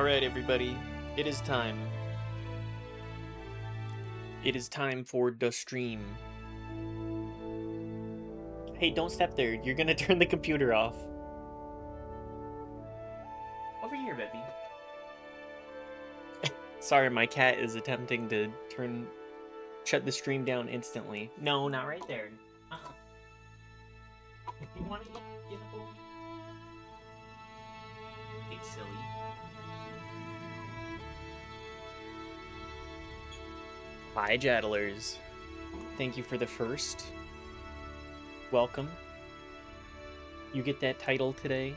Alright, everybody. It is time. It is time for the stream. Hey, don't step there. You're gonna turn the computer off. Over here, baby. Sorry, my cat is attempting to shut the stream down instantly. No, not right there. You want to get a bowl? Big silly. Hi, Jaddlers. Thank you for the first. Welcome. You get that title today.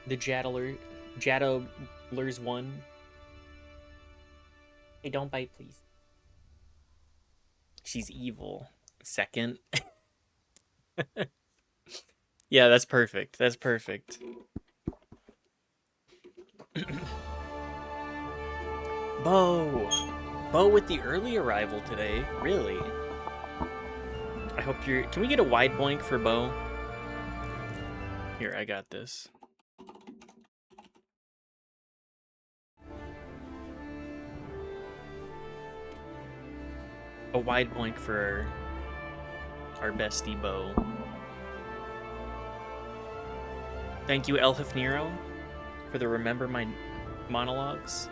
The Jaddlers 1. Hey, don't bite, please. She's evil. Second. Yeah, that's perfect. That's perfect. Bo with the early arrival today. Really? I hope you're... Can we get a wide blank for Bo? Here, I got this. A wide blank for our bestie Bo. Thank you, Elhif Nero, for the Remember My Monologues.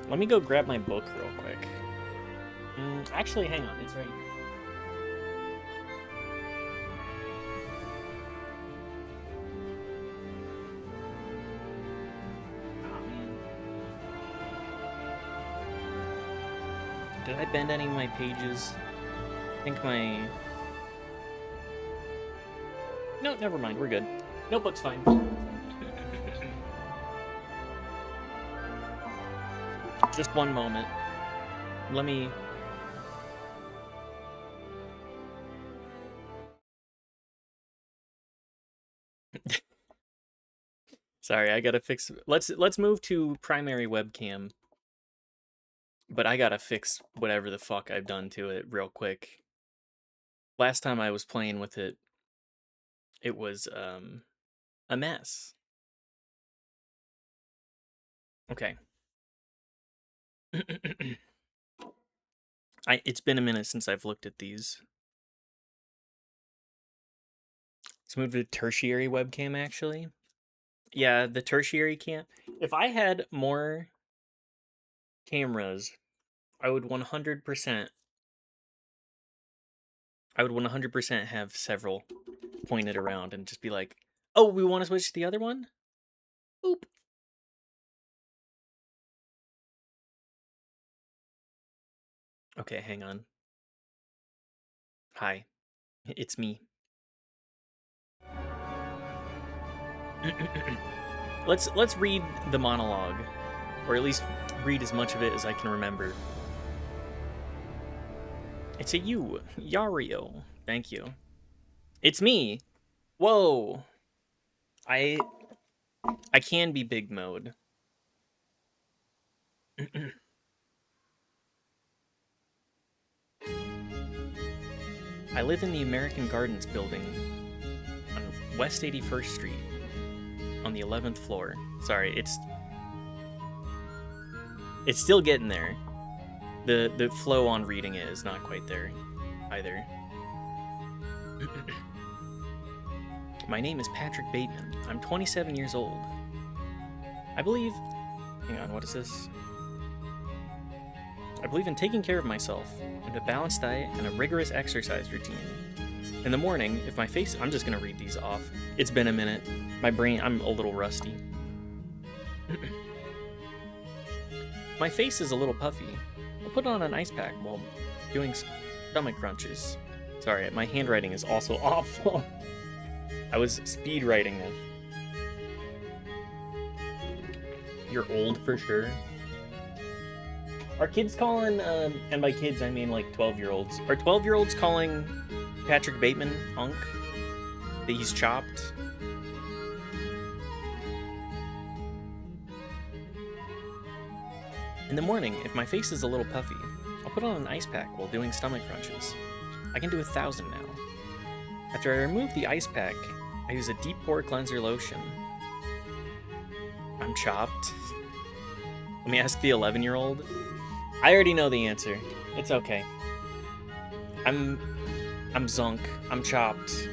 Let me go grab my book real quick. Actually, hang on. It's right here. Oh, man. Did I bend any of my pages? I think my... No, never mind. We're good. Notebook's fine. Just one moment. Let me... Sorry, I gotta fix... Let's move to primary webcam. But I gotta fix whatever the fuck I've done to it real quick. Last time I was playing with it, it was a mess. Okay. It's been a minute since I've looked at these. Let's move to tertiary webcam, actually. Yeah, the tertiary cam. If I had more cameras, I would 100%. I would 100% have several pointed around and just be like, "Oh, we want to switch to the other one?" Boop. Okay, hang on. Hi, it's me. Let's read the monologue, or at least read as much of it as I can remember. It's a you, Yario. Thank you. It's me. Whoa. I can be big mode. I live in the American Gardens building on West 81st Street on the 11th floor. Sorry, it's still getting there. The flow on reading it is not quite there either. My name is Patrick Bateman. I'm 27 years old. I believe... Hang on, what is this? I believe in taking care of myself, and a balanced diet, and a rigorous exercise routine. In the morning, if my face... I'm just going to read these off. It's been a minute. My brain... I'm a little rusty. My face is a little puffy. I'll put on an ice pack while doing stomach crunches. Sorry, my handwriting is also awful. I was speed writing this. You're old for sure. Are kids calling, and by kids I mean like 12-year-olds. Are 12-year-olds calling Patrick Bateman Unk? That he's chopped? In the morning, if my face is a little puffy, I'll put on an ice pack while doing stomach crunches. I can do 1,000 now. After I remove the ice pack, I use a deep pore cleanser lotion. I'm chopped. Let me ask the 11-year-old. I already know the answer. It's okay. I'm Zunk. I'm chopped.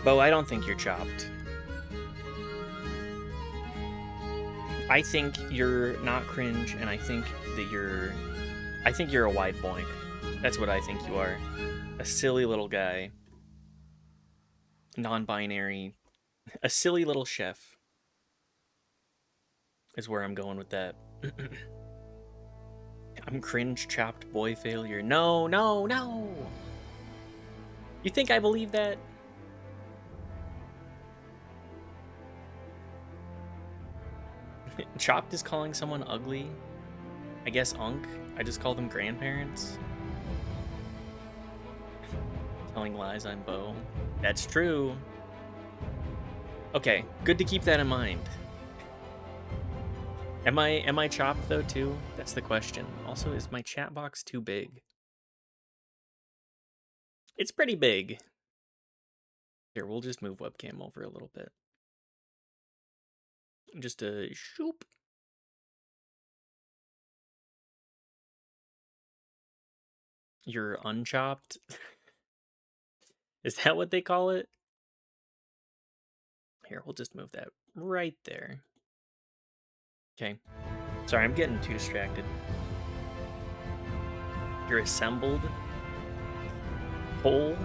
Bo, I don't think you're chopped. I think you're not cringe, and I think that you're a wide boink. That's what I think you are. A silly little guy. Non-binary. A silly little chef. Is where I'm going with that. I'm cringe, chopped boy failure. No, no, no! You think I believe that? Chopped is calling someone ugly. I guess Unk. I just call them grandparents. Telling lies, I'm Bo. That's true. Okay, good to keep that in mind. Am I chopped though too? That's the question. Also, is my chat box too big? It's pretty big. Here, we'll just move webcam over a little bit. Just a shoop. You're unchopped? Is that what they call it? Here, we'll just move that right there. Okay. Sorry, I'm getting too distracted. You're assembled. Whole.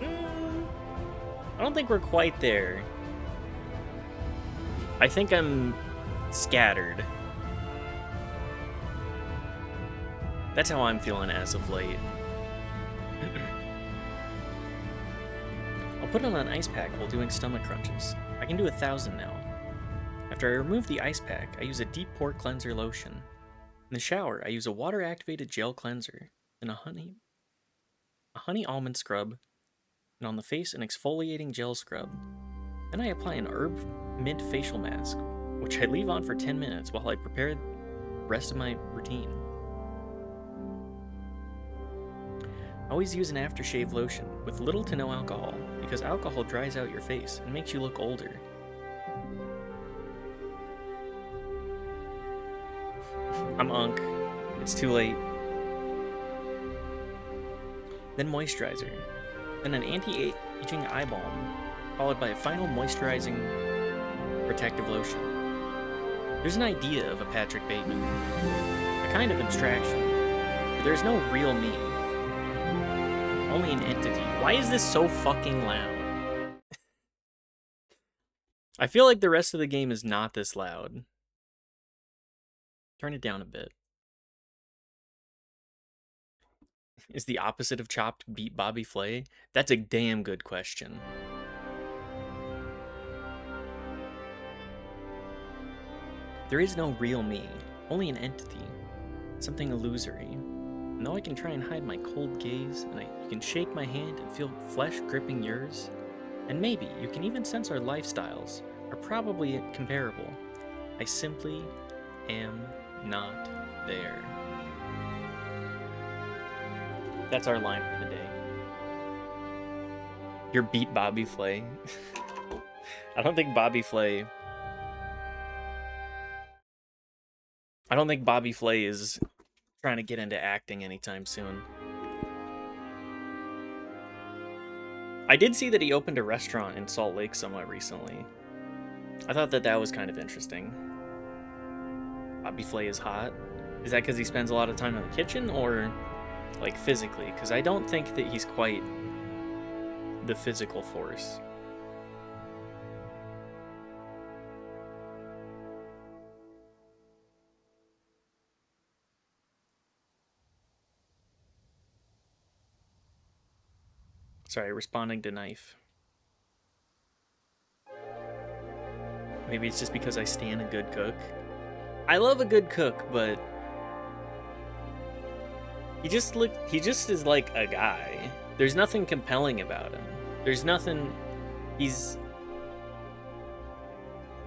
I don't think we're quite there. I think I'm scattered. That's how I'm feeling as of late. I'll put on an ice pack while doing stomach crunches. I can do 1,000 now. After I remove the ice pack, I use a deep pore cleanser lotion. In the shower, I use a water-activated gel cleanser, and a honey almond scrub, and on the face, an exfoliating gel scrub. Then I apply an herb mint facial mask, which I leave on for 10 minutes while I prepare the rest of my routine. I always use an aftershave lotion with little to no alcohol, because alcohol dries out your face and makes you look older. I'm Unk. It's too late. Then moisturizer. Then an anti-aging eye balm, followed by a final moisturizing protective lotion. There's an idea of a Patrick Bateman. A kind of abstraction. But there's no real me. Only an entity. Why is this so fucking loud? I feel like the rest of the game is not this loud. Turn it down a bit. Is the opposite of chopped beat Bobby Flay? That's a damn good question. There is no real me, only an entity, something illusory. And though I can try and hide my cold gaze, and you can shake my hand and feel flesh gripping yours, and maybe you can even sense our lifestyles are probably comparable, I simply am not there. That's our line for the day. You're beat Bobby Flay. I don't think Bobby Flay is trying to get into acting anytime soon. I did see that he opened a restaurant in Salt Lake somewhat recently. I thought that was kind of interesting. Bobby Flay is hot. Is that because he spends a lot of time in the kitchen, or like physically? Because I don't think that he's quite the physical force. Sorry, responding to knife. Maybe it's just because I stan a good cook. I love a good cook, but he just is like a guy. There's nothing compelling about him. There's nothing. He's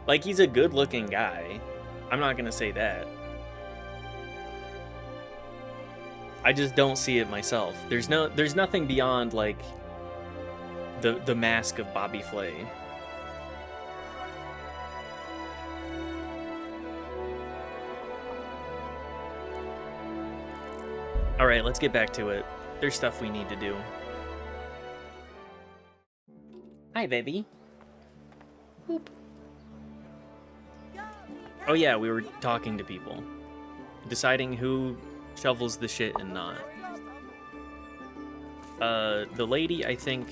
a good-looking guy. I'm not gonna say that. I just don't see it myself. There's nothing beyond like the mask of Bobby Flay. Alright, let's get back to it. There's stuff we need to do. Hi, baby. Boop. Oh yeah, we were talking to people. Deciding who shovels the shit and not. The lady, I think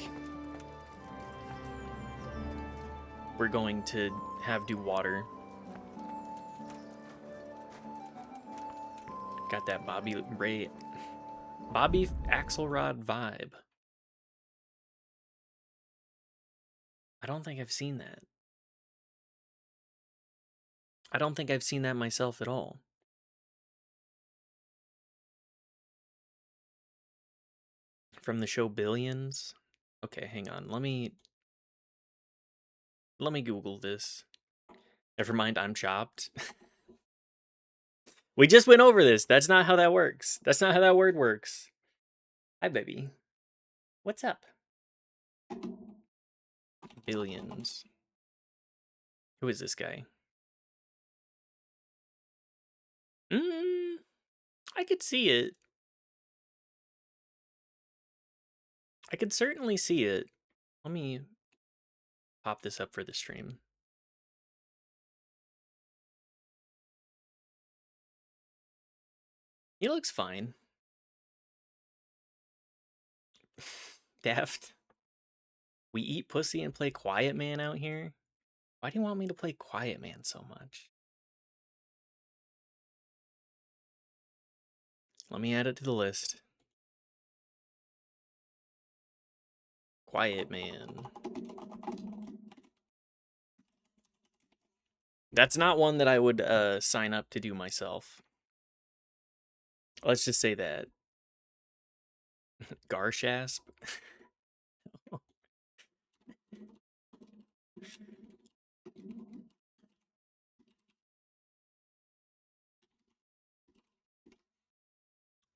we're going to have do water. Got that Bobby Axelrod vibe. I don't think I've seen that. I don't think I've seen that myself at all. From the show Billions? Okay, hang on. Let me Google this. Never mind, I'm chopped. We just went over this. That's not how that works. That's not how that word works. Hi, baby. What's up? Billions. Who is this guy? I could see it. I could certainly see it. Let me pop this up for the stream. He looks fine. Daft. We eat pussy and play Quiet Man out here? Why do you want me to play Quiet Man so much? Let me add it to the list. Quiet Man. That's not one that I would sign up to do myself. Let's just say that. Garshasp?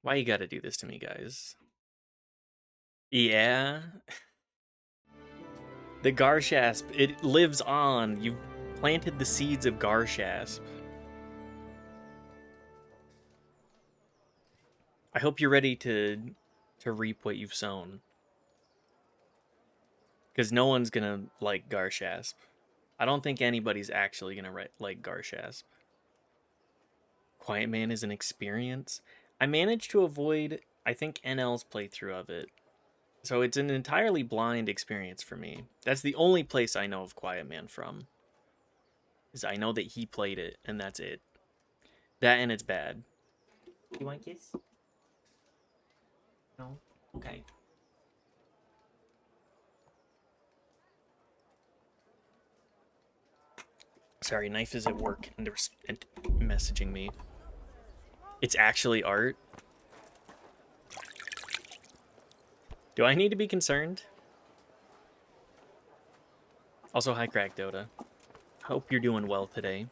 Why you gotta do this to me, guys? Yeah. The Garshasp, it lives on. You've planted the seeds of Garshasp. I hope you're ready to reap what you've sown. Because no one's gonna like Garshasp. I don't think anybody's actually gonna like Garshasp. Quiet Man is an experience. I managed to avoid, I think, NL's playthrough of it. So it's an entirely blind experience for me. That's the only place I know of Quiet Man from. Is I know that he played it, and that's it. That and it's bad. You want a kiss? No? Okay. Sorry, Knife is at work and they're messaging me. It's actually art? Do I need to be concerned? Also, hi Crack Dota. Hope you're doing well today.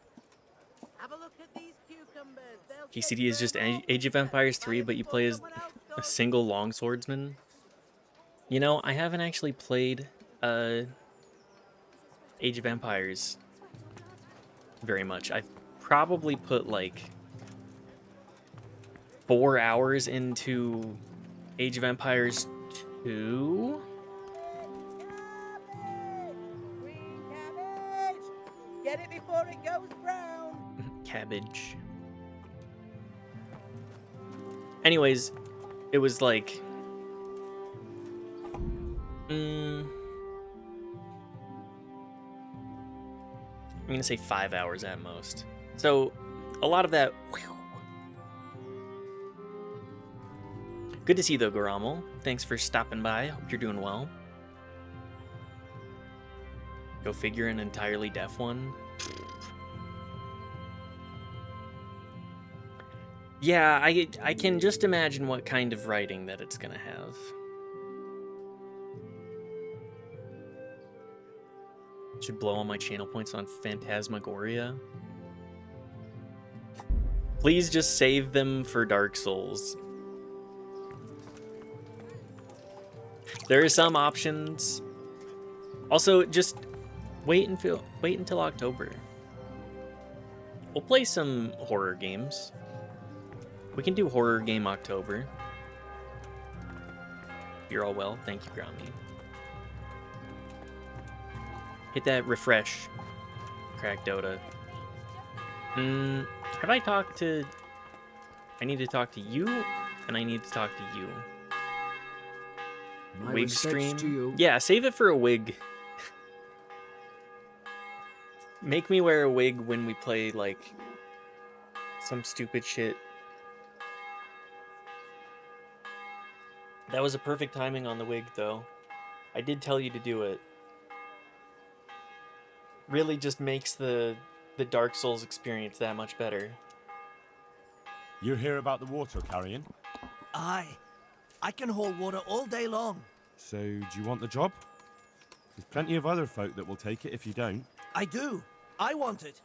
Have a look at these cucumbers. KCD is just Age of Empires 3, but you play as a single longswordsman. You know, I haven't actually played Age of Empires very much. I've probably put like 4 hours into Age of Empires 2. Green cabbage! Get it before it goes brown. Cabbage. Anyways, it was like I'm gonna say 5 hours at most. So a lot of that. Good to see you though, Garamel. Thanks for stopping by. Hope you're doing well. Go figure, an entirely deaf one. Yeah, I can just imagine what kind of writing that it's gonna have. Should blow all my channel points on Phantasmagoria. Please just save them for Dark Souls. There are some options. Also, just wait until October. We'll play some horror games. We can do horror game October. you're all well. Thank you, Ground Me. Hit that refresh, Crack Dota. Have I talked to... I need to talk to you, and I need to talk to you. My Wig respects stream? to you. Yeah, save it for a wig. Make me wear a wig when we play, like, some stupid shit. That was a perfect timing on the wig, though. I did tell you to do it. Really just makes the Dark Souls experience that much better. You hear about the water carrying? Aye. I can haul water all day long. So, do you want the job? There's plenty of other folk that will take it if you don't. I do. I want it.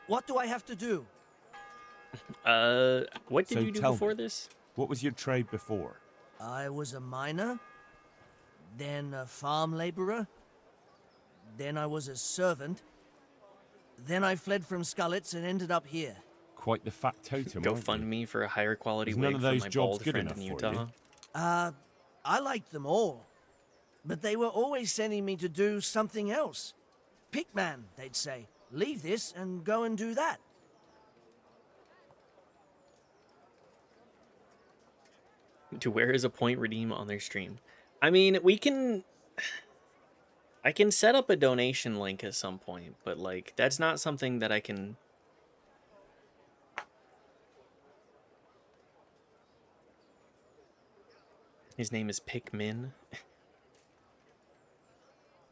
What do I have to do? What did So you do tell before me. this? What was your trade before? I was a miner, then a farm laborer, then I was a servant, then I fled from Skullets and ended up here. Quite the fat totem, Go aren't you? fund me for a higher quality Is none wig of for those my jobs bald good friend in enough for you? Utah. I liked them all, but they were always sending me to do something else. Pickman, they'd say. Leave this and go and do that. To where is a point redeem on their stream? I mean, we can... I can set up a donation link at some point, but, like, that's not something that I can... His name is Pikmin.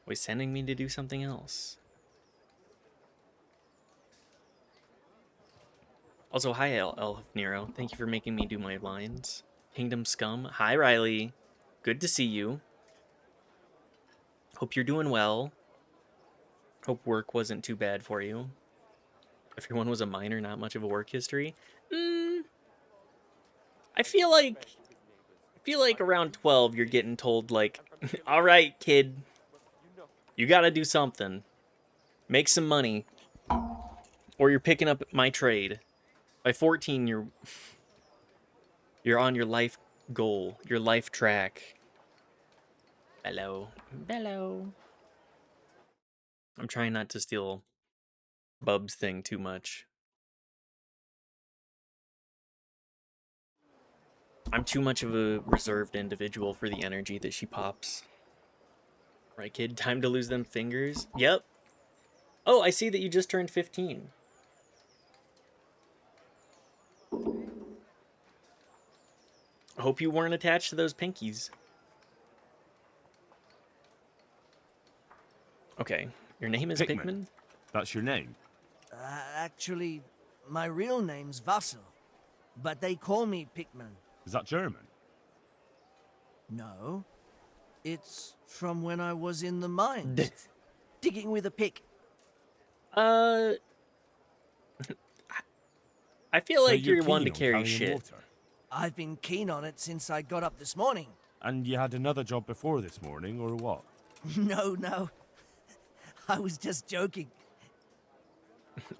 Was sending me to do something else. Also, hi, Elf Nero. Thank you for making me do my lines. Kingdom Scum. Hi, Riley. Good to see you. Hope you're doing well. Hope work wasn't too bad for you. Everyone was a minor, not much of a work history. I feel like around 12 you're getting told, like, all right, kid, you gotta do something. Make some money. Or you're picking up my trade. By 14, you're on your life goal, your life track. Hello. Hello. I'm trying not to steal Bub's thing too much. I'm too much of a reserved individual for the energy that she pops. Right, kid? Time to lose them fingers? Yep. Oh, I see that you just turned 15. I hope you weren't attached to those pinkies. Okay, your name is Pikmin? That's your name? Actually, my real name's Vassal, but they call me Pickman. Is that German? No, it's from when I was in the mines, digging with a pick. I feel So like you're keen one to on carry carrying shit. water? I've been keen on it since I got up this morning. And you had another job before this morning, or what? No, I was just joking.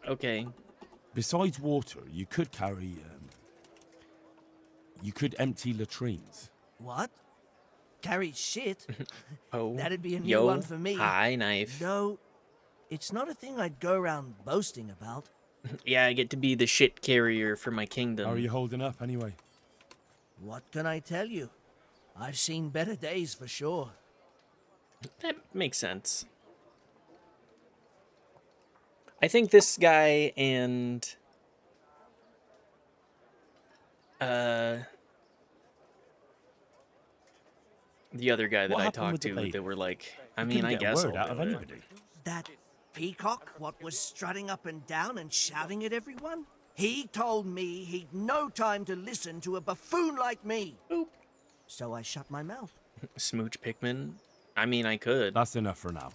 Okay. Besides water, you could carry, you could empty latrines. What? Carry shit? Oh. That'd be a new Yo. one for me. Hi, knife. No, it's not a thing I'd go around boasting about. Yeah, I get to be the shit carrier for my kingdom. How are you holding up, anyway? What can I tell you? I've seen better days for sure. That makes sense. I think this guy and the other guy that What I happened talked with the to, baby? they were like, I You mean, couldn't I get a guess word I'll out of do it. anybody. That peacock, what was strutting up and down and shouting at everyone? He told me he'd no time to listen to a buffoon like me. Boop. So I shut my mouth. Smooch Pikmin? I mean, I could. That's enough for now.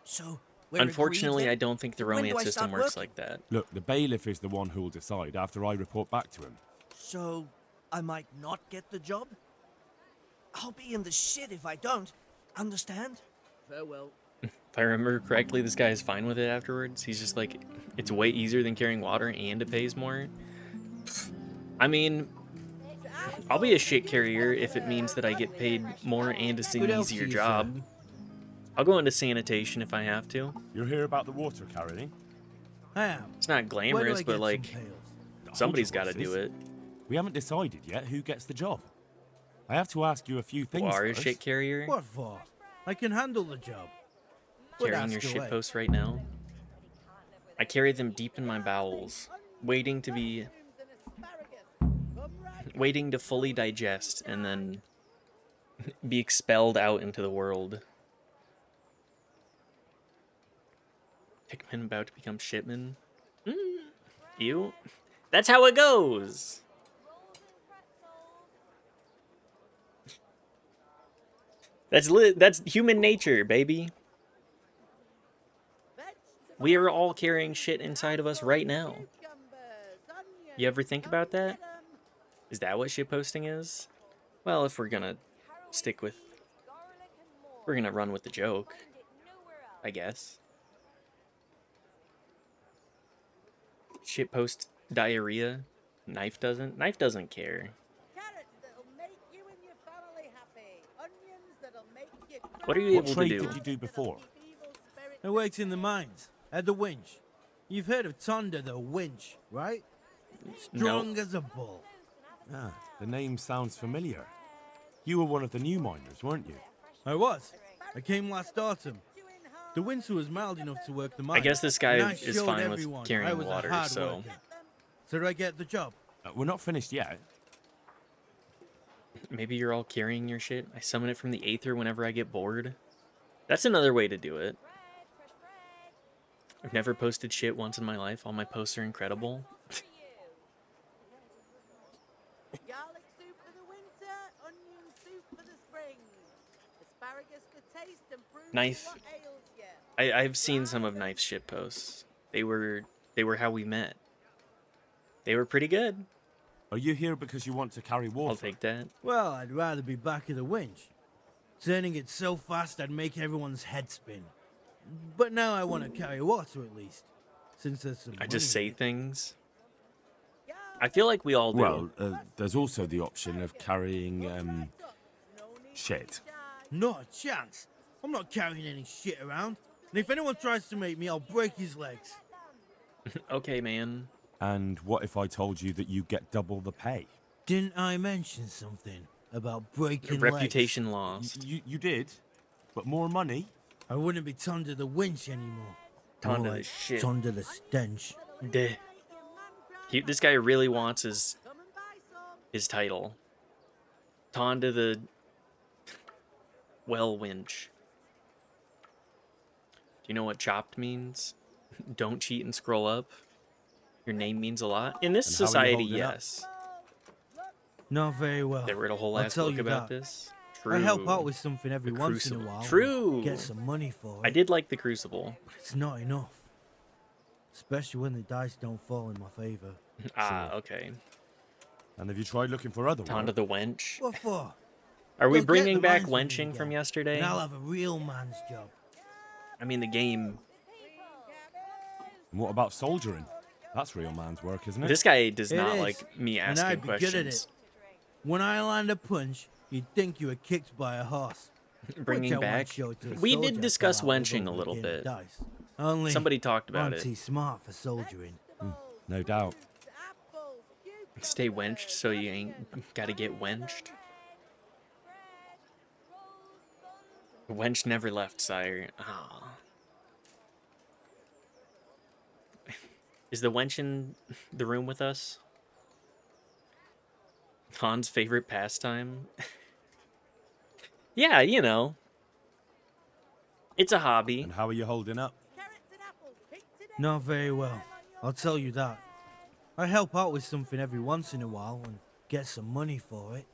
So we're Unfortunately, agreed, I then? don't think the When do romance I system start works working? like that. Look, the bailiff is the one who'll decide after I report back to him. So I might not get the job? I'll be in the shit if I don't. Understand? Farewell. If I remember correctly, this guy is fine with it afterwards. He's just like, it's way easier than carrying water and it pays more. I mean, I'll be a shit carrier if it means that I get paid more and it's an Good health to easier you, sir. job. I'll go into sanitation if I have to. You're here about the water carrying? I am. It's not Where do glamorous, I but get like, some pails? Hold somebody's your got to do horses. it. We haven't decided yet who gets the job. I have to ask you a few You things are a first. shit carrier? What for? I can handle the job. But Carrying your ask shit away. posts right now? I carry them deep in my bowels, waiting to be, waiting to fully digest and then be expelled out into the world. Pikmin about to become shitman? You? That's how it goes! That's human nature, baby. We are all carrying shit inside of us right now. You ever think about that? Is that what shitposting is? Well, if we're gonna stick with... We're gonna run with the joke, I guess. Shitpost diarrhea? Knife doesn't? Knife doesn't care. Carrots that'll make you and your family happy. Onions that'll make you cry. What are you What able to trade do? did you do before? I worked in the mines, at the winch. You've heard of Tonda the winch, right? Strong as a bull. Ah, the name sounds familiar. You were one of the new miners, weren't you? I was. I came last autumn. The winter was mild enough to work the mine. I guess this guy and I is showed fine with everyone I carrying was a water, hard so... worker. So do I get the job? We're not finished yet. Maybe you're all carrying your shit. I summon it from the Aether whenever I get bored. That's another way to do it. I've never posted shit once in my life. All my posts are incredible. Garlic soup for the winter, onion soup for the spring. Asparagus for taste and prove Knife. what ails you. I've seen some of Knife's shit posts. They were how we met. They were pretty good. Are you here because you want to carry water? I'll take that. Well, I'd rather be back at the winch. Turning it so fast I'd make everyone's head spin. But now I want to carry water at least, since there's some I just money say in it. things. I feel like we all do. Well, there's also the option of carrying, shit. Not a chance. I'm not carrying any shit around. And if anyone tries to make me, I'll break his legs. Okay, man. And what if I told you that you get double the pay? Didn't I mention something about breaking Reputation Y- lost. You did, but more money? legs? I wouldn't be Tonda the winch anymore. Tonda More the like shit. Tonda the stench. Duh. This guy really wants his title. Tonda the well winch. Do you know what chopped means? Don't cheat and scroll up. Your name means a lot. In this And how are you society, holding up? yes. Not very well. They wrote a whole I'll ass tell book you about that. this. True. I help out with something every The once in a Crucible. while. and True. Get some money for it. I did like the Crucible. But it's not enough. Especially when the dice don't fall in my favor. Ah, okay. And have you tried looking for other Tonda work? the wench. What for? Are we They'll get bringing the back mines with me wenching from again, yesterday? And I'll have a real man's job. I mean, the game. And what about soldiering? That's real man's work, isn't it? This guy does It not is, like me and asking I'd be good at questions. it. When I land a punch, you'd think you were kicked by a horse. Bringing Which I won't back. show to a We soldier did I discuss pull out with wenching a only little game of bit. dice. Only Somebody talked about I'm it. too smart for soldiering. No doubt. Stay wenched so you ain't gotta get wenched. Wench never left, sire. Ah. Is the wench in the room with us? Han's favorite pastime? Yeah, you know. It's a hobby. And how are you holding up? Not very well. I'll tell you that. I help out with something every once in a while and get some money for it.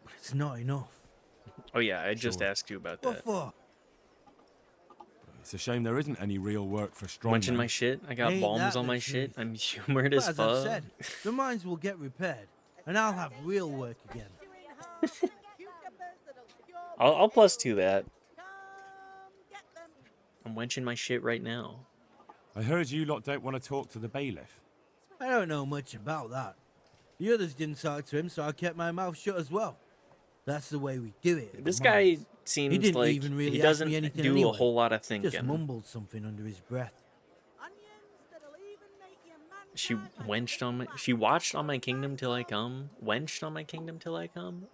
But it's not enough. Oh yeah, I just Sure. asked you about What that. for? It's a shame there isn't any real work for strong Wenching men. my shit. I got Ain't bombs that on the my shit. truth? I'm humored But as as I've fuck. said, the mines will get repaired, and I'll have real work again. I'll +2 that. I'm wenching my shit right now. I heard you lot don't want to talk to the bailiff. I don't know much about that. The others didn't talk to him, so I kept my mouth shut as well. That's the way we do it. at the This guy mines. He seems didn't like even he really ask me doesn't anything do a anyway. whole lot of Just thinking. mumbled something under his breath. Onions that'll even make your man She cry like wenched on my. a She watched on my kingdom till I come. Wenched on my kingdom till I come.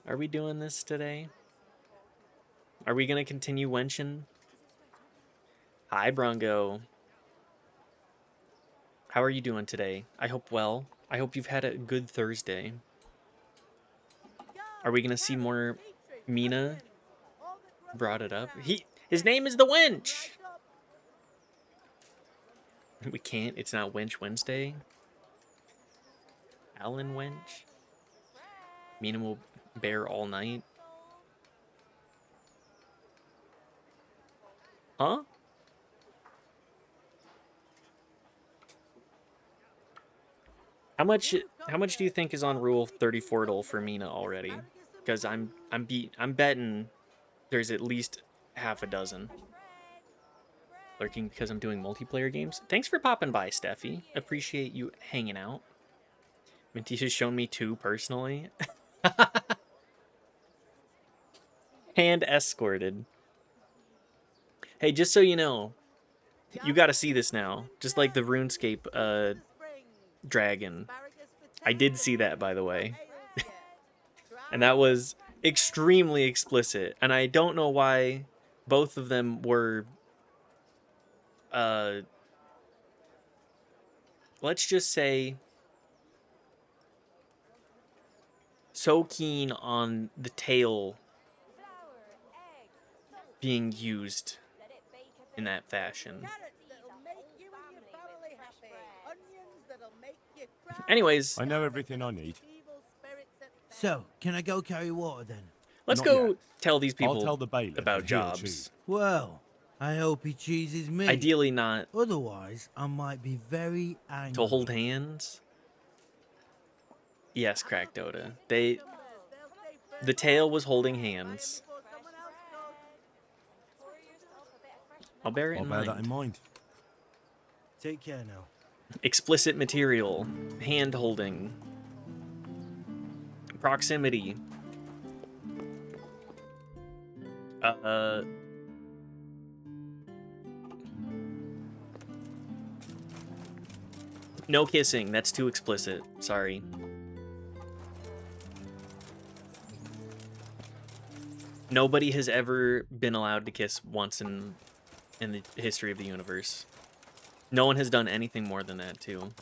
Are we doing this today? Are we gonna continue wenching? Hi, Brongo. How are you doing today? I hope well. I hope you've had a good Thursday. Are we gonna see more? Mina brought it up. His name is the Wench. We can't. It's not Wench Wednesday. Alan Wench. Mina will bear all night. Huh? How much do you think is on rule 34 for Mina already? Because I'm betting there's at least half a dozen. Lurking because I'm doing multiplayer games. Thanks for popping by, Steffi. Appreciate you hanging out. Mintisha's shown me 2 personally. Hand escorted. Hey, just so you know, you gotta see this now. Just like the RuneScape dragon. I did see that, by the way. And that was extremely explicit. And I don't know why both of them were let's just say so keen on the tail being used in that fashion. Anyways, I know everything I need. So, can I go carry water then? let's Not go yet. tell these I'll people tell the bailiff about and he'll jobs. choose. Well, I hope he chooses me. Ideally not Otherwise, I might be very angry. to hold hands. Yes, Crack Dota. The tail was holding hands. I'll bear it I'll in bear mind. that in mind. Take care now. Explicit material, hand holding, proximity. No kissing. That's too explicit. Sorry. Nobody has ever been allowed to kiss once in the history of the universe. No one has done anything more than that, too.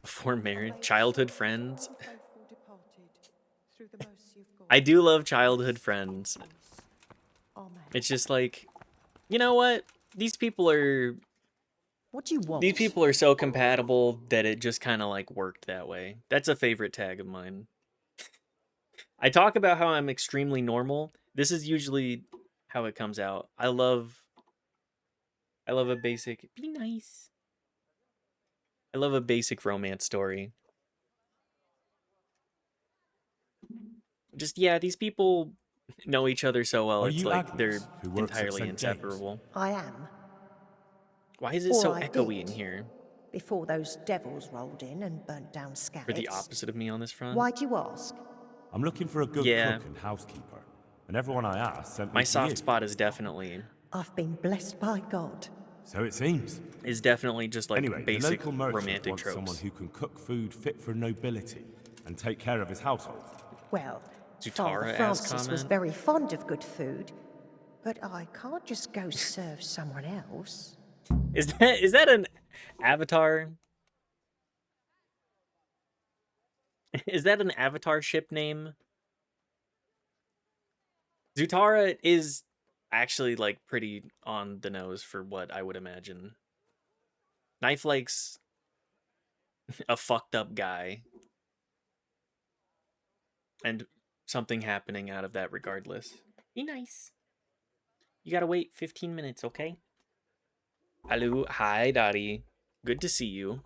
Before marriage, childhood friends. I do love childhood friends. It's just like, you know what? These people are What do you want? These people are so compatible that it just kind of like worked that way. That's a favorite tag of mine. I talk about how I'm extremely normal. This is usually how it comes out. I love a basic be nice. I love a basic romance story. Just yeah, these people know each other so well. Are It's you like they're Agnes, who works at entirely St. James? inseparable. I am. Why is it Or so I echoey in did. here? Before those devils rolled in and burnt down Skalitz. Or the opposite of me on this front? Why do you ask? I'm looking for a good Yeah. cook and housekeeper, and everyone I asked sent My me to soft you. spot is definitely I've been blessed by God. So it seems. just like Anyway, the basic local merchant romantic wants someone tropes. who can cook food fit for nobility and take care of his household. Well, Zutara Father as Francis was comment? very fond of good food, but I can't just go serve someone else. Is that an avatar? Is that an avatar ship name? Zutara is actually like pretty on the nose for what I would imagine. Knife Lake's a fucked up guy. And something happening out of that regardless. Be nice. You gotta wait 15 minutes, okay? Hello, hi, Dottie. Good to see you.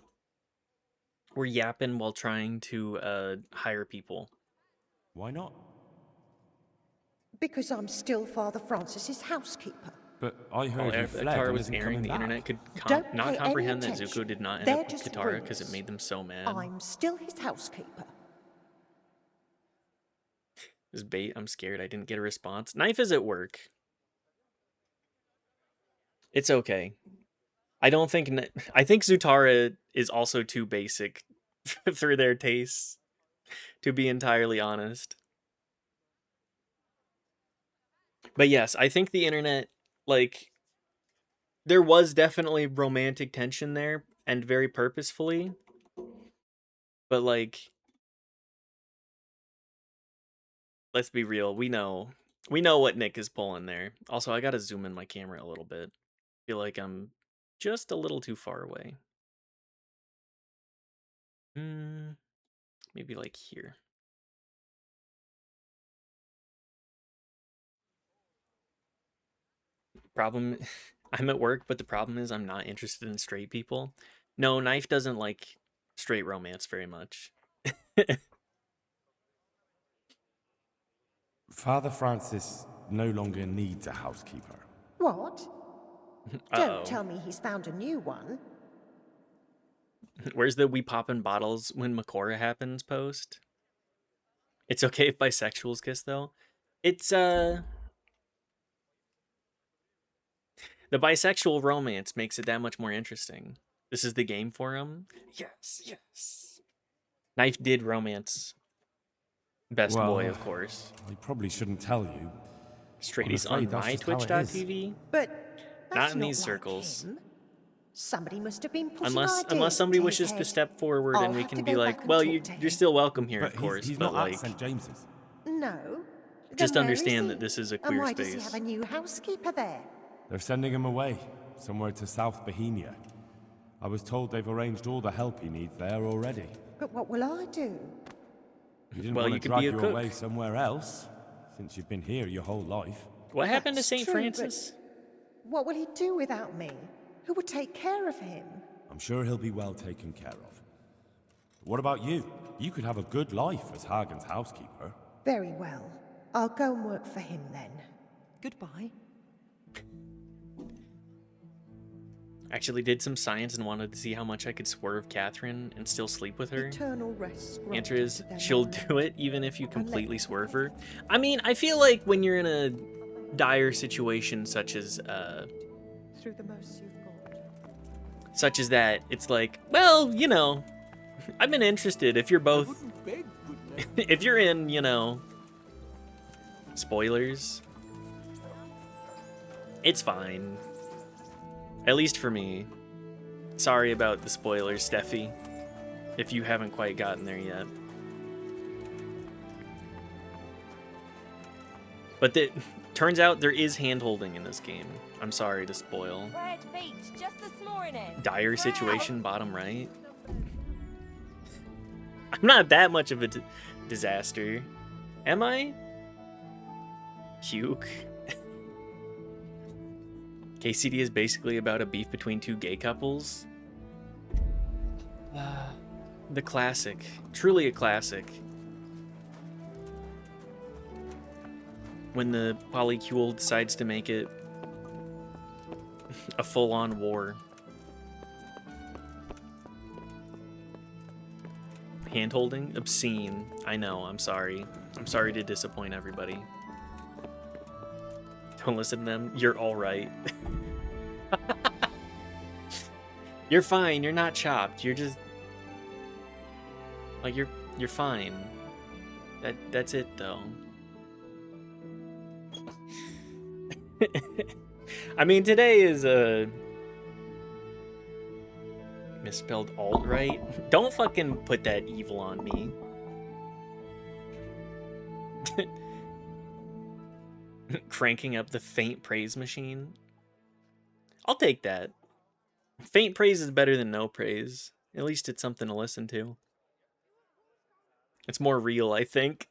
We're yapping while trying to hire people. Why not? Because I'm still Father Francis's housekeeper. But I While heard he fled Katara and was isn't airing, coming the back. internet could Don't not pay any comprehend that attention. Zuko did not end They're up with just Katara because it rumors. made them so mad. I'm still his housekeeper. This bait, I'm scared I didn't get a response. Knife is at work. It's okay. I don't think... I think Zutara is also too basic for their tastes, to be entirely honest. But yes, I think the internet, like, there was definitely romantic tension there, and very purposefully. But, like, let's be real, we know what Nick is pulling there. Also, I gotta zoom in my camera a little bit. I feel like I'm just a little too far away. Maybe like here. Problem, I'm at work, but the problem is I'm not interested in straight people. No, Knife doesn't like straight romance very much. Father Francis no longer needs a housekeeper. What? Don't Uh-oh. tell me he's found a new one. Where's the "we poppin' bottles when Makora happens" post? It's okay if bisexuals kiss, though. It's, the bisexual romance makes it that much more interesting. This is the game for him? Yes, yes. Knife did romance Best Boy, of course. I probably shouldn't tell you. Straighties afraid on that's my just how it is. Twitch.tv? But Not that's in not these like circles. him. Somebody must have been putting Unless ideas somebody into his wishes to head. step forward I'll and we have can to be go like, back and well, talk to you're him. still welcome here, But of course, he's but not at like, St. James's. No. Then just where is understand he? that this is a And queer why does he have space. a new housekeeper there? They're sending him away, somewhere to South Bohemia. I was told they've arranged all the help he needs there already. But what will I do? You didn't Well, want you to could be drag a you cook. away somewhere else, since you've been here your whole life. What happened to That's St. true, Francis? but what will he do without me? Who will take care of him? I'm sure he'll be well taken care of. But what about you? You could have a good life as Hagen's housekeeper. Very well. I'll go and work for him then. Goodbye. Actually did some science and wanted to see how much I could swerve Catherine and still sleep with her. Eternal rest. Answer granted is, to them she'll all. do it even if you let completely me swerve her. I mean, I feel like when you're in a dire situation such as Through the most you've got. such as that, it's like, well, you know, I've been interested. If you're both, if you're in, you know, spoilers, it's fine. At least for me. Sorry about the spoilers, Steffi, if you haven't quite gotten there yet. But turns out there is hand-holding in this game. I'm sorry to spoil. Red beach just this morning. Dire situation, bottom right. I'm not that much of a disaster. Am I? Puke. KCD is basically about a beef between two gay couples. The classic. Truly a classic. When the polycule decides to make it a full-on war. Hand-holding? Obscene. I know, I'm sorry. I'm sorry to disappoint everybody. Don't listen to them. You're alright. You're fine. You're not chopped. You're just... like, you're fine. That's it, though. I mean, today is a... misspelled alt-right. Don't fucking put that evil on me. Cranking up the faint praise machine. I'll take that. Faint praise is better than no praise. At least it's something to listen to. It's more real, I think.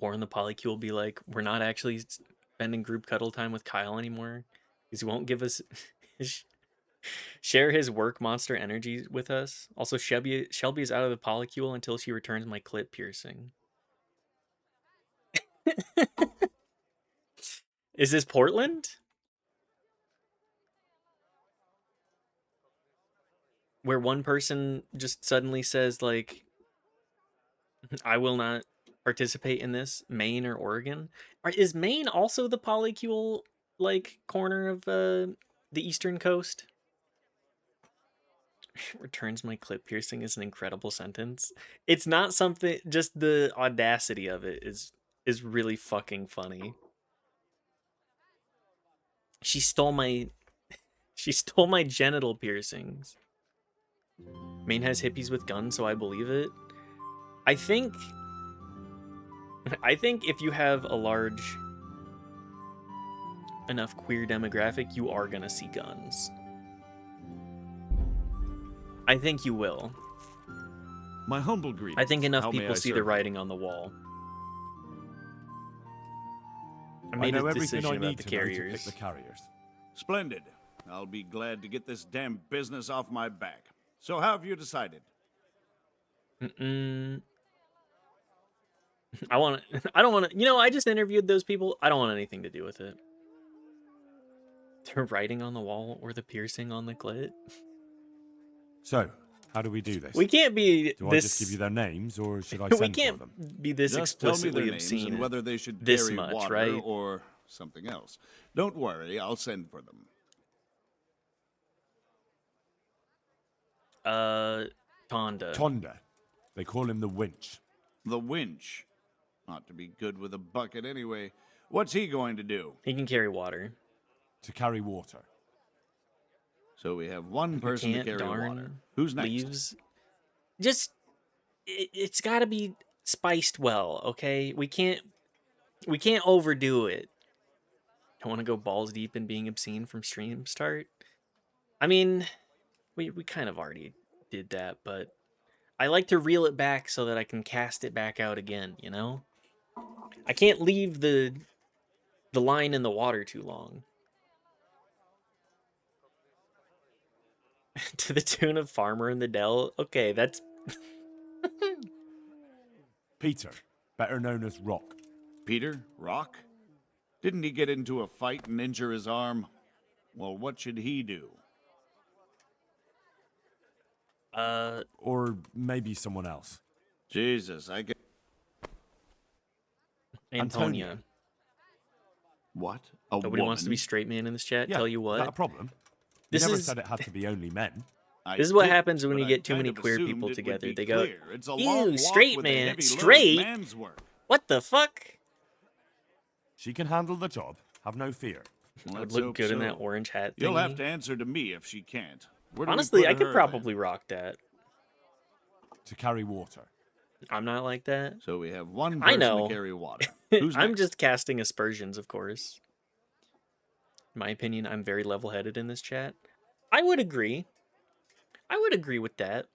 Warren the Polycule will be like, we're not actually spending group cuddle time with Kyle anymore. Because he won't give us... share his work monster energy with us. Also, Shelby is out of the Polycule until she returns my clit piercing. Is this Portland? Where one person just suddenly says, like, I will not participate in this, Maine or Oregon? Is Maine also the polycule, like, corner of the eastern coast? Returns my clip piercing is an incredible sentence. It's not something, just the audacity of it is really fucking funny. She stole my genital piercings. Maine has hippies with guns, so I believe it. I think if you have a large enough queer demographic, you are gonna see guns. I think you will. My humble greetings. I think enough How may people I see serve the you? writing on the wall. I I made know a everything decision I about need the to know to pick carriers. the carriers. Splendid. I'll be glad to get this damn business off my back. So how have you decided? I don't want to, I just interviewed those people. I don't want anything to do with it. The writing on the wall or the piercing on the clit. So, how do we do this? We can't be Do I this. just give you their names, or should I We send can't for them? be this Just tell me explicitly their names obscene. and whether they should this carry much, water right? or something else. Don't worry, I'll send for them. Tonda. Tonda. They call him the Winch. The winch. Ought to be good with a bucket anyway. What's he going to do? He can carry water. To carry water. So we have one person to Can't, carry darn, water. Who's next? leaves. Just it's got to be spiced well, okay? We can't overdo it. Don't want to go balls deep in being obscene from stream start. I mean, we kind of already did that, but I like to reel it back so that I can cast it back out again, you know? I can't leave the line in the water too long. To the tune of Farmer in the Dell. Okay, that's Peter, better known as Rock. Peter? Rock? Didn't he get into a fight and injure his arm? Well, what should he do? Or maybe someone else. Jesus, I get... Antonia. What? A Nobody woman? wants to be straight man in this chat. Yeah, Tell you is that a what. problem? This you never is said it had to be only men. I this is what did, happens when but you I get too kind many of queer assumed people it would together. be They go, clear. It's a "Ew, long walk straight with a man, heavy load of straight? man's work." What the fuck? She can handle the job. Have no fear. I would Let's look hope good in so. that orange hat. You'll have thingy. to answer to me if she can't. Where do we Honestly, put I could her, probably rock that. To carry water. I'm not like that. then? So we have one I person know. to carry water. Who's I'm next? just casting aspersions, of course. In my opinion, I'm very level-headed in this chat. I would agree. I would agree with that.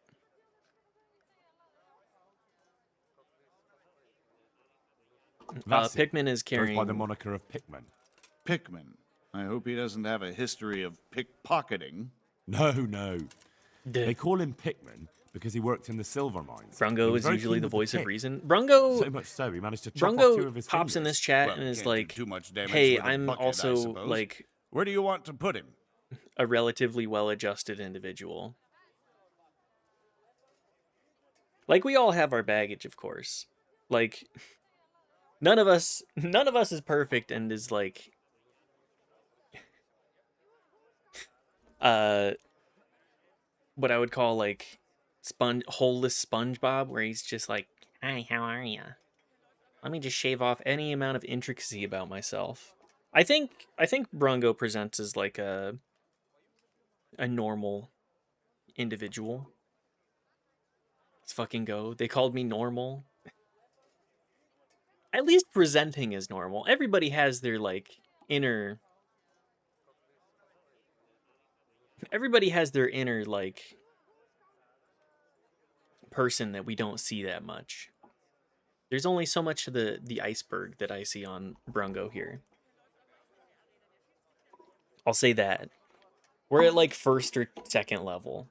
That's it. Pikmin is Goes by the carrying... moniker of Pikmin. Pickman. I hope he doesn't have a history of pickpocketing. No, no. They Duh. call him Pikmin because he worked in the silver mines. Brungo He was is very usually keen the with voice of pick. reason. Brungo... So much so, he managed to chop off 2 of Brungo his pops in fingers. this chat Well, and is can't do like, too much damage hey, with a I'm bucket, I also, suppose. like, Where do you want to put him? a relatively well-adjusted individual. Like, we all have our baggage, of course. Like, none of us is perfect and is, like, what I would call, like, holeless SpongeBob, where he's just like, hi, how are ya? Let me just shave off any amount of intricacy about myself. I think Brungo presents as, like, a normal individual. Let's fucking go. They called me normal. At least presenting as normal. Everybody has their, like, inner... Everybody has their inner, like, person that we don't see that much. There's only so much of the iceberg that I see on Brungo here. I'll say that. We're at, like, first or second level.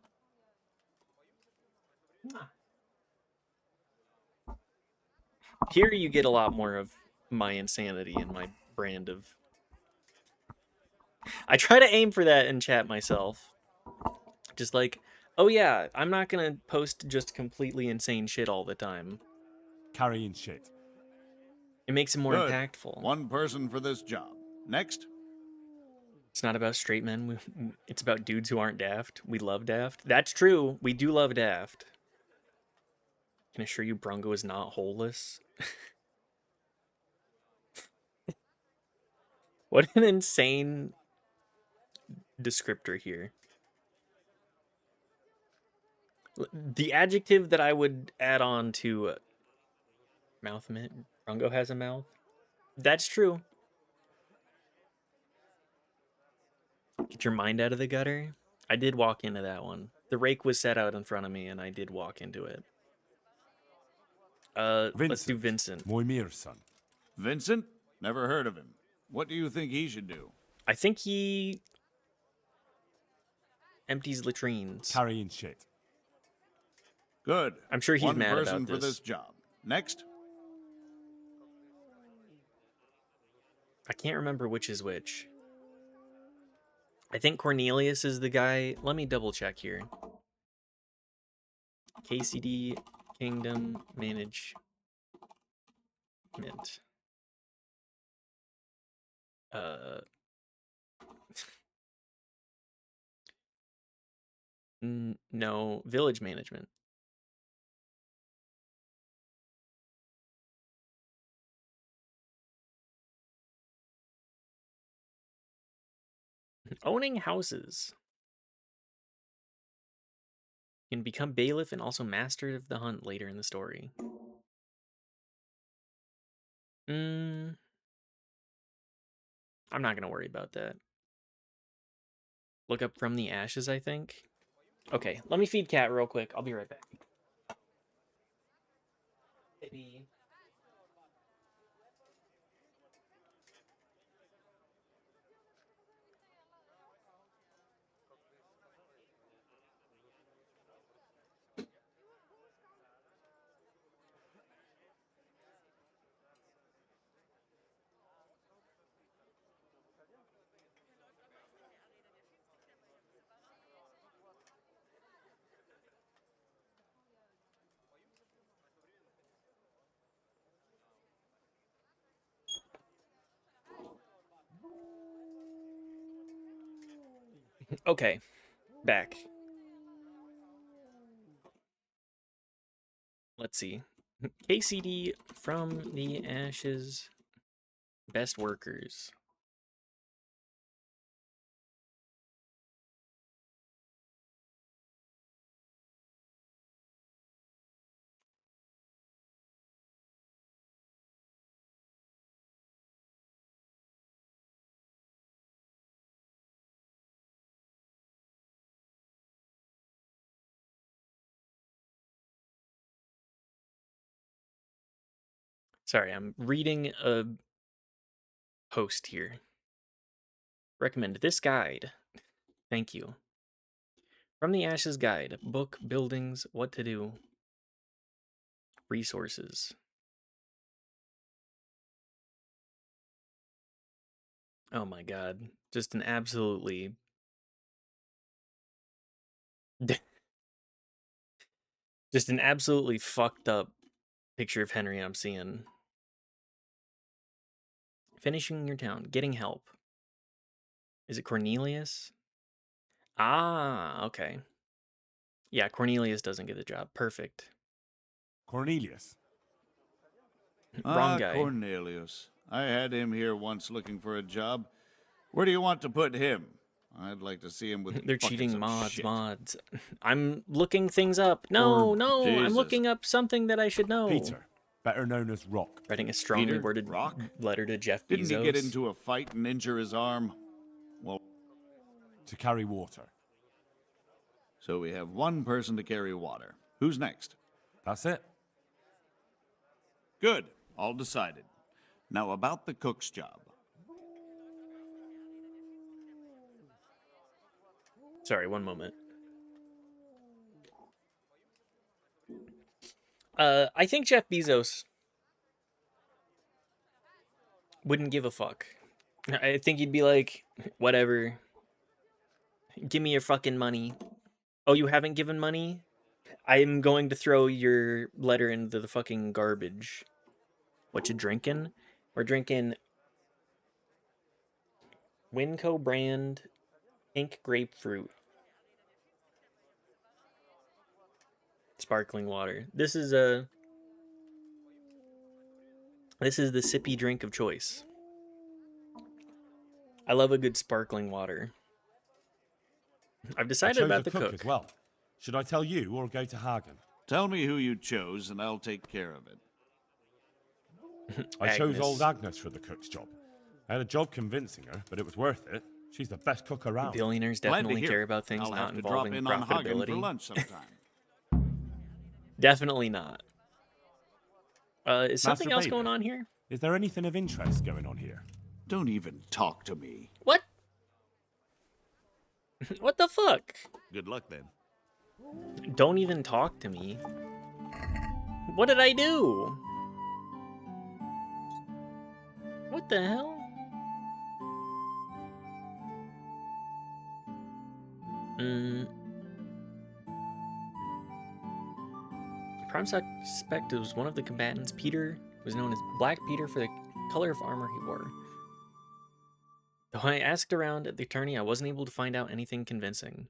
Here you get a lot more of my insanity and my brand of... I try to aim for that in chat myself. Just like, oh yeah, I'm not gonna post just completely insane shit all the time. Carrying shit. It makes it more Good. impactful. One person for this job. Next. It's not about straight men. It's about dudes who aren't daft. We love daft. That's true. We do love daft. Can assure you Brungo is not holeless. What an insane descriptor here. The adjective that I would add on to mouth mitt, Brungo has a mouth. That's true. Get your mind out of the gutter. I did walk into that one. The rake was set out in front of me, and I did walk into it. Let's do Vincent. Moimir's son. Vincent? Never heard of him. What do you think he should do? I think he empties latrines. Carrying shit. Good. I'm sure he's One mad person about for this. this job. Next. I can't remember which is which. I think Cornelius is the guy. Let me double check here. KCD Kingdom Management. No, Village Management. Owning houses. You can become bailiff and also master of the hunt later in the story. I'm not going to worry about that. Look up from the ashes, I think. Okay, let me feed Cat real quick. I'll be right back. Baby. Okay, back. Let's see. KCD from the ashes. Best workers. Sorry, I'm reading a post here. Recommend this guide. Thank you. From the Ashes Guide. Book, buildings, what to do. Resources. Oh my god. Just an absolutely... just an absolutely fucked up picture of Henry I'm seeing. Finishing your town. Getting help. Is it Cornelius? Ah, okay. Yeah, Cornelius doesn't get the job. Perfect. Cornelius. Wrong guy. Cornelius. I had him here once looking for a job. Where do you want to put him? I'd like to see him with They're buckets cheating of mods, shit. mods. I'm looking things up. No, no, I'm Jesus. looking up something that I should know. Peter, better known as Rock. Writing a strongly Peter? worded Rock? letter to Jeff Didn't Bezos. he get into a fight and injure his arm? Well, To carry water. so we have one person to carry water. Who's next? That's it. Good. All decided. Now about the cook's job. Sorry, one moment. I think Jeff Bezos wouldn't give a fuck. I think he'd be like, whatever. Give me your fucking money. Oh, you haven't given money? I'm going to throw your letter into the fucking garbage. What you drinking? We're drinking Winco brand pink grapefruit sparkling water. This is the sippy drink of choice. I love a good sparkling water. I've I decided chose about a the cook as well. Should I tell you or go to Hagen? Tell me who you chose, and I'll take care of it. I chose Agnes. old Agnes for the cook's job. I had a job convincing her, but it was worth it. She's the best cook around. Billionaires Glad to definitely hear care it. about things I'll not have to drop involving in on Hagen for profitability. lunch sometime. Definitely not. Is something Master else Bader, going on here? Is there anything of interest going on here? Don't even talk to me. What? What the fuck? Good luck then. Don't even talk to me. What did I do? What the hell? Prime suspect was one of the combatants. Peter was known as Black Peter for the color of armor he wore. Though I asked around at the attorney, I wasn't able to find out anything convincing.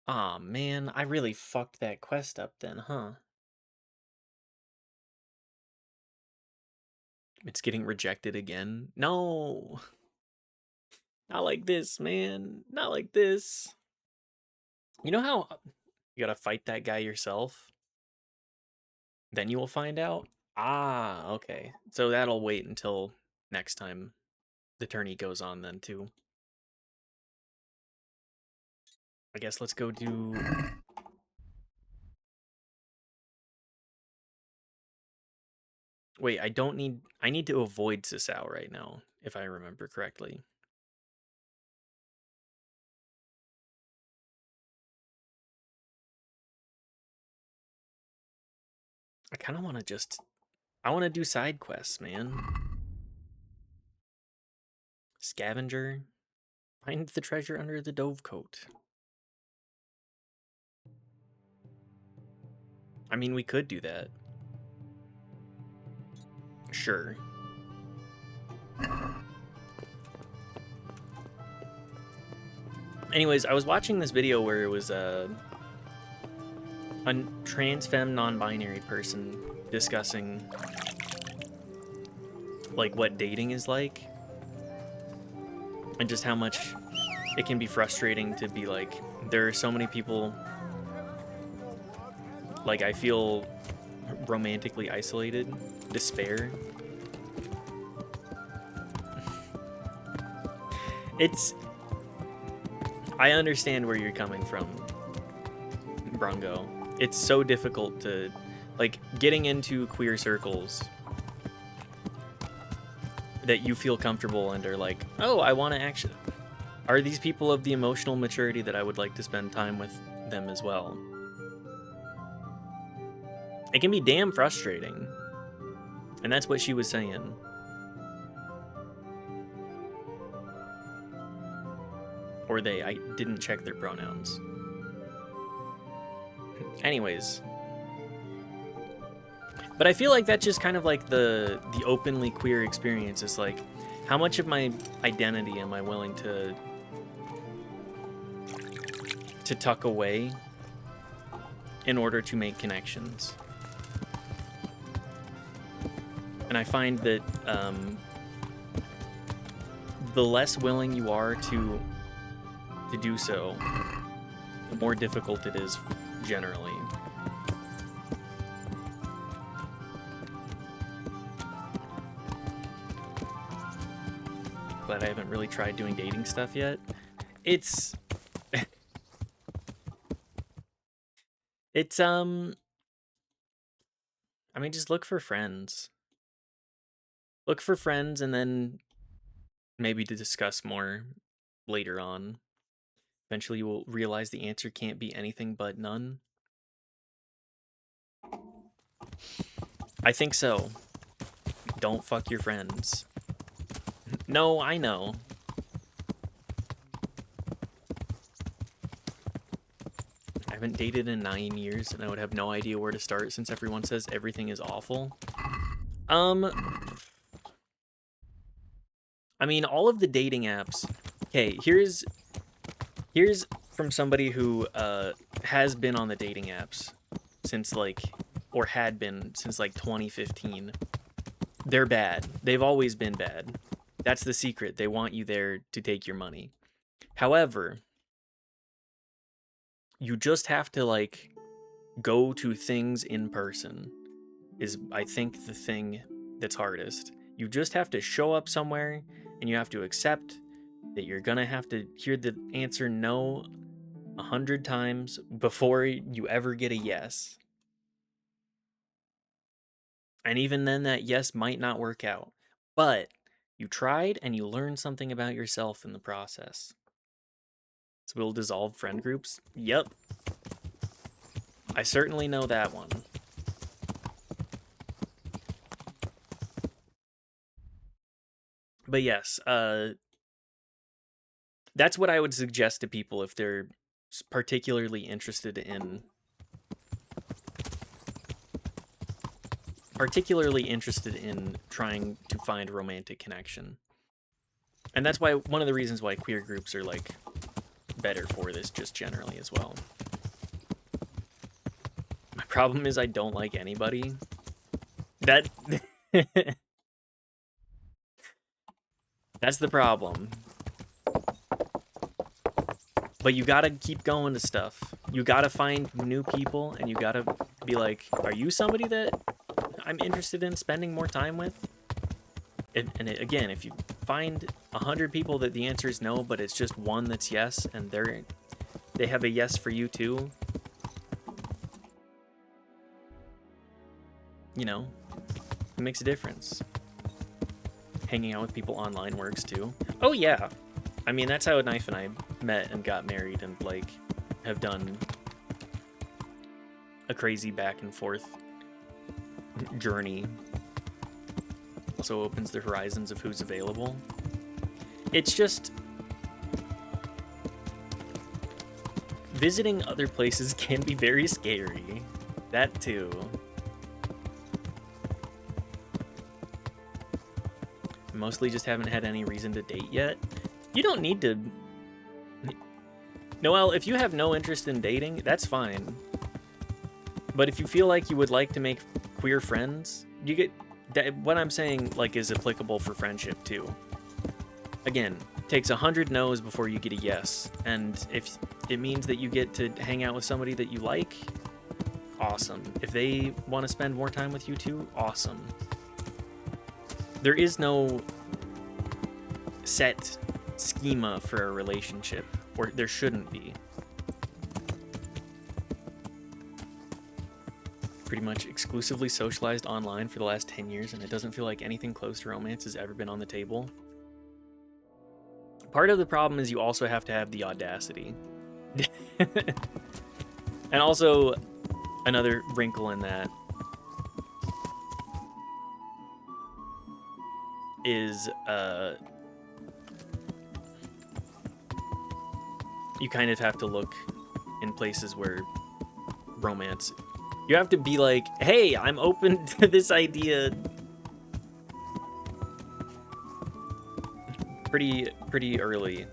Aw, man, I really fucked that quest up then, huh? It's getting rejected again. No! Not like this, man. Not like this. You know how you gotta fight that guy yourself? Then you will find out? Ah, okay. So that'll wait until next time the tourney goes on then, too. I guess let's go do... Wait, I need to avoid Sisao right now, if I remember correctly. I kind of want to just... I want to do side quests, man. Scavenger. Find the treasure under the dovecote. I mean, we could do that. Sure. Anyways, I was watching this video where it was a trans femme non-binary person discussing like what dating is like and just how much it can be frustrating to be like, there are so many people, like, I feel romantically isolated, despair. I understand where you're coming from, Brungo. It's so difficult to, like, getting into queer circles that you feel comfortable and are like, oh, I want to actually... Are these people of the emotional maturity that I would like to spend time with them as well? It can be damn frustrating. And that's what she was saying. Or they, I didn't check their pronouns. Anyways. But I feel like that's just kind of like the openly queer experience is like, how much of my identity am I willing to tuck away in order to make connections? And I find that the less willing you are to do so, the more difficult it is generally. Glad I haven't really tried doing dating stuff yet. It's I mean, just look for friends. Look for friends and then maybe to discuss more later on. Eventually you will realize the answer can't be anything but none. I think so. Don't fuck your friends. No, I know. I haven't dated in 9 years, and I would have no idea where to start since everyone says everything is awful. I mean, all of the dating apps. Okay, here's from somebody who has been on the dating apps since like, or had been since like 2015. They're bad. They've always been bad. That's the secret. They want you there to take your money. However, you just have to like go to things in person is I think the thing that's hardest. You just have to show up somewhere and you have to accept that you're gonna have to hear the answer no 100 times before you ever get a yes. And even then that yes might not work out. But you tried and you learned something about yourself in the process. So we'll dissolve friend groups? Yep. I certainly know that one. But yes, that's what I would suggest to people if they're particularly interested in trying to find romantic connection. And that's why one of the reasons why queer groups are like better for this just generally as well. My problem is I don't like anybody. That that's the problem. But you gotta keep going to stuff. You gotta find new people, and you gotta be like, are you somebody that I'm interested in spending more time with? Again, if you find 100 people that the answer is no, but it's just one that's yes, and they have a yes for you too, you know, it makes a difference. Hanging out with people online works too. Oh yeah. I mean, that's how Knife and I met and got married and like have done a crazy back and forth journey. Also opens the horizons of who's available. It's just visiting other places can be very scary. That too. Mostly just haven't had any reason to date yet. You don't need to. Noelle, if you have no interest in dating, that's fine. But if you feel like you would like to make queer friends, you get that. What I'm saying like is applicable for friendship too. Again, takes 100 no's before you get a yes, and if it means that you get to hang out with somebody that you like, awesome. If they want to spend more time with you too, awesome. There is no set schema for a relationship, or there shouldn't be. Pretty much exclusively socialized online for the last 10 years, and it doesn't feel like anything close to romance has ever been on the table. Part of the problem is you also have to have the audacity. And also, another wrinkle in that is, you kind of have to look in places where romance... You have to be like, hey, I'm open to this idea. Pretty early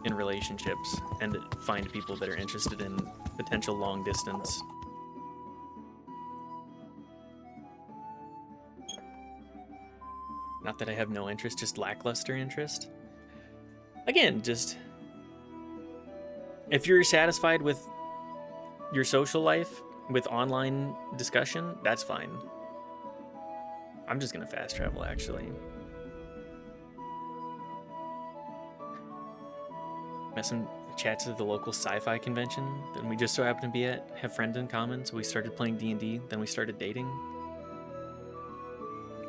in relationships, and find people that are interested in potential long distance. Not that I have no interest, just lackluster interest. Again, just if you're satisfied with your social life with online discussion, that's fine. I'm just gonna fast travel actually. Met some chats at the local sci-fi convention that we just so happened to be at, have friends in common, so we started playing D&D, then we started dating.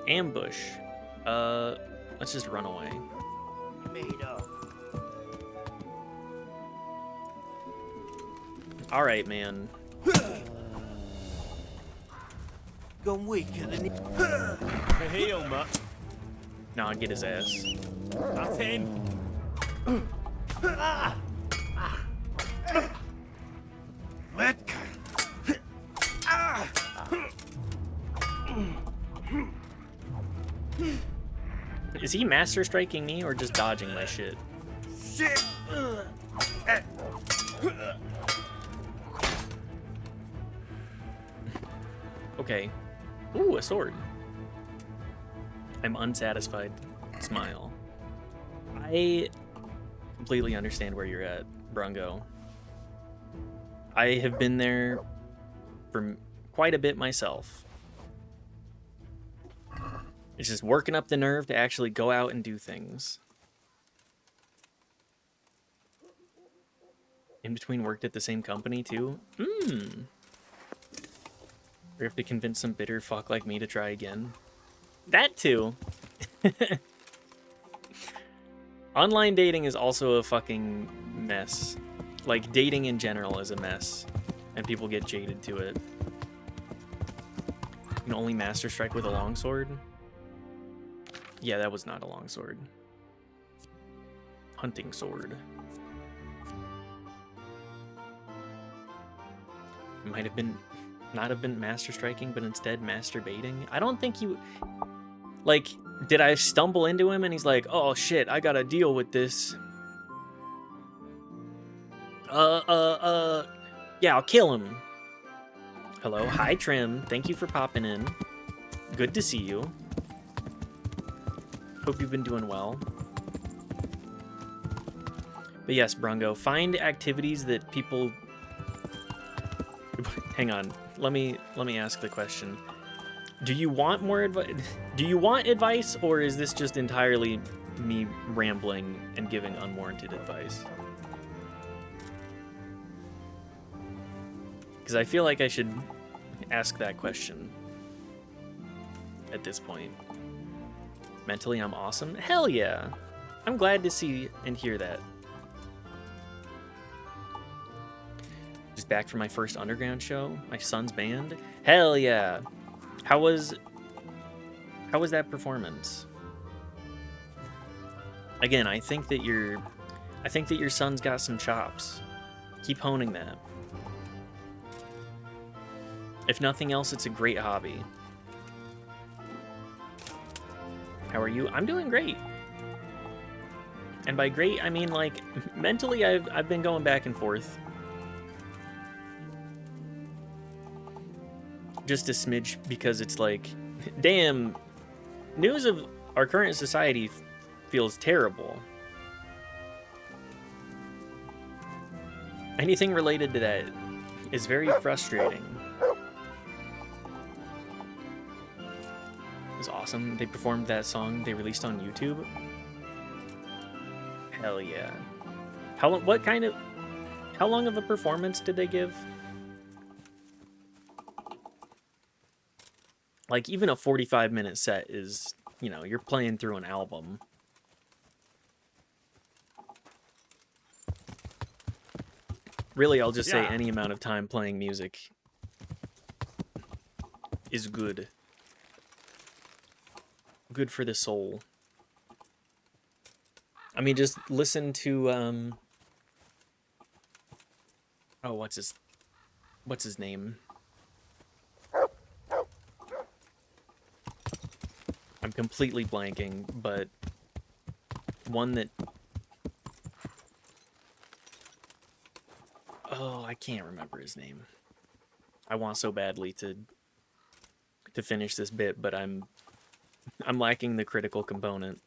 Ambush. Let's just run away. Made up. Alright, man. Gone weaker than... Hey, old mutt. Nah, get his ass. That's in. Let go. Is he master striking me or just dodging my shit? Shit. Okay. Ooh, a sword. I'm unsatisfied. Smile. I completely understand where you're at, Brungo. I have been there for quite a bit myself. It's just working up the nerve to actually go out and do things. In between, worked at the same company too? We have to convince some bitter fuck like me to try again. That too. Online dating is also a fucking mess. Like, dating in general is a mess. And people get jaded to it. You can only master strike with a longsword? Yeah, that was not a longsword. Hunting sword. It might have been... not have been master striking, but instead masturbating. I don't think you... Like, did I stumble into him and he's like, oh shit, I gotta deal with this. Yeah, I'll kill him. Hello, hi Trim. Thank you for popping in. Good to see you. Hope you've been doing well. But yes, Brungo, find activities that people... Hang on. Let me ask the question. Do you want more advice? Do you want advice, or is this just entirely me rambling and giving unwarranted advice? Because I feel like I should ask that question at this point. Mentally, I'm awesome? Hell yeah! I'm glad to see and hear that. Just back from my first underground show, my son's band. Hell yeah! How was that performance? Again, I think that your son's got some chops. Keep honing that. If nothing else, it's a great hobby. How are you? I'm doing great. And by great, I mean, like, mentally I've been going back and forth. Just a smidge, because it's like, damn, news of our current society feels terrible. Anything related to that is very frustrating. It was awesome. They performed that song they released on YouTube. Hell yeah. How long of a performance did they give? Like, even a 45-minute set is, you know, you're playing through an album. Really, I'll just say any amount of time playing music is good. Good for the soul. I mean, just listen to, oh, what's his name? I'm completely blanking, but one that... Oh, I can't remember his name. I want so badly to finish this bit, but I'm lacking the critical component.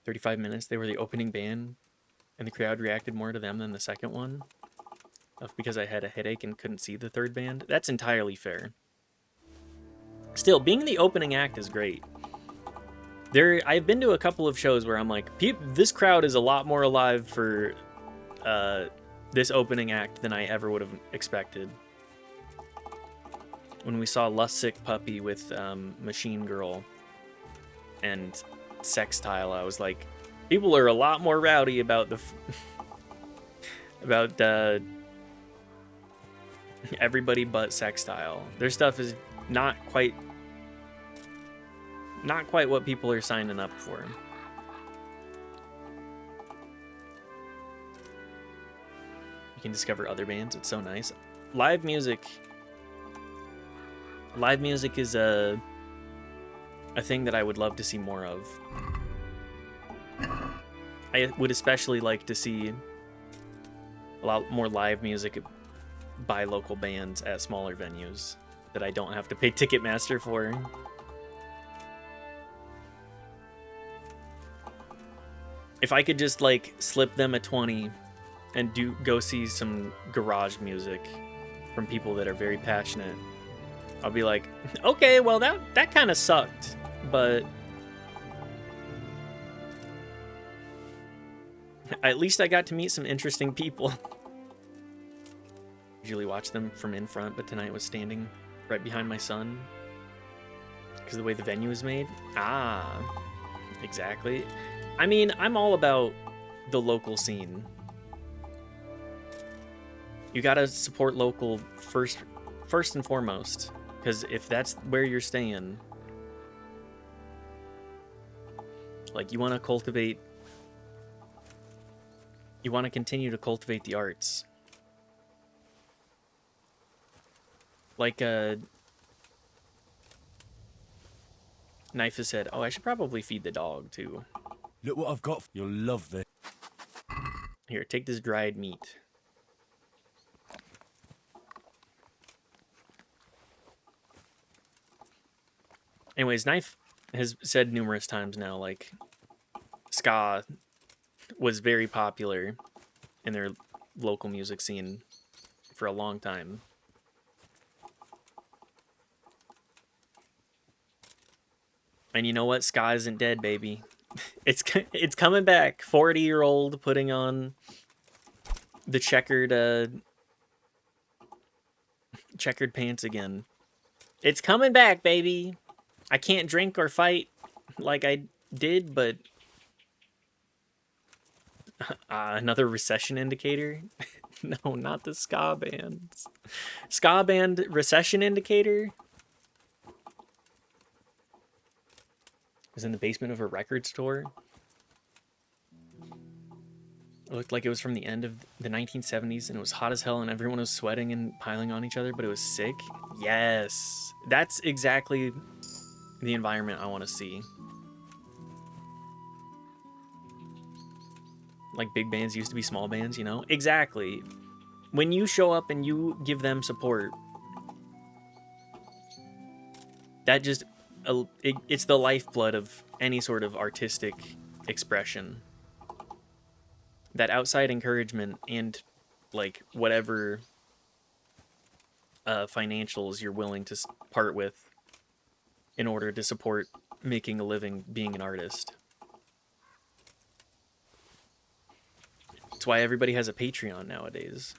35 minutes, they were the opening band, and the crowd reacted more to them than the second one. Because I had a headache and couldn't see the third band. That's entirely fair. Still, being the opening act is great. I've been to a couple of shows where I'm like, this crowd is a lot more alive for this opening act than I ever would have expected. When we saw Lovesick Puppy with Machine Girl and Sextile, I was like, people are a lot more rowdy about about everybody but Sextile. Their stuff is not quite not quite what people are signing up for. You can discover other bands. It's so nice. Live music. Live music is a thing that I would love to see more of. I would especially like to see a lot more live music by local bands at smaller venues that I don't have to pay Ticketmaster for. If I could just like slip them a 20 and go see some garage music from people that are very passionate, I'll be like, okay, well that kind of sucked, but at least I got to meet some interesting people. Usually watch them from in front, but tonight was standing right behind my son because of the way the venue is made. Ah, exactly. I mean, I'm all about the local scene. You gotta support local first and foremost, because if that's where you're staying, like you want to continue to cultivate the arts. Like Knife has said, oh, I should probably feed the dog too. Look what I've got. You'll love this. Here, take this dried meat. Anyways, Knife has said numerous times now, like, ska was very popular in their local music scene for a long time. And you know what? Ska isn't dead, baby. It's coming back. 40-year-old putting on the checkered pants again. It's coming back, baby. I can't drink or fight like I did, but another recession indicator? No, not the ska bands. Ska band recession indicator? It was in the basement of a record store. It looked like it was from the end of the 1970s, and it was hot as hell, and everyone was sweating and piling on each other, but it was sick. Yes, that's exactly the environment I want to see. Like big bands used to be small bands, you know? Exactly. When you show up and you give them support, that just, it's the lifeblood of any sort of artistic expression. That outside encouragement and like whatever financials you're willing to part with in order to support making a living being an artist. That's why everybody has a Patreon nowadays.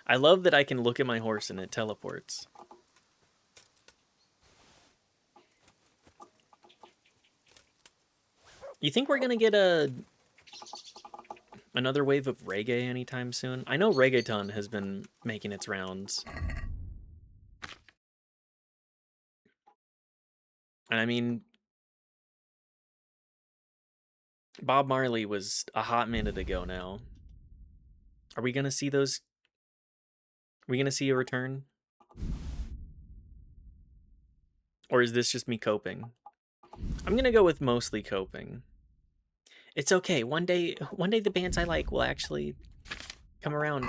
I love that I can look at my horse and it teleports. You think we're gonna get another wave of reggae anytime soon? I know reggaeton has been making its rounds. And I mean, Bob Marley was a hot minute ago now. Are we gonna see those? Are we gonna see a return? Or is this just me coping? I'm gonna go with mostly coping. It's okay. One day the bands I like will actually come around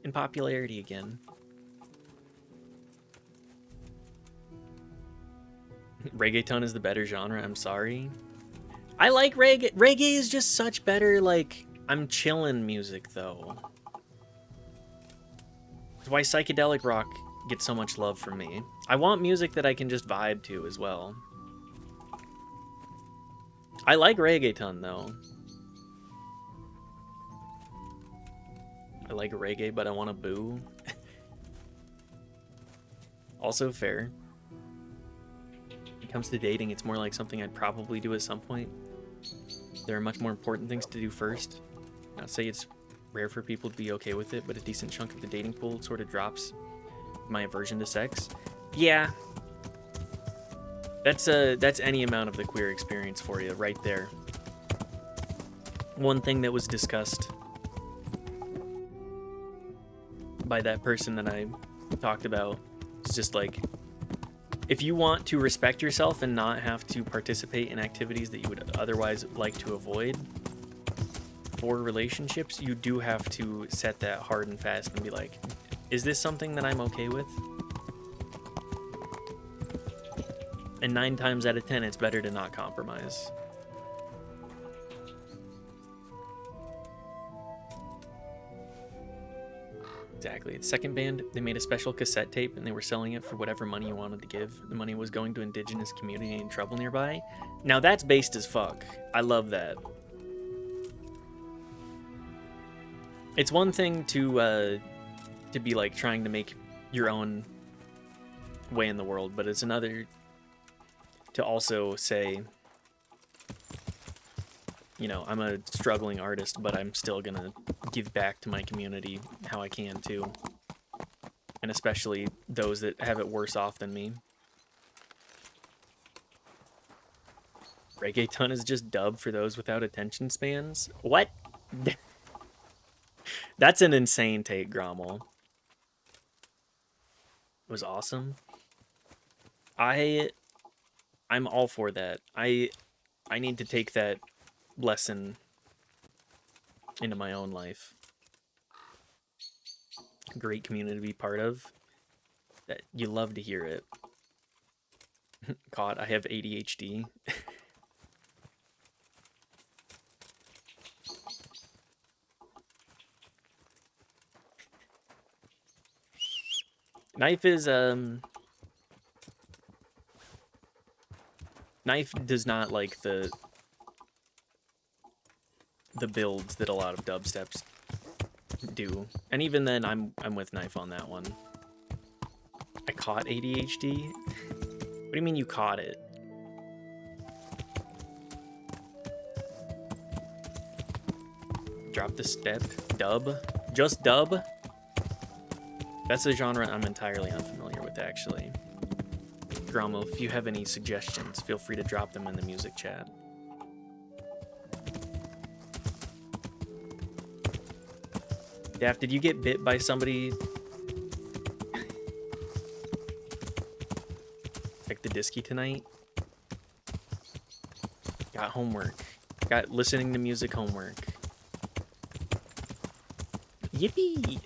in popularity again. Reggaeton is the better genre, I'm sorry. I like reggae. Reggae is just such better, like, I'm chillin' music, though. That's why psychedelic rock gets so much love from me. I want music that I can just vibe to as well. I like reggaeton, though. I like reggae, but I want to boo. Also fair. When it comes to dating, it's more like something I'd probably do at some point. There are much more important things to do first. Not to say it's rare for people to be okay with it, but a decent chunk of the dating pool sort of drops my aversion to sex. Yeah. That's any amount of the queer experience for you right there. One thing that was discussed by that person that I talked about is just like, if you want to respect yourself and not have to participate in activities that you would otherwise like to avoid for relationships, you do have to set that hard and fast and be like, is this something that I'm okay with? And 9 times out of 10, it's better to not compromise. Exactly. The second band, they made a special cassette tape and they were selling it for whatever money you wanted to give. The money was going to indigenous community in trouble nearby. Now that's based as fuck. I love that. It's one thing to be like trying to make your own way in the world, but it's another to also say, you know, I'm a struggling artist, but I'm still gonna give back to my community how I can too. And especially those that have it worse off than me. Reggaeton is just dub for those without attention spans? What? That's an insane take, Grommel. It was awesome. I'm all for that. I need to take that lesson into my own life. Great community to be part of. That you love to hear it. God, I have ADHD. Knife is Knife does not like the builds that a lot of dubsteps do. And even then I'm with Knife on that one. I caught ADHD? What do you mean you caught it? Drop the step. Dub? Just dub? That's a genre I'm entirely unfamiliar with, actually. Gramo, if you have any suggestions, feel free to drop them in the music chat. Daft, did you get bit by somebody? Check the disky tonight? Got homework. Got listening to music homework. Yippee!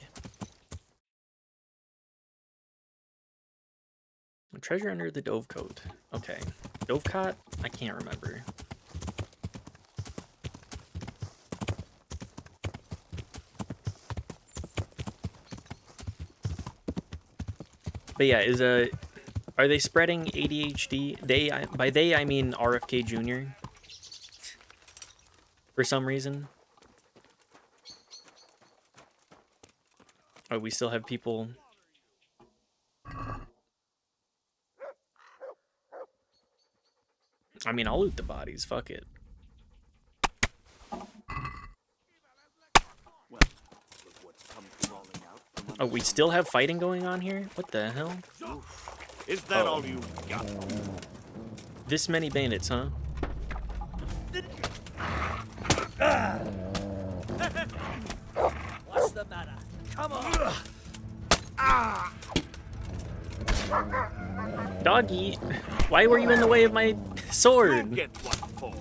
A treasure under the dovecote. Okay. Dovecot? I can't remember. But yeah, are they spreading ADHD? By they I mean RFK Jr. For some reason. Oh, we still have people. I mean, I'll loot the bodies. Fuck it. Oh, we still have fighting going on here? What the hell? Is that all you got? This many bandits, huh? What's the matter? Come on! Doggy, why were you in the way of my sword? Get one for.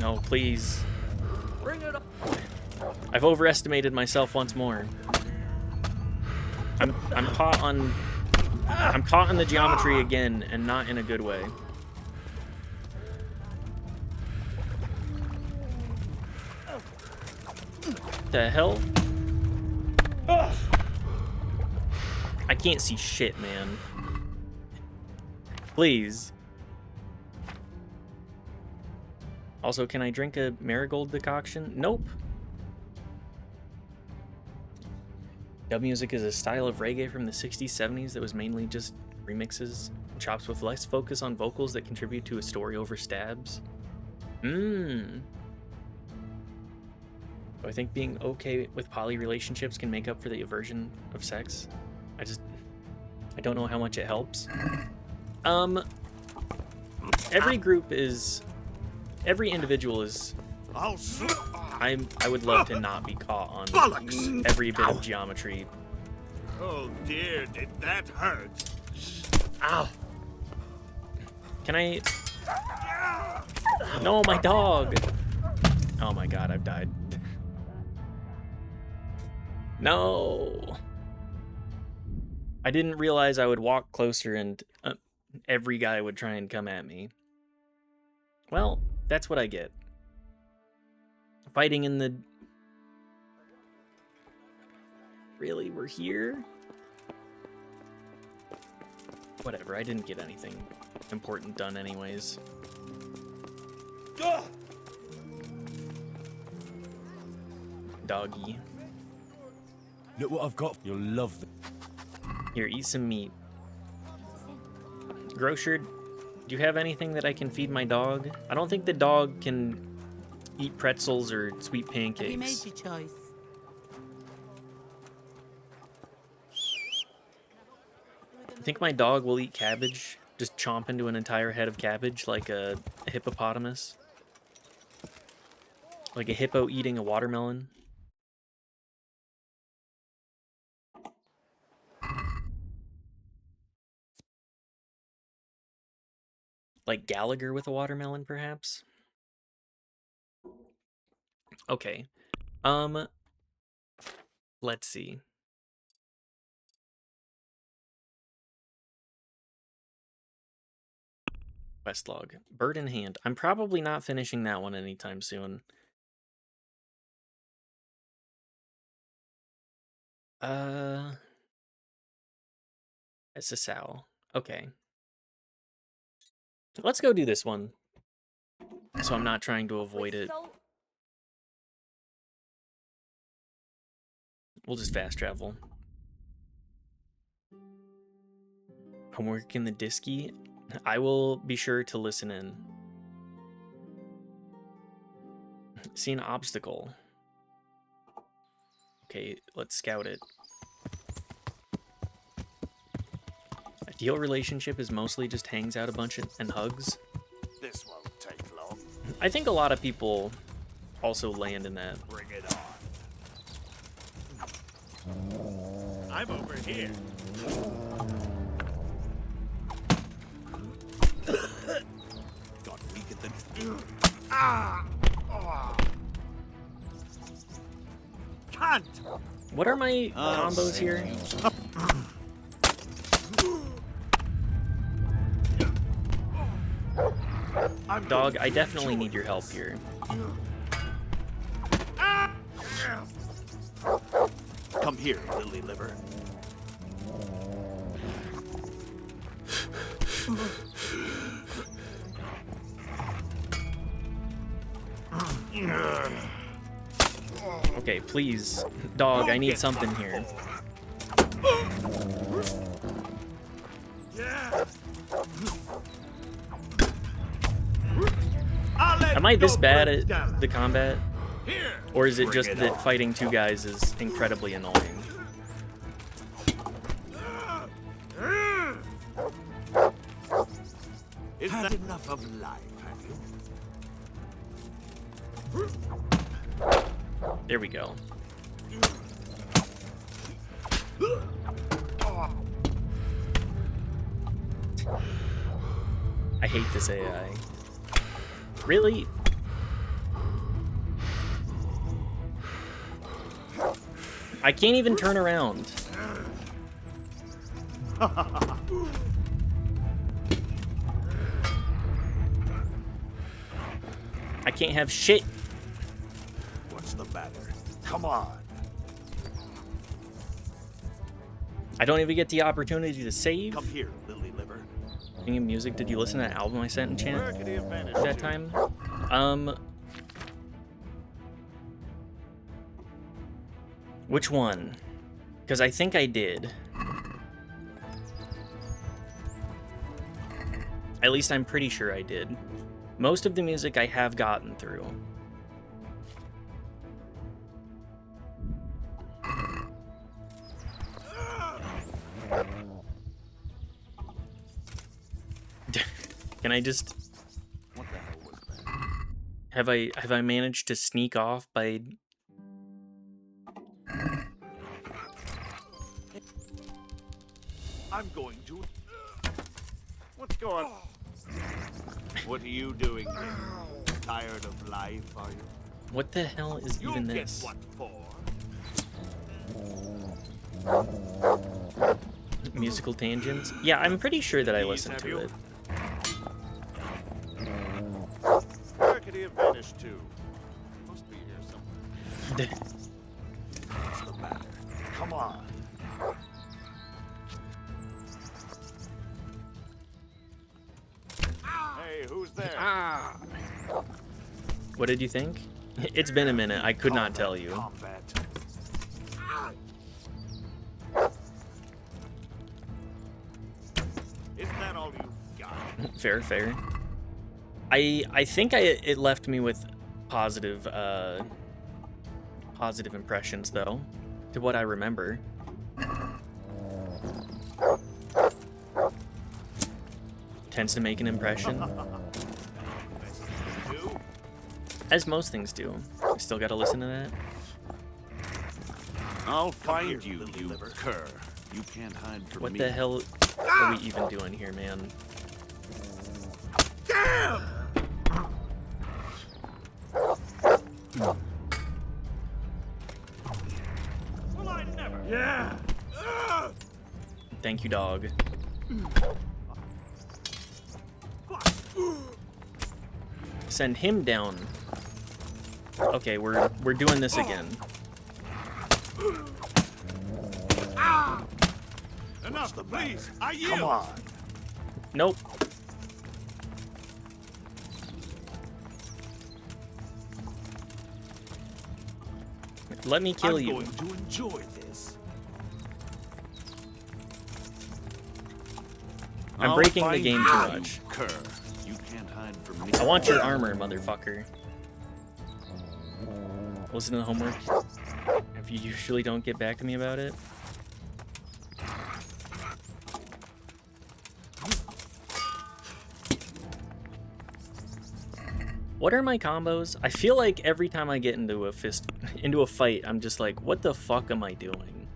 No, please. Bring it up! I've overestimated myself once more. I'm caught on the geometry again, and not in a good way. The hell? I can't see shit, man. Please. Also, can I drink a marigold decoction? Nope. Dub music is a style of reggae from the 60s, 70s that was mainly just remixes, chops with less focus on vocals that contribute to a story over stabs. Do I think being okay with poly relationships can make up for the aversion of sex? I don't know how much it helps. Every group is, every individual is, I would love to not be caught on every bit of geometry. Oh dear, did that hurt? Ow! Can I? No, my dog! Oh my god, I've died. No! I didn't realize I would walk closer and every guy would try and come at me. Well, that's what I get. Fighting in the... Really? We're here? Whatever, I didn't get anything important done anyways. Doggy. Look what I've got. You'll love them. Here, eat some meat. Grocer, do you have anything that I can feed my dog? I don't think the dog can eat pretzels or sweet pancakes. Have you made your choice? I think my dog will eat cabbage. Just chomp into an entire head of cabbage like a hippopotamus. Like a hippo eating a watermelon. Like Gallagher with a watermelon, perhaps? Okay. Let's see. Quest log. Bird in hand. I'm probably not finishing that one anytime soon. It's a sow. Okay. Let's go do this one. So I'm not trying to avoid it. We'll just fast travel. Homework in the Disky. I will be sure to listen in. See an obstacle. Okay, let's scout it. Ideal relationship is mostly just hangs out a bunch and hugs. This won't take long. I think a lot of people also land in that. Bring it on. I'm over here. Got weak at the... Can't! What are my combos here? Dog, I definitely need your help here. Come here, lily liver. Okay, please. Dog, I need something here. Am I this bad at the combat? Or is it just that fighting two guys is incredibly annoying? Is that enough of life, have you? There we go. I hate this AI. Really? I can't even turn around. I can't have shit. What's the matter? Come on. I don't even get the opportunity to save. Come here, lily liver. Speaking of music, did you listen to that album I sent in chat that time? Which one? Because I think I did. At least I'm pretty sure I did. Most of the music I have gotten through. Can I just... What the hell was that? Have I managed to sneak off by... I'm going to. What's going on? What are you doing here? Tired of life, are you? What the hell is You'll even get this? what for. Musical tangents? Yeah, I'm pretty sure that I These, listened have to you? it. Where could he have vanished to? Must be here somewhere. What's the matter? Come on. Hey, who's there? What did you think? It's been a minute. I could not tell you. Combat. Is that all you got? Fair, fair. I think it left me with positive positive impressions though, to what I remember. Tends to make an impression, as most things do. I still gotta listen to that. I'll find you, you cur. You can't hide from What me. the hell are we even doing here, man? Damn! Well, I never. Yeah. Thank you, dog. Send him down. Okay, we're doing this again. Enough, please. I yield. Come on. Nope. Let me kill you. I'm going to enjoy this. I'm I'll breaking the find game you, too you much. Cur. You can't hide from me. I want your armor, motherfucker. Listen to the homework. If you usually don't get back to me about it. What are my combos? I feel like every time I get into a fight, I'm just like, what the fuck am I doing?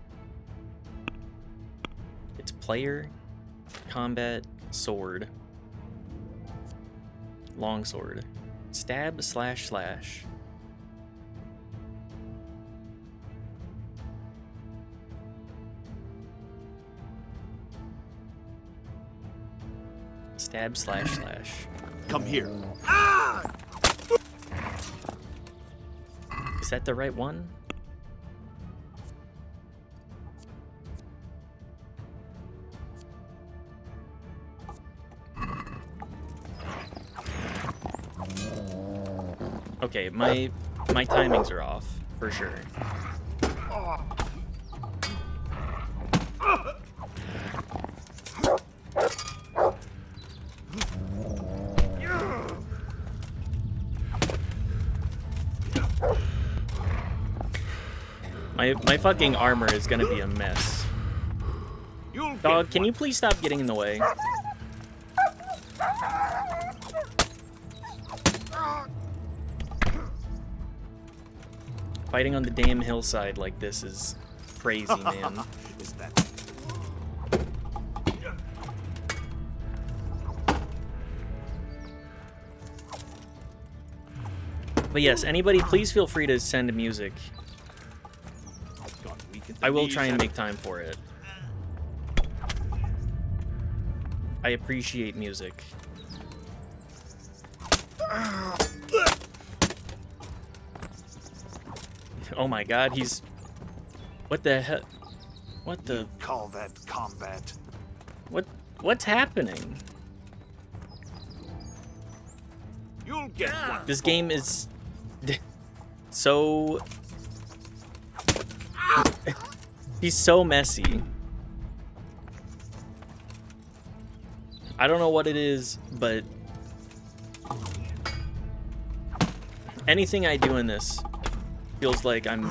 It's player, combat, sword, longsword, stab, slash, slash. Stab, slash, slash. Come here. Is that the right one? Okay, my timings are off, for sure. My fucking armor is gonna be a mess. Dog, can you please stop getting in the way? Fighting on the damn hillside like this is crazy, man. Is that But yes, anybody, please feel free to send music. I will try and make time for it. I appreciate music. Oh my god, he's... What the hell? What the... call that combat? What's happening? You'll get one. This game is... so... He's so messy. I don't know what it is, but... anything I do in this feels like I'm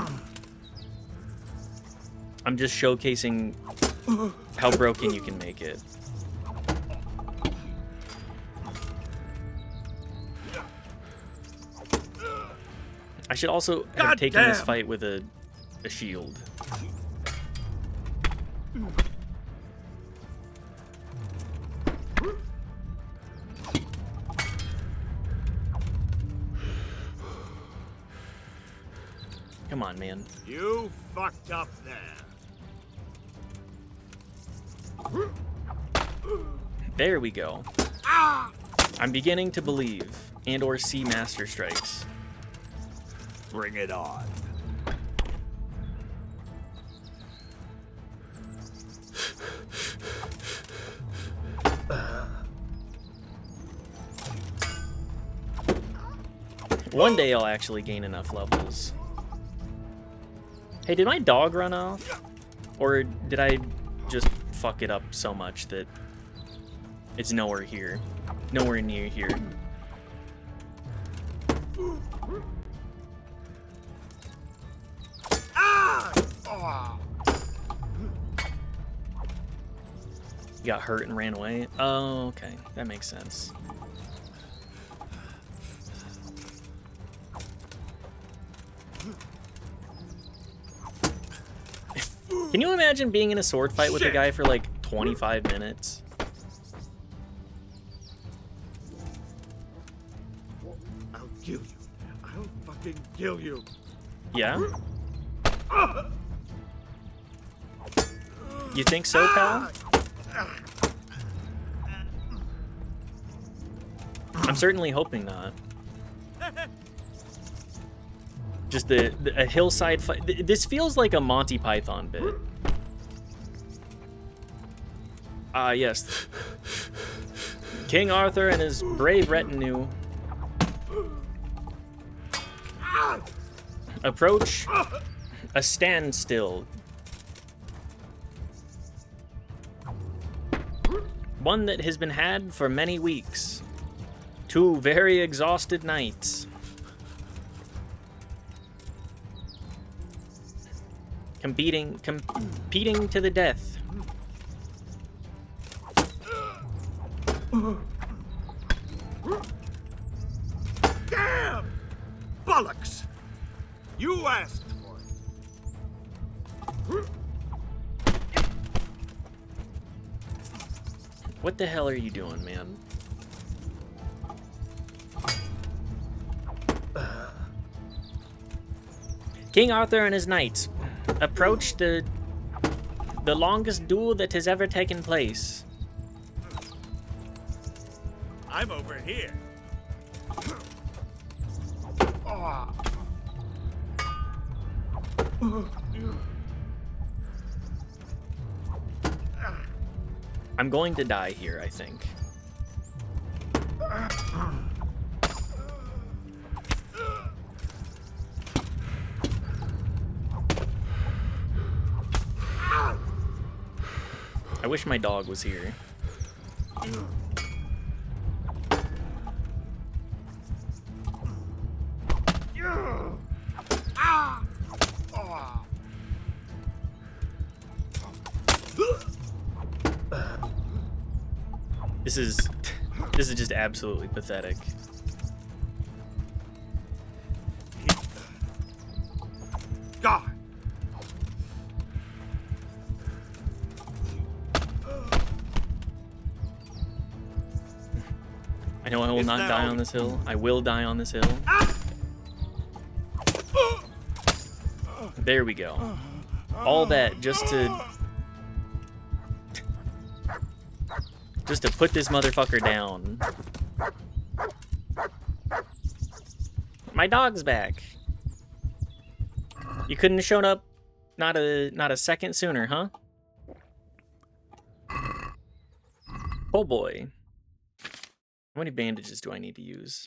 just showcasing how broken you can make it. I should also have taken this fight with a shield. Come on, man. You fucked up there. There we go. I'm beginning to believe and or see Master Strikes. Bring it on. One day I'll actually gain enough levels. Hey, did my dog run off? Or did I just fuck it up so much that it's nowhere here? Nowhere near here. You got hurt and ran away? Oh, okay. That makes sense. Can you imagine being in a sword fight with a guy for like 25 minutes? I'll kill you. I'll fucking kill you. Yeah? You think so, pal? I'm certainly hoping not. Just a hillside fight. This feels like a Monty Python bit. Ah, yes. King Arthur and his brave retinue approach a standstill. One that has been had for many weeks. 2 very exhausted knights. Competing to the death. Damn! Bollocks! You asked for it. What the hell are you doing, man? King Arthur and his knights approach the longest duel that has ever taken place. I'm over here. I'm going to die here, I think. I wish my dog was here. This is just absolutely pathetic. God. I know I will not die on this hill. I will die on this hill. There we go. All that just to put this motherfucker down. My dog's back. You couldn't have shown up not a second sooner, huh? Oh boy. How many bandages do I need to use?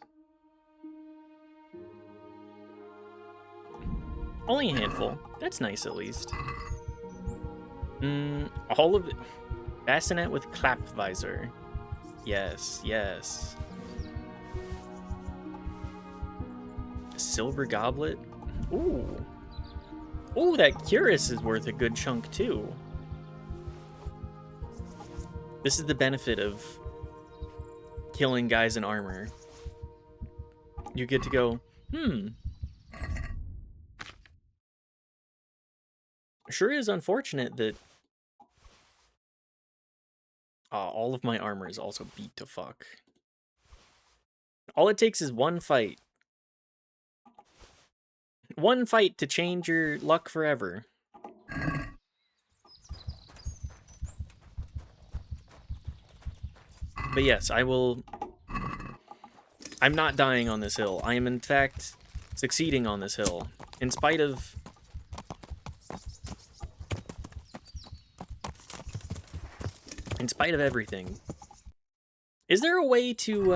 Only a handful. That's nice, at least. All of it. Bassinet with clap visor. Yes, yes. A silver goblet. Ooh. Ooh, that cuirass is worth a good chunk, too. This is the benefit of killing guys in armor. You get to go, Sure is unfortunate that all of my armor is also beat to fuck. All it takes is one fight. One fight to change your luck forever. But yes, I will... I'm not dying on this hill. I am, in fact, succeeding on this hill. In spite of... In spite of everything. Is there a way to,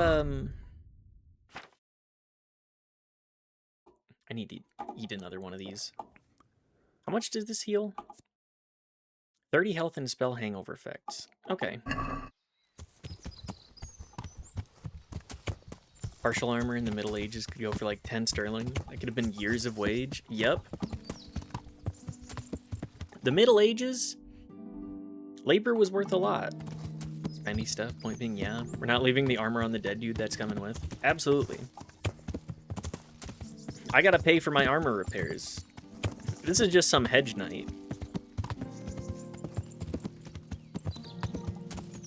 I need to eat another one of these. How much does this heal? 30 health and spell hangover effects. Okay. Partial armor in the Middle Ages could go for like 10 sterling. That could have been years of wage. Yep. The Middle Ages, labor was worth a lot. Spendy stuff, point being, yeah. We're not leaving the armor on the dead dude that's coming with. Absolutely. I gotta pay for my armor repairs. This is just some hedge knight.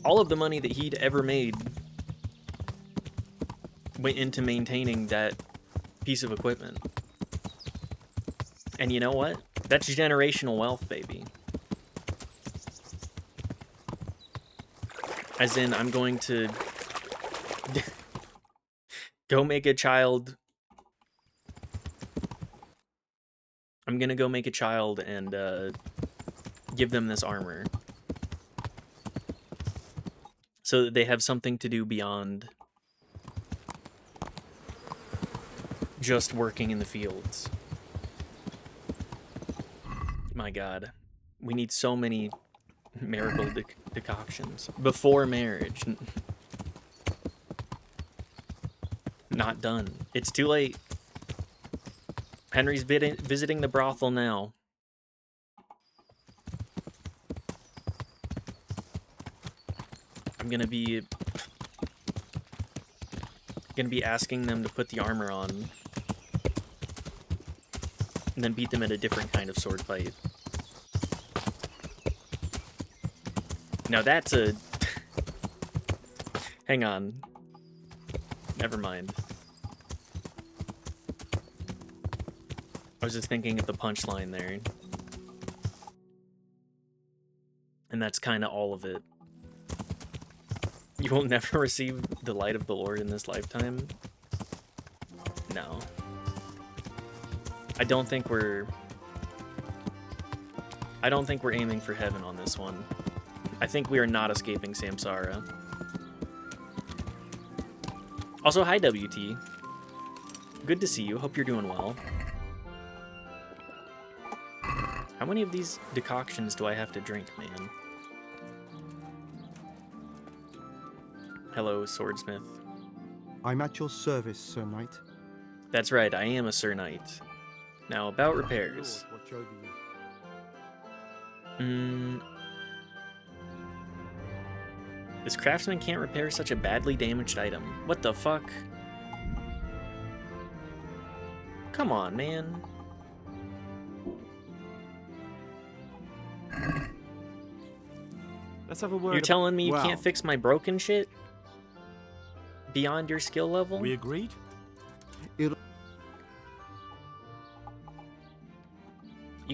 All of the money that he'd ever made went into maintaining that piece of equipment. And you know what? That's generational wealth, baby. As in, I'm going to go make a child. I'm gonna go make a child and give them this armor. So that they have something to do beyond just working in the fields. My god. We need so many miracle decoctions. Before marriage. Not done. It's too late. Henry's visiting the brothel now. I'm gonna be asking them to put the armor on. And then beat them at a different kind of sword fight. Now that's a... Hang on. Never mind. I was just thinking of the punchline there. And that's kind of all of it. You will never receive the light of the Lord in this lifetime? No. I don't think we're aiming for heaven on this one. I think we are not escaping Samsara. Also, hi WT. Good to see you. Hope you're doing well. How many of these decoctions do I have to drink, man? Hello, swordsmith. I'm at your service, Sir Knight. That's right, I am a Sir Knight. Now, about repairs. Lord, watch over you. This craftsman can't repair such a badly damaged item. What the fuck? Come on, man. Let's have a word. You're telling me you Well. can't fix my broken shit? Beyond your skill level? We agreed? You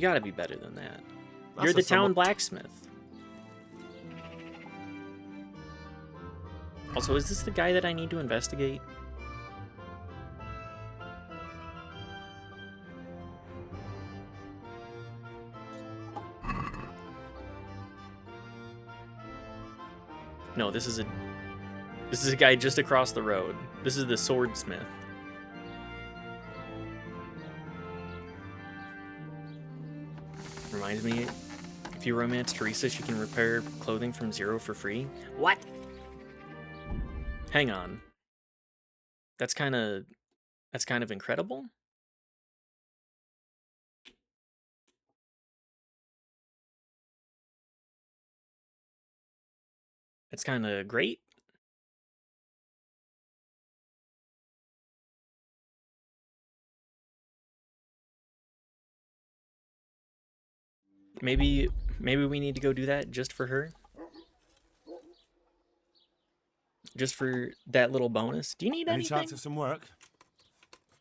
gotta be better than that. That's You're a the town somewhat- blacksmith. Also, is this the guy that I need to investigate? No, this is a guy just across the road. This is the swordsmith. Reminds me, if you romance Teresa, she can repair clothing from zero for free. What? Hang on. That's kind of incredible. That's kind of great. Maybe we need to go do that just for her. Just for that little bonus. Do you need Any anything? chance of some work?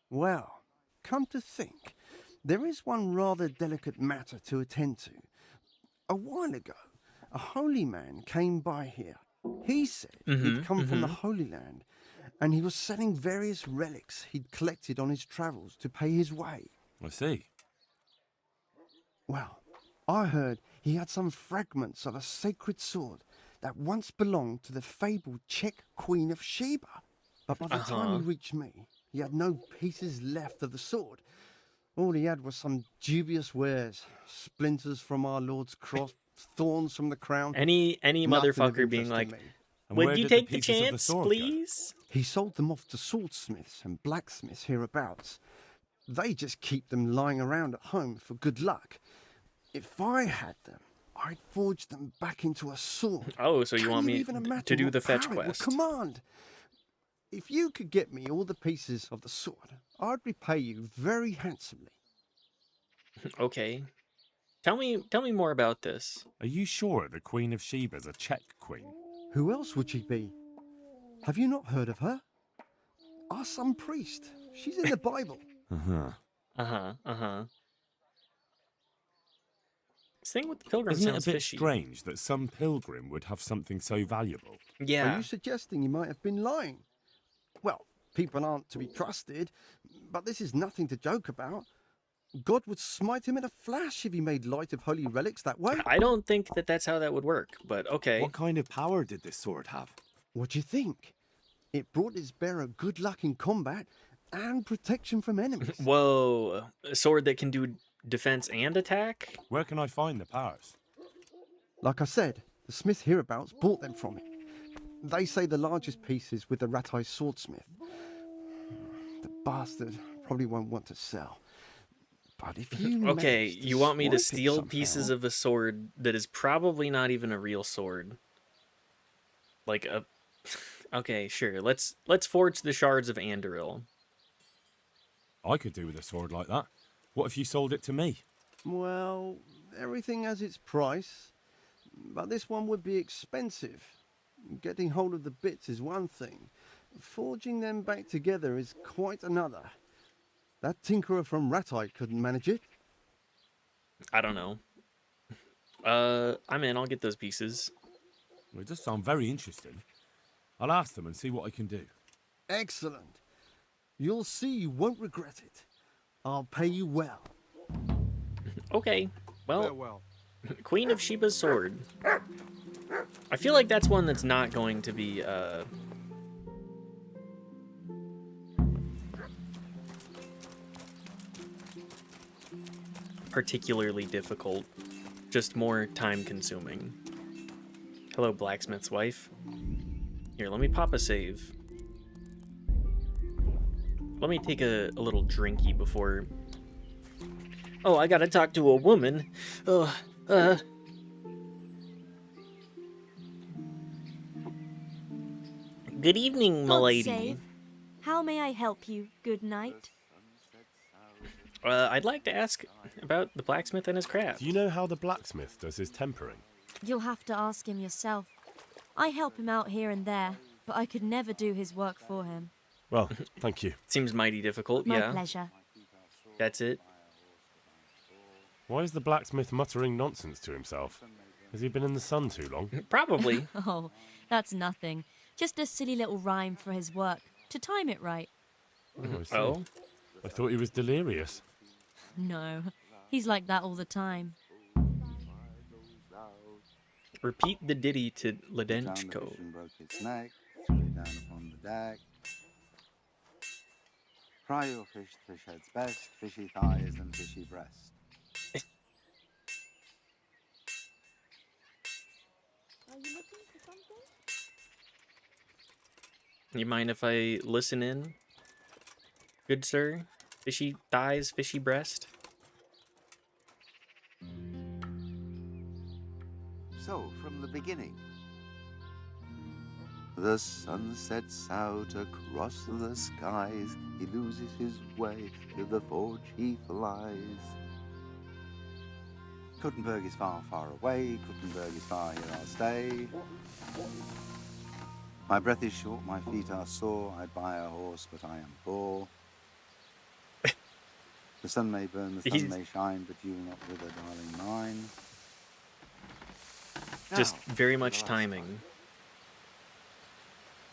Well, come to think, there is one rather delicate matter to attend to. A while ago, a holy man came by here. He said he'd come from the Holy Land, and he was selling various relics he'd collected on his travels to pay his way. I see. Well, I heard he had some fragments of a sacred sword that once belonged to the fabled Czech Queen of Sheba. But by the time he reached me, he had no pieces left of the sword. All he had was some dubious wares, splinters from our Lord's cross, thorns from the crown. Any Nothing of motherfucker being interest to like, me. And would where you did the take the pieces of the chance, sword go? please? He sold them off to swordsmiths and blacksmiths hereabouts. They just keep them lying around at home for good luck. If I had them, I'd forge them back into a sword. Oh, so you Can want me even imagine to do what the fetch power it would quest? command? If you could get me all the pieces of the sword, I'd repay you very handsomely. Okay. Tell me more about this. Are you sure the Queen of Sheba's a Czech queen? Who else would she be? Have you not heard of her? Our some priest. She's in the Bible. This thing with the pilgrim Isn't it a sounds bit fishy. strange that some pilgrim would have something so valuable? Yeah. Are you suggesting you might have been lying? Well, people aren't to be trusted, but this is nothing to joke about. God would smite him in a flash if he made light of holy relics that way. I don't think that that's how that would work, but okay. What kind of power did this sword have? What do you think? It brought its bearer good luck in combat and protection from enemies. Whoa, a sword that can do defense and attack? Where can I find the powers? Like I said, the smith hereabouts bought them from him. They say the largest piece is with the Ratai swordsmith. The bastard probably won't want to sell. But if you Okay, manage you want me to swipe it steal somehow- pieces of a sword that is probably not even a real sword. Like a Okay, sure. Let's forge the shards of Andoril. I could do with a sword like that. What if you sold it to me? Well, everything has its price, but this one would be expensive. Getting hold of the bits is one thing. Forging them back together is quite another. That tinkerer from Ratai couldn't manage it. I don't know. I'm in. I'll get those pieces. Well, it does sound very interesting. I'll ask them and see what I can do. Excellent. You'll see you won't regret it. I'll pay you well. Okay. Well, Farewell. Queen of Sheba's sword. I feel like that's one that's not going to be particularly difficult, just more time consuming. Hello, blacksmith's wife. Here, let me pop a save. Let me take a little drinky before... Oh, I gotta talk to a woman. Good evening, God m'lady. save. How may I help you, good knight? I'd like to ask about the blacksmith and his craft. Do you know how the blacksmith does his tempering? You'll have to ask him yourself. I help him out here and there, but I could never do his work for him. Well, thank you. Seems mighty difficult, My yeah. pleasure. That's it. Why is the blacksmith muttering nonsense to himself? Has he been in the sun too long? Probably. Oh, that's nothing. Just a silly little rhyme for his work, to time it right. Oh, I see. Oh? I thought he was delirious. No, he's like that all the time. Repeat the ditty to Down the Ledenchko. fish and broke its neck, threw it down upon the deck. Fry your fish, fish heads best, fishy thighs and fishy breast. Are you looking for something? You mind if I listen in? Good sir? Fishy thighs, fishy breast? So, from the beginning. The sun sets out across the skies. He loses his way, to the forge he flies. Kuttenberg is far, far away. Kuttenberg is far, here I'll stay. My breath is short, my feet are sore. I'd buy a horse, but I am poor. The sun may burn, the sun may shine, but you will not wither, darling mine. Just Now, very to the much last timing. line.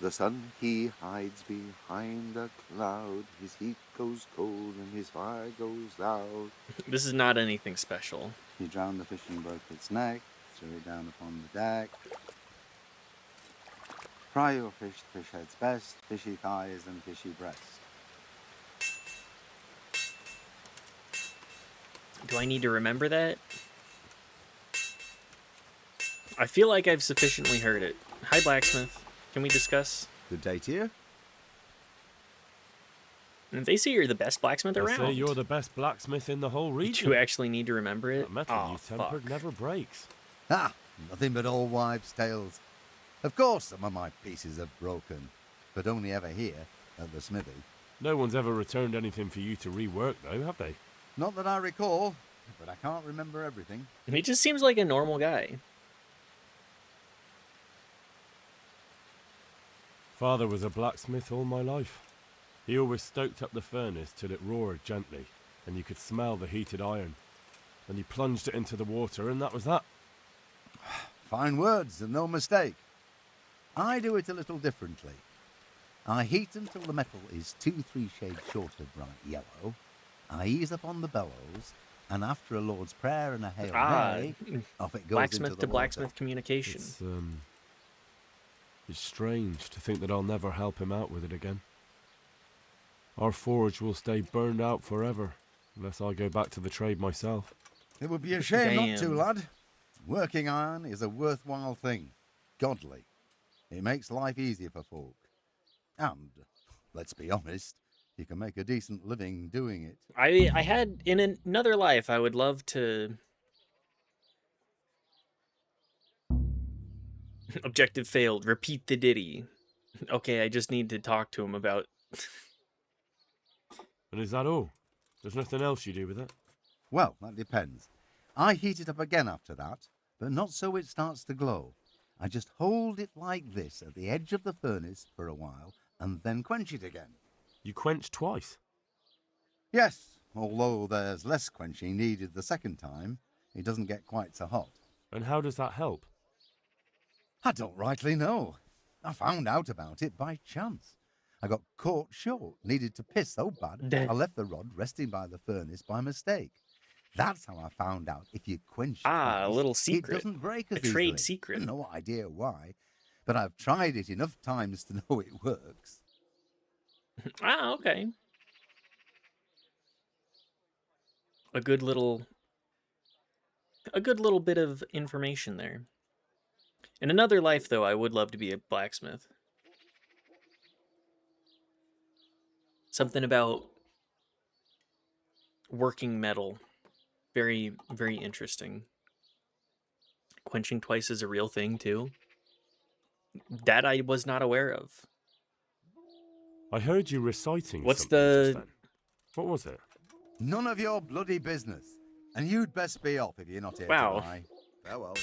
The sun, he hides behind a cloud. His heat goes cold and his fire goes out. This is not anything special. He drowned the fish and broke its neck, threw it down upon the deck. Fry your fish, fish head's best, fishy thighs and fishy breast. Do I need to remember that? I feel like I've sufficiently heard it. Hi, blacksmith. Can we discuss? Good day to you. And they say you're the best blacksmith They around. say you're the best blacksmith in the whole region. Do you actually need to remember it? That metal Oh, you tempered fuck. never breaks. Ah, nothing but all wives' tales. Of course, some of my pieces have broken, but only ever here at the smithy. No one's ever returned anything for you to rework, though, have they? Not that I recall, but I can't remember everything. He just seems like a normal guy. Father was a blacksmith all my life. He always stoked up the furnace till it roared gently, and you could smell the heated iron. Then he plunged it into the water, and that was that. Fine words, and no mistake. I do it a little differently. I heat until the metal is 2-3 shades short of bright yellow. I ease up on the bellows, and after a Lord's Prayer and a Hail Mary, off it goes Blacksmith into the to water. blacksmith communication. It's strange to think that I'll never help him out with it again. Our forge will stay burned out forever, unless I go back to the trade myself. It would be a shame not to, Damn. lad. Working iron is a worthwhile thing. Godly. It makes life easier for folk. And, let's be honest, you can make a decent living doing it. I had, in another life, I would love to... Objective failed. Repeat the ditty. Okay, I just need to talk to him about... And is that all? There's nothing else you do with it? Well, that depends. I heat it up again after that, but not so it starts to glow. I just hold it like this at the edge of the furnace for a while and then quench it again. You quench twice? Yes, although there's less quenching needed the second time, it doesn't get quite so hot. And how does that help? I don't rightly know. I found out about it by chance. I got caught short, needed to piss so bad, I left the rod resting by the furnace by mistake. That's how I found out if you quench Ah, a twice, little secret. it doesn't break as A trade easily. secret. No idea why, but I've tried it enough times to know it works. Ah, okay. A good little bit of information there. In another life, though, I would love to be a blacksmith. Something about working metal. Very, very interesting. Quenching twice is a real thing, too. That I was not aware of. I heard you reciting What's something just the... then. What was it? None of your bloody business. And you'd best be off if you're not here Wow. to lie. Farewell.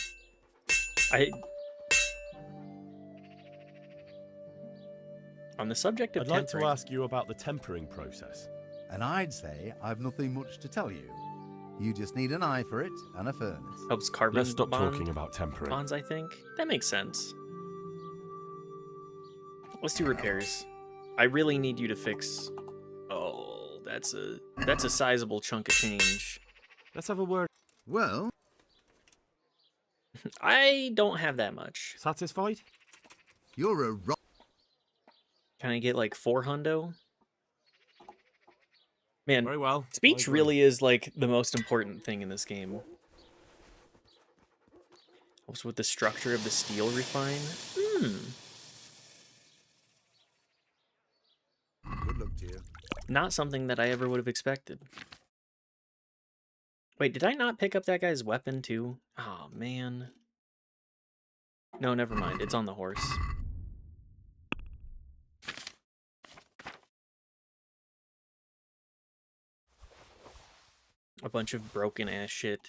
On the subject of I'd like tempering... to ask you about the tempering process. And I'd say I've nothing much to tell you. You just need an eye for it and a furnace. Helps carbon Let's stop bond talking about tempering. bonds, I think. That makes sense. Let's do repairs. I really need you to fix... Oh, that's a sizable chunk of change. Let's have a word. Well, I don't have that much. Satisfied? you're a Can I get like 4 hundo? Man, Very well. speech really is like the most important thing in this game. Helps with the structure of the steel refine. Good luck to you. Not something that I ever would have expected. Wait, did I not pick up that guy's weapon too? Oh, man. No, never mind. It's on the horse. A bunch of broken ass shit.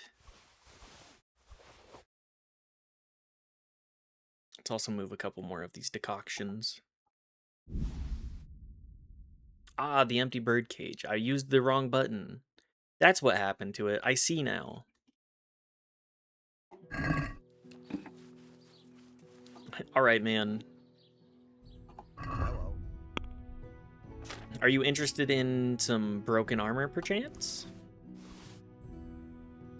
Let's also move a couple more of these decoctions. Ah, the empty bird cage. I used the wrong button. That's what happened to it. I see now. Alright, man. Hello. Are you interested in some broken armor, perchance?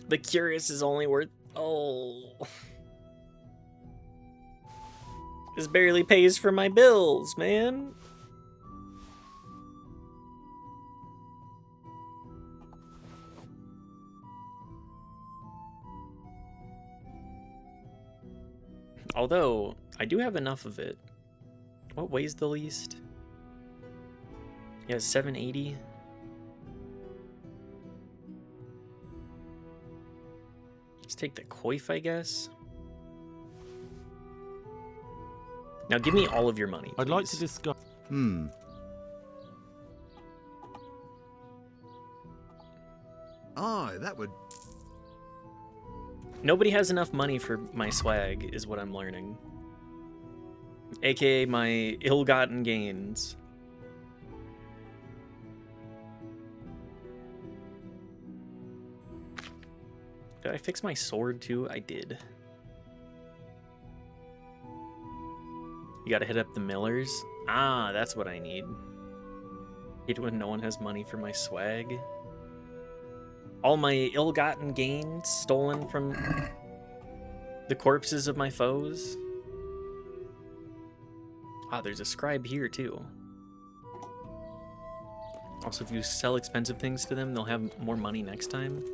The curious is only worth... Oh... This barely pays for my bills, man. Although, I do have enough of it. What weighs the least? Yeah, 780. Let's take the coif, I guess. Now give me all of your money, please. I'd like to discuss... Oh, that would... Nobody has enough money for my swag, is what I'm learning. AKA my ill-gotten gains. Did I fix my sword too? I did. You gotta hit up the millers. Ah, that's what I need. Hate when no one has money for my swag. All my ill-gotten gains stolen from the corpses of my foes. Ah, there's a scribe here too. Also, if you sell expensive things to them, they'll have more money next time.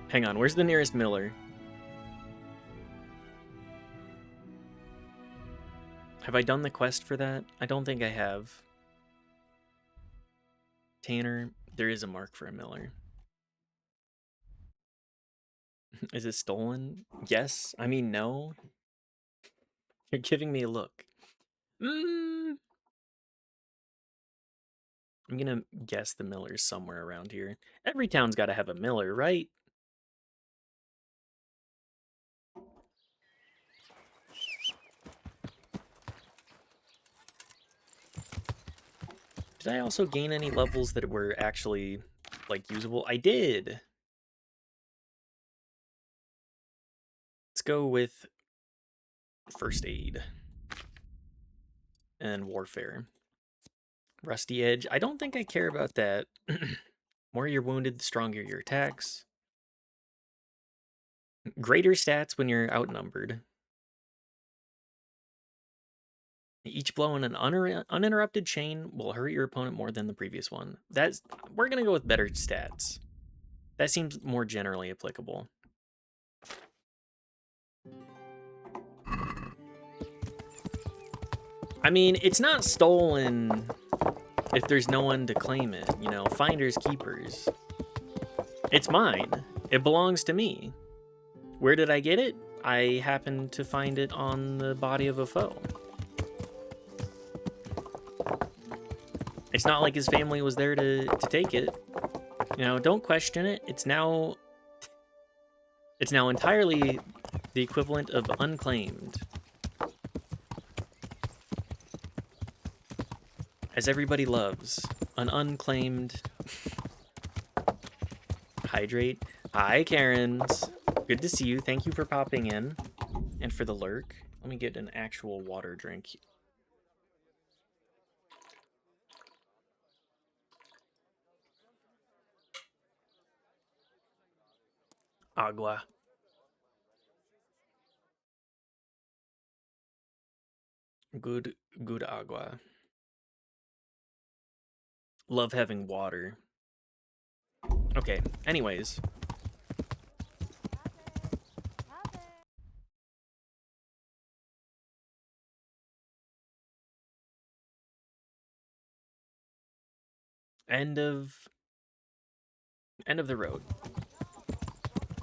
Hang on, where's the nearest miller? Have I done the quest for that? I don't think I have. Tanner, there is a mark for a miller. Is it stolen? Yes. I mean, no. You're giving me a look. I'm gonna guess the miller's somewhere around here. Every town's gotta have a miller, right? Did I also gain any levels that were actually, like, usable? I did! Let's go with first aid. And warfare. Rusty edge. I don't think I care about that. More you're wounded, the stronger your attacks. Greater stats when you're outnumbered. Each blow in an uninterrupted chain will hurt your opponent more than the previous one. We're gonna go with better stats. That seems more generally applicable. I mean, it's not stolen if there's no one to claim it, you know, finders keepers. It's mine. It belongs to me. Where did I get it? I happened to find it on the body of a foe. It's not like his family was there to take it. You know, don't question it. It's now entirely the equivalent of unclaimed. As everybody loves, an unclaimed hydrate. Hi, Karens. Good to see you. Thank you for popping in and for the lurk. Let me get an actual water drink. Agua. Good agua. Love having water. Okay, anyways. End of the road.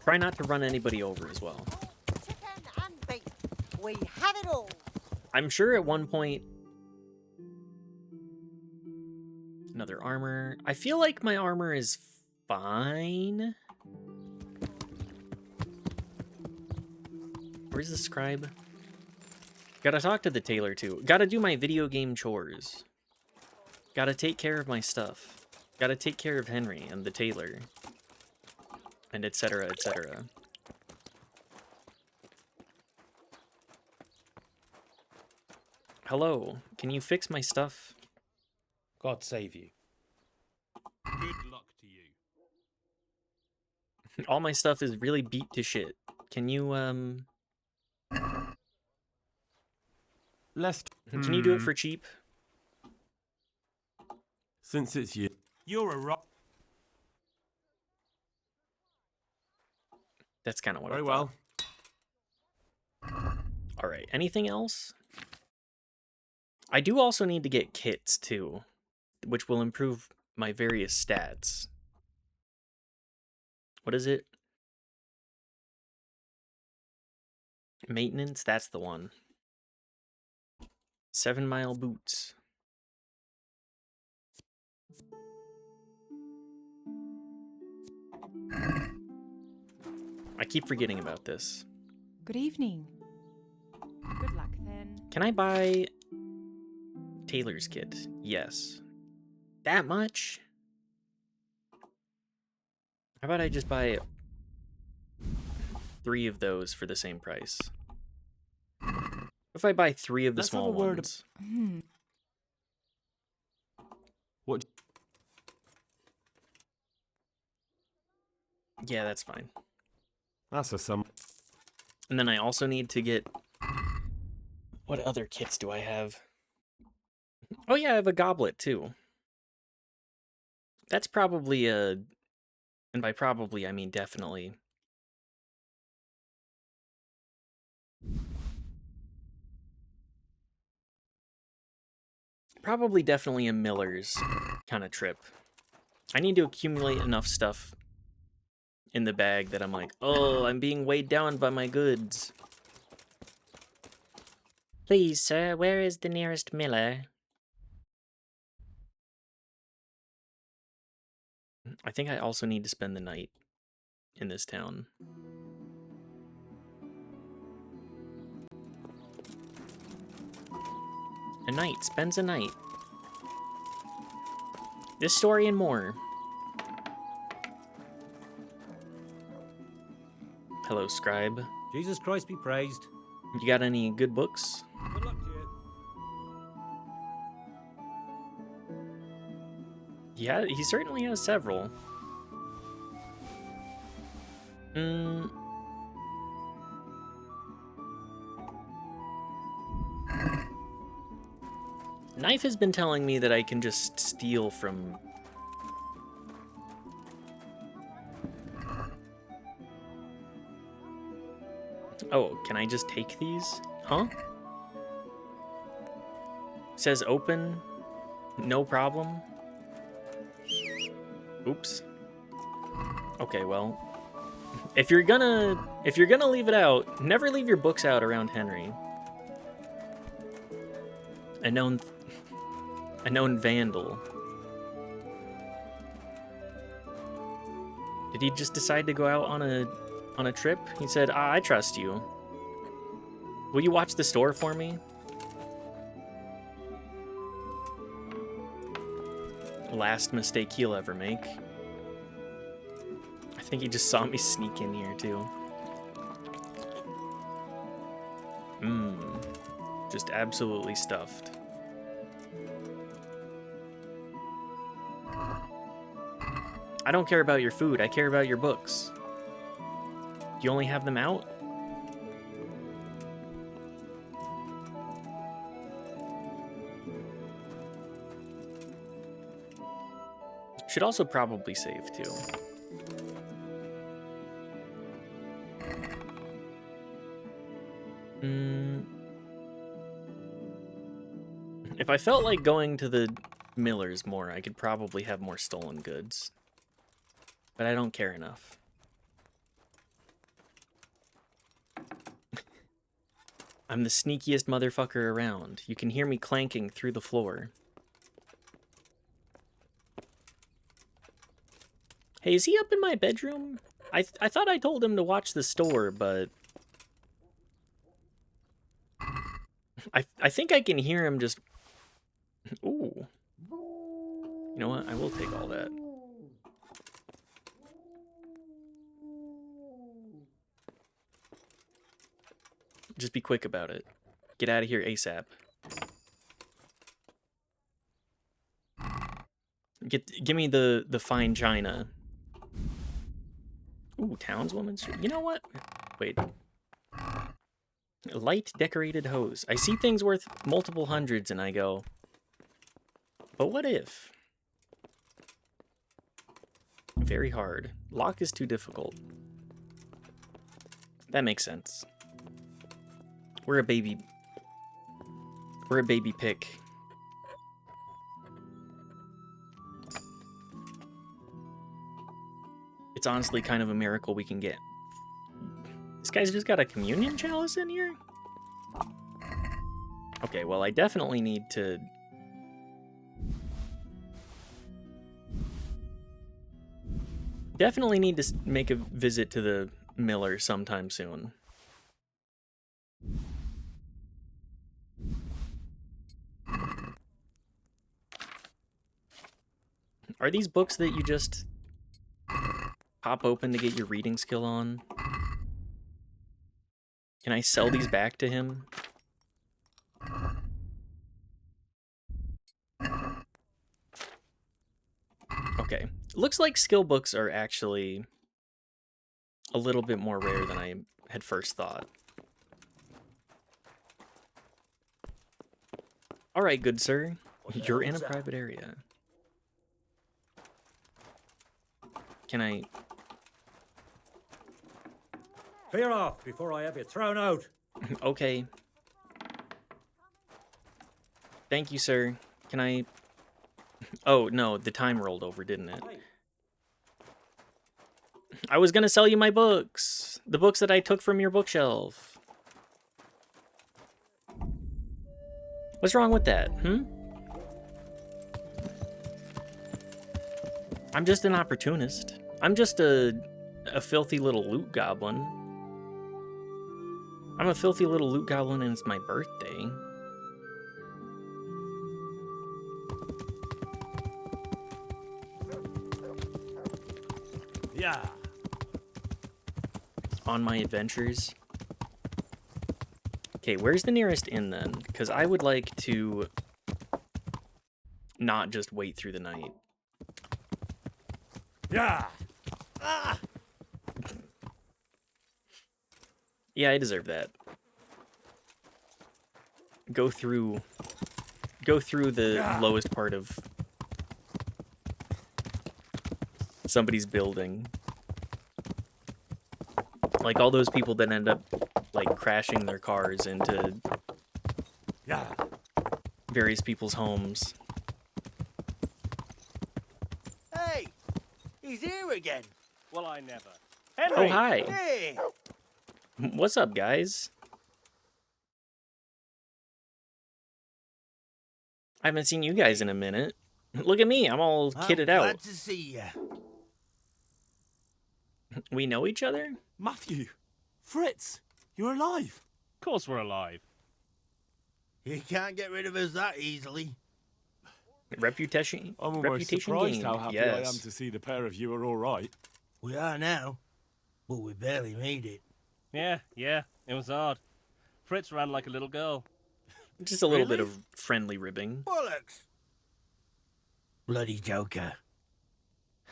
Try not to run anybody over as well. Chicken and beef. We have it all. I'm sure at one point... Another armor. I feel like my armor is fine. Where's the scribe? Gotta talk to the tailor, too. Gotta do my video game chores. Gotta take care of my stuff. Gotta take care of Henry and the tailor. And etc, etc. Hello, can you fix my stuff? God save you. Good luck to you. All my stuff is really beat to shit. Can you, Can you do it for cheap? Since it's you. You're a rock. That's kind of what Very I well. thought. Alright, anything else? I do also need to get kits, too, which will improve my various stats. What is it? Maintenance? That's the one. 7 Mile boots. I keep forgetting about this. Good evening. Good luck then. Can I buy tailor's kit? Yes. That much? How about I just buy 3 of those for the same price? If I buy 3 of the Let's have small a word ones. What? Yeah, that's fine. That's a sum. And then I also need to get... What other kits do I have? Oh yeah, I have a goblet too. That's probably a... And by probably, I mean definitely. Probably definitely a Miller's kind of trip. I need to accumulate enough stuff in the bag that I'm like, oh, I'm being weighed down by my goods. Please, sir, where is the nearest miller? I think I also need to spend the night in this town. A knight spends a night. This story and more. Hello, scribe. Jesus Christ be praised. You got any good books? Good luck to you. Yeah, he certainly has several. Knife has been telling me that I can just steal from... Oh, can I just take these? Huh? Says open, no problem. Oops. Okay, well, if you're gonna leave it out, never leave your books out around Henry. A known vandal. Did he just decide to go out on a trip? He said, I trust you. Will you watch the store for me? Last mistake he'll ever make. I think he just saw me sneak in here too. Just absolutely stuffed. I don't care about your food, I care about your books. Do you only have them out? Should also probably save too. If I felt like going to the Miller's more, I could probably have more stolen goods. But I don't care enough. I'm the sneakiest motherfucker around. You can hear me clanking through the floor. Hey, is he up in my bedroom? I thought I told him to watch the store, but... I think I can hear him just... Ooh. You know what? I will take all that. Just be quick about it. Get out of here ASAP. Give me the fine china. Ooh, townswoman. You know what? Wait. Light decorated hose. I see things worth multiple hundreds and I go, but what if? Very hard. Lock is too difficult. That makes sense. We're a baby pick. It's honestly kind of a miracle we can get. This guy's just got a communion chalice in here? Okay, well, I definitely need to... Definitely need to make a visit to the miller sometime soon. Are these books that you just pop open to get your reading skill on? Can I sell these back to him? Okay. Looks like skill books are actually a little bit more rare than I had first thought. Alright, good sir. You're in a private area. Can I... Clear off before I have you thrown out. Okay. Thank you, sir. Can I... Oh, no, the time rolled over, didn't it? I was gonna sell you my books. The books that I took from your bookshelf. What's wrong with that, I'm just an opportunist. I'm just a filthy little loot goblin. I'm a filthy little loot goblin and it's my birthday. Yeah. On my adventures. Okay, where's the nearest inn then? Because I would like to not just wait through the night. Yeah. Yeah, I deserve that. Go through the lowest part of somebody's building. Like all those people that end up like crashing their cars into various people's homes. Hey, he's here again. Well, I never. Oh, hi. Hey. What's up, guys? I haven't seen you guys in a minute. Look at me, I'm all kitted out. Glad to see you. We know each other? Matthew! Fritz! You're alive! Of course we're alive. You can't get rid of us that easily. Reputation. I'm almost reputation surprised gained. how happy I am to see the pair of you are all right. We are now, but we barely made it. Yeah, it was hard. Fritz ran like a little girl. Just a little bit of friendly ribbing. Bollocks! Bloody Joker.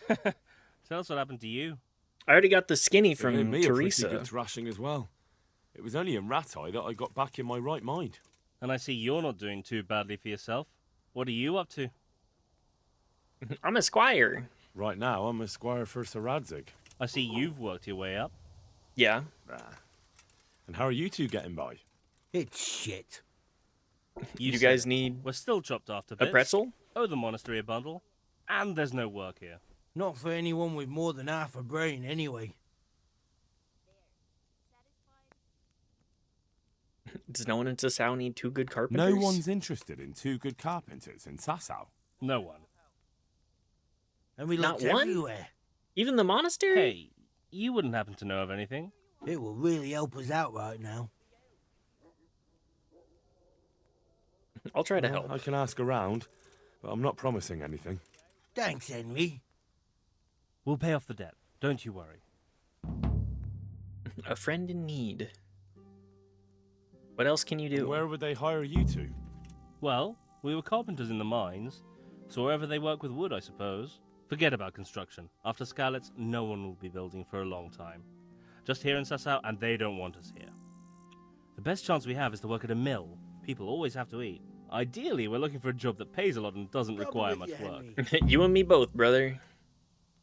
Tell us what happened to you. I already got the skinny It gave from me a pretty Teresa. good thrashing as well. It was only in Rat Eye that I got back in my right mind. And I see you're not doing too badly for yourself. What are you up to? I'm a squire. Right now, I'm a squire for Sir Radzig. I see you've worked your way up. Yeah. And how are you two getting by? It's shit. You guys need We're still chopped off to a bits. pretzel? Owe the monastery a bundle. And there's no work here. Not for anyone with more than half a brain, anyway. Does no one in Sasau need two good carpenters? No one's interested in two good carpenters in Sasau. No one. And we Not looked one? everywhere. Even the monastery? Hey, you wouldn't happen to know of anything. It will really help us out right now. I'll try to help. I can ask around, but I'm not promising anything. Thanks, Henry. We'll pay off the debt. Don't you worry. A friend in need. What else can you do? Where would they hire you to? Well, we were carpenters in the mines, so wherever they work with wood, I suppose. Forget about construction. After Skalitz, no one will be building for a long time. Just here in Sasau, and they don't want us here. The best chance we have is to work at a mill. People always have to eat. Ideally, we're looking for a job that pays a lot and doesn't require much work. You and me both, brother.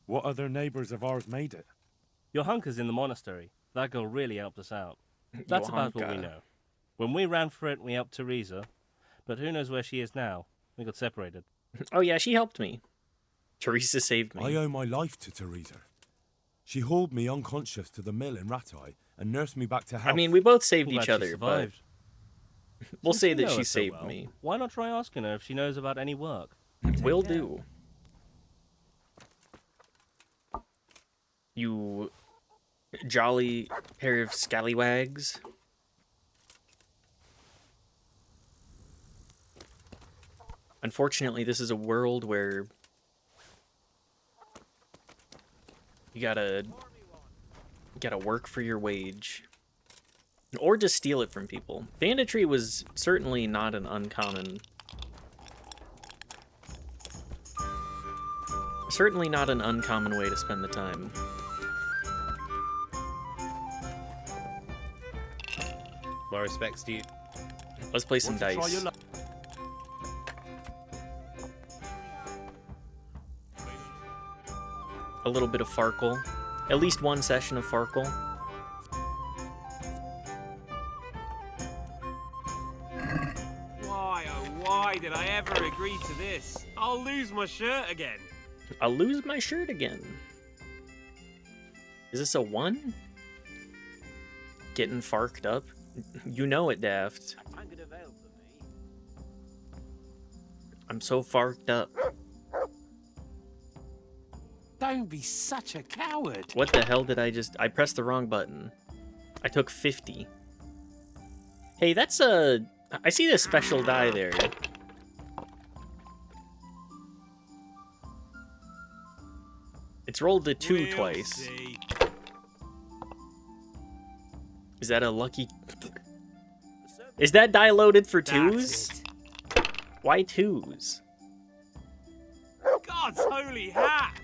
What other neighbours of ours made it? Your hunker's in the monastery. That girl really helped us out. That's about what we know. When we ran for it, we helped Teresa. But who knows where she is now? We got separated. Oh yeah, she helped me. Teresa saved me. I owe my life to Teresa. She hauled me unconscious to the mill in Ratai and nursed me back to health. I mean, we both saved I'm each glad she other, but survived. we'll Since say you that know she her so saved well, me. Why not try asking her if she knows about any work? Will do. You jolly pair of scallywags. Unfortunately, this is a world where you gotta work for your wage. Or just steal it from people. Banditry was certainly not an uncommon... Certainly not an uncommon way to spend the time. My respects to you. Let's play some dice. A little bit of Farkle. At least one session of Farkle. Why, oh why did I ever agree to this? I'll lose my shirt again. I'll lose my shirt again. Is this a 1? Getting farked up? You know it, Daft. I'm so farked up. Don't be such a coward. What the hell did I just... I pressed the wrong button. I took 50. Hey, that's a... I see this special die there. It's rolled a 2 twice. See. Is that a lucky... Is that die loaded for 2s? Why 2s? God's holy hat!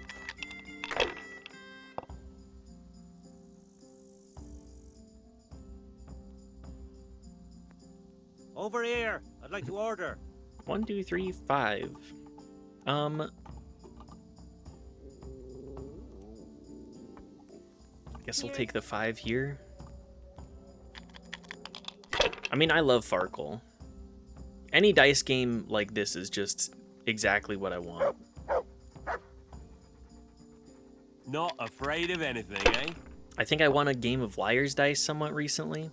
Over here. I'd like to order. 1, 2, 3, 5. Guess I'll take the 5 here. I mean, I love Farkle. Any dice game like this is just exactly what I want. Not afraid of anything, eh? I think I won a game of Liar's Dice somewhat recently.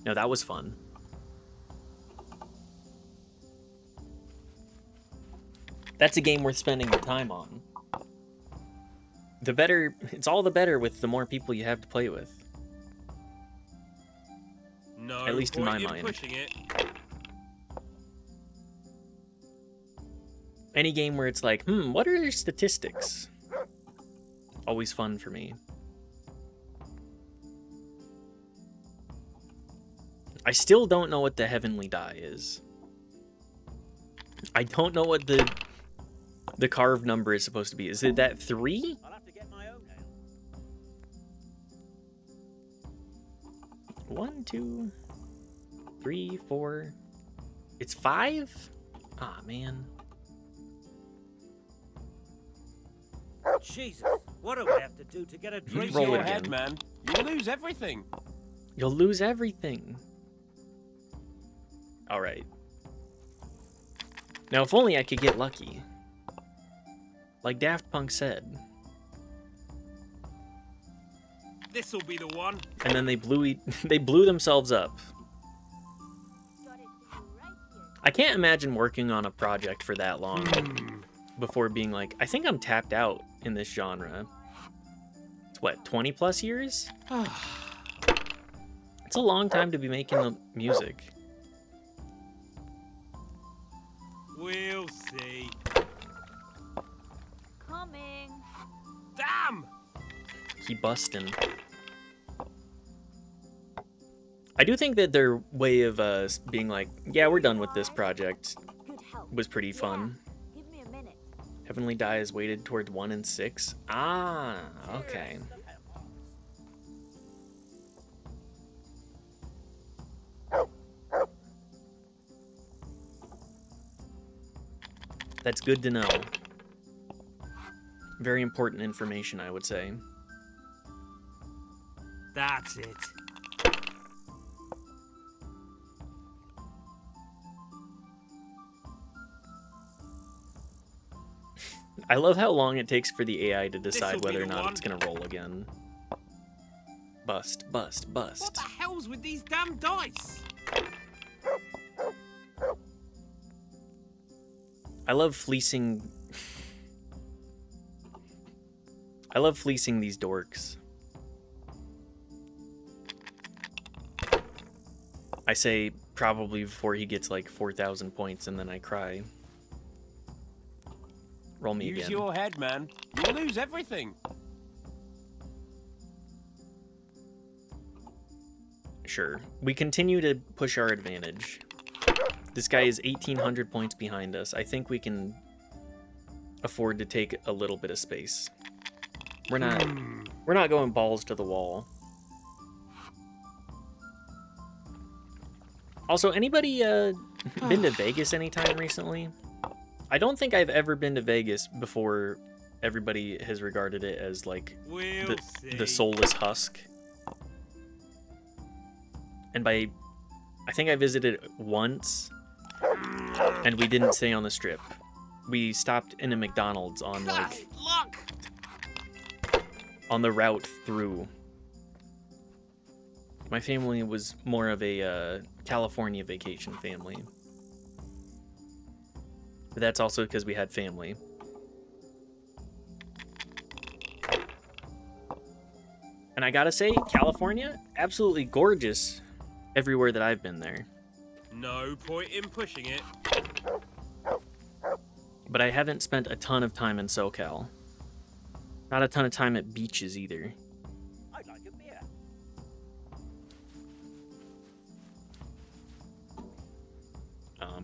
No, that was fun. That's a game worth spending the time on. The better, it's all the better with the more people you have to play with. No, at least in my point mind. Pushing it. Any game where it's like, what are your statistics? Always fun for me. I still don't know what the heavenly die is. I don't know what the carved number is supposed to be. Is it that 3? I'll have to get my own ale. 1, 2, 3, 4. It's 5? Ah, man. Jesus, what do we have to do to get a drink? Roll Your it again. head, man. You lose everything. You'll lose everything. Alright. Now, if only I could get lucky. Like Daft Punk said. This'll be the one. And then they blew themselves up. I can't imagine working on a project for that long before being like, I think I'm tapped out in this genre. It's what, 20 plus years? It's a long time to be making music. see. Coming. Damn! He bustin'. I do think that their way of being like, yeah, we're done with this project was pretty fun. Give me a minute. Heavenly Die is weighted toward 1 and 6. Ah, okay. That's good to know. Very important information, I would say. That's it. I love how long it takes for the AI to decide This'll be whether or the not one. it's gonna roll again. Bust, bust, What bust. the hell's with these damn dice? I love fleecing... I love fleecing these dorks. I say probably before he gets like 4,000 points and then I cry. Roll me Use again. your head, man. You'll lose everything. Sure. We continue to push our advantage. This guy is 1,800 points behind us. I think we can afford to take a little bit of space. We're not going balls to the wall. Also, anybody been to Vegas anytime recently? I don't think I've ever been to Vegas before everybody has regarded it as like the soulless husk. And I think I visited it once and we didn't stay on the strip. We stopped in a McDonald's on like on the route through. My family was more of a California vacation family. But that's also because we had family. And I gotta say, California, absolutely gorgeous everywhere that I've been there. No point in pushing it. But I haven't spent a ton of time in SoCal. Not a ton of time at beaches either. I'd like a beer.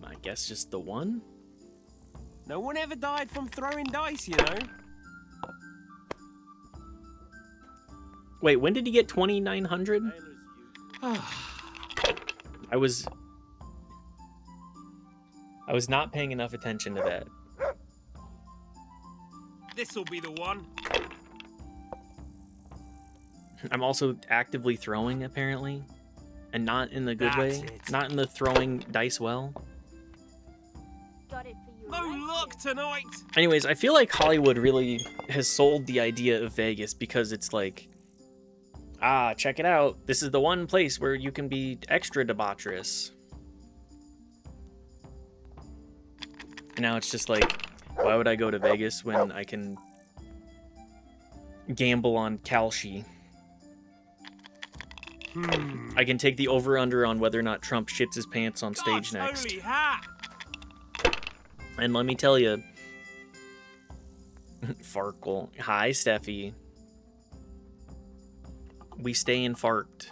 I guess just the one? No one ever died from throwing dice, you know. Wait, when did he get 2,900? I was not paying enough attention to that. This'll be the one. I'm also actively throwing, apparently. And not in the good way. Not in the throwing dice well. No luck tonight. Anyways, I feel like Hollywood really has sold the idea of Vegas because it's like, ah, check it out. This is the one place where you can be extra debaucherous. And now it's just like, why would I go to Vegas when I can gamble on Kalshi? I can take the over-under on whether or not Trump shits his pants on stage next. Holy hat. And let me tell you, Farkle. Hi, Steffi. We stay in farked.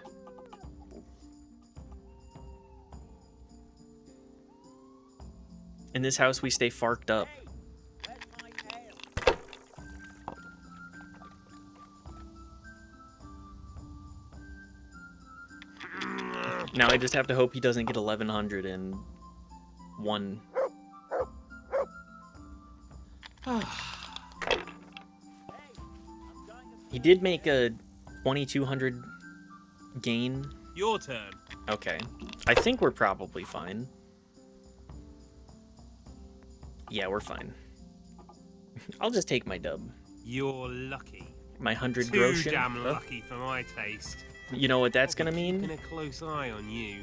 In this house, we stay farked up. Now I just have to hope he doesn't get 1,100 in one. He did make a 2,200 gain. Your turn. Okay. I think we're probably fine. Yeah, we're fine. I'll just take my dub. You're lucky. My 100 Too groschen. damn lucky for my taste. You know what that's gonna Keeping mean? a close eye on you.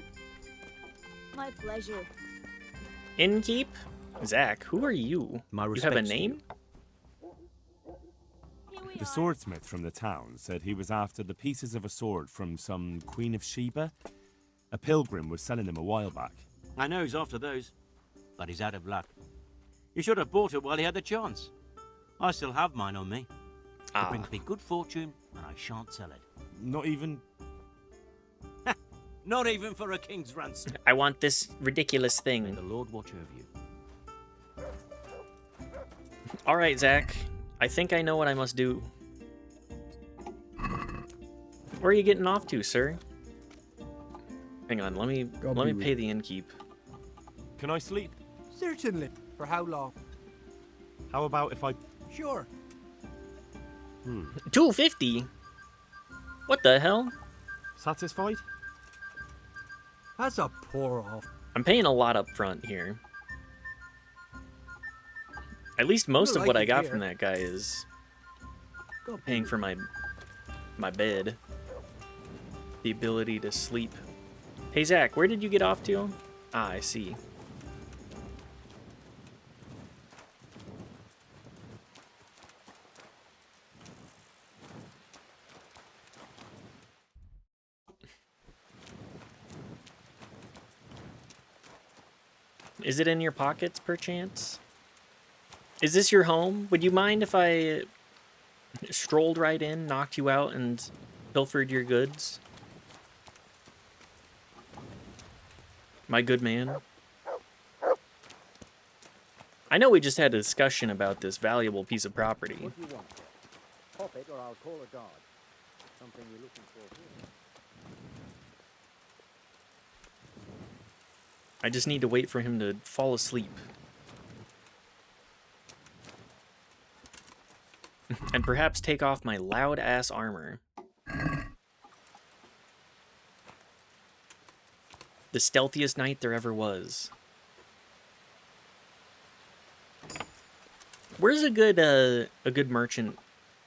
My pleasure. Innkeep? Zach, who are you? My You have a respects to name? The swordsmith from the town said he was after the pieces of a sword from some Queen of Sheba. A pilgrim was selling them a while back. I know he's after those, but he's out of luck. You should have bought it while he had the chance. I still have mine on me. Ah. It brings me good fortune, and I shan't sell it. Not even... Not even for a king's ransom. I want this ridiculous thing. May the Lord watch over you. All right, Zach. I think I know what I must do. Where are you getting off to, sir? Hang on, let me pay the innkeep. Can I sleep? Certainly. For how long? How about if I... Sure. 250? What the hell? Satisfied? That's a poor off. I'm paying a lot up front here. At least most of what I got from that guy is paying for my bed. The ability to sleep. Hey, Zach, where did you get off to? Ah, I see. Is it in your pockets, perchance? Is this your home? Would you mind if I strolled right in, knocked you out, and pilfered your goods? My good man. I know we just had a discussion about this valuable piece of property. What do you want? Pop it or I'll call a guard. Something you're looking for here. I just need to wait for him to fall asleep. And perhaps take off my loud-ass armor. The stealthiest knight there ever was. Where's a good merchant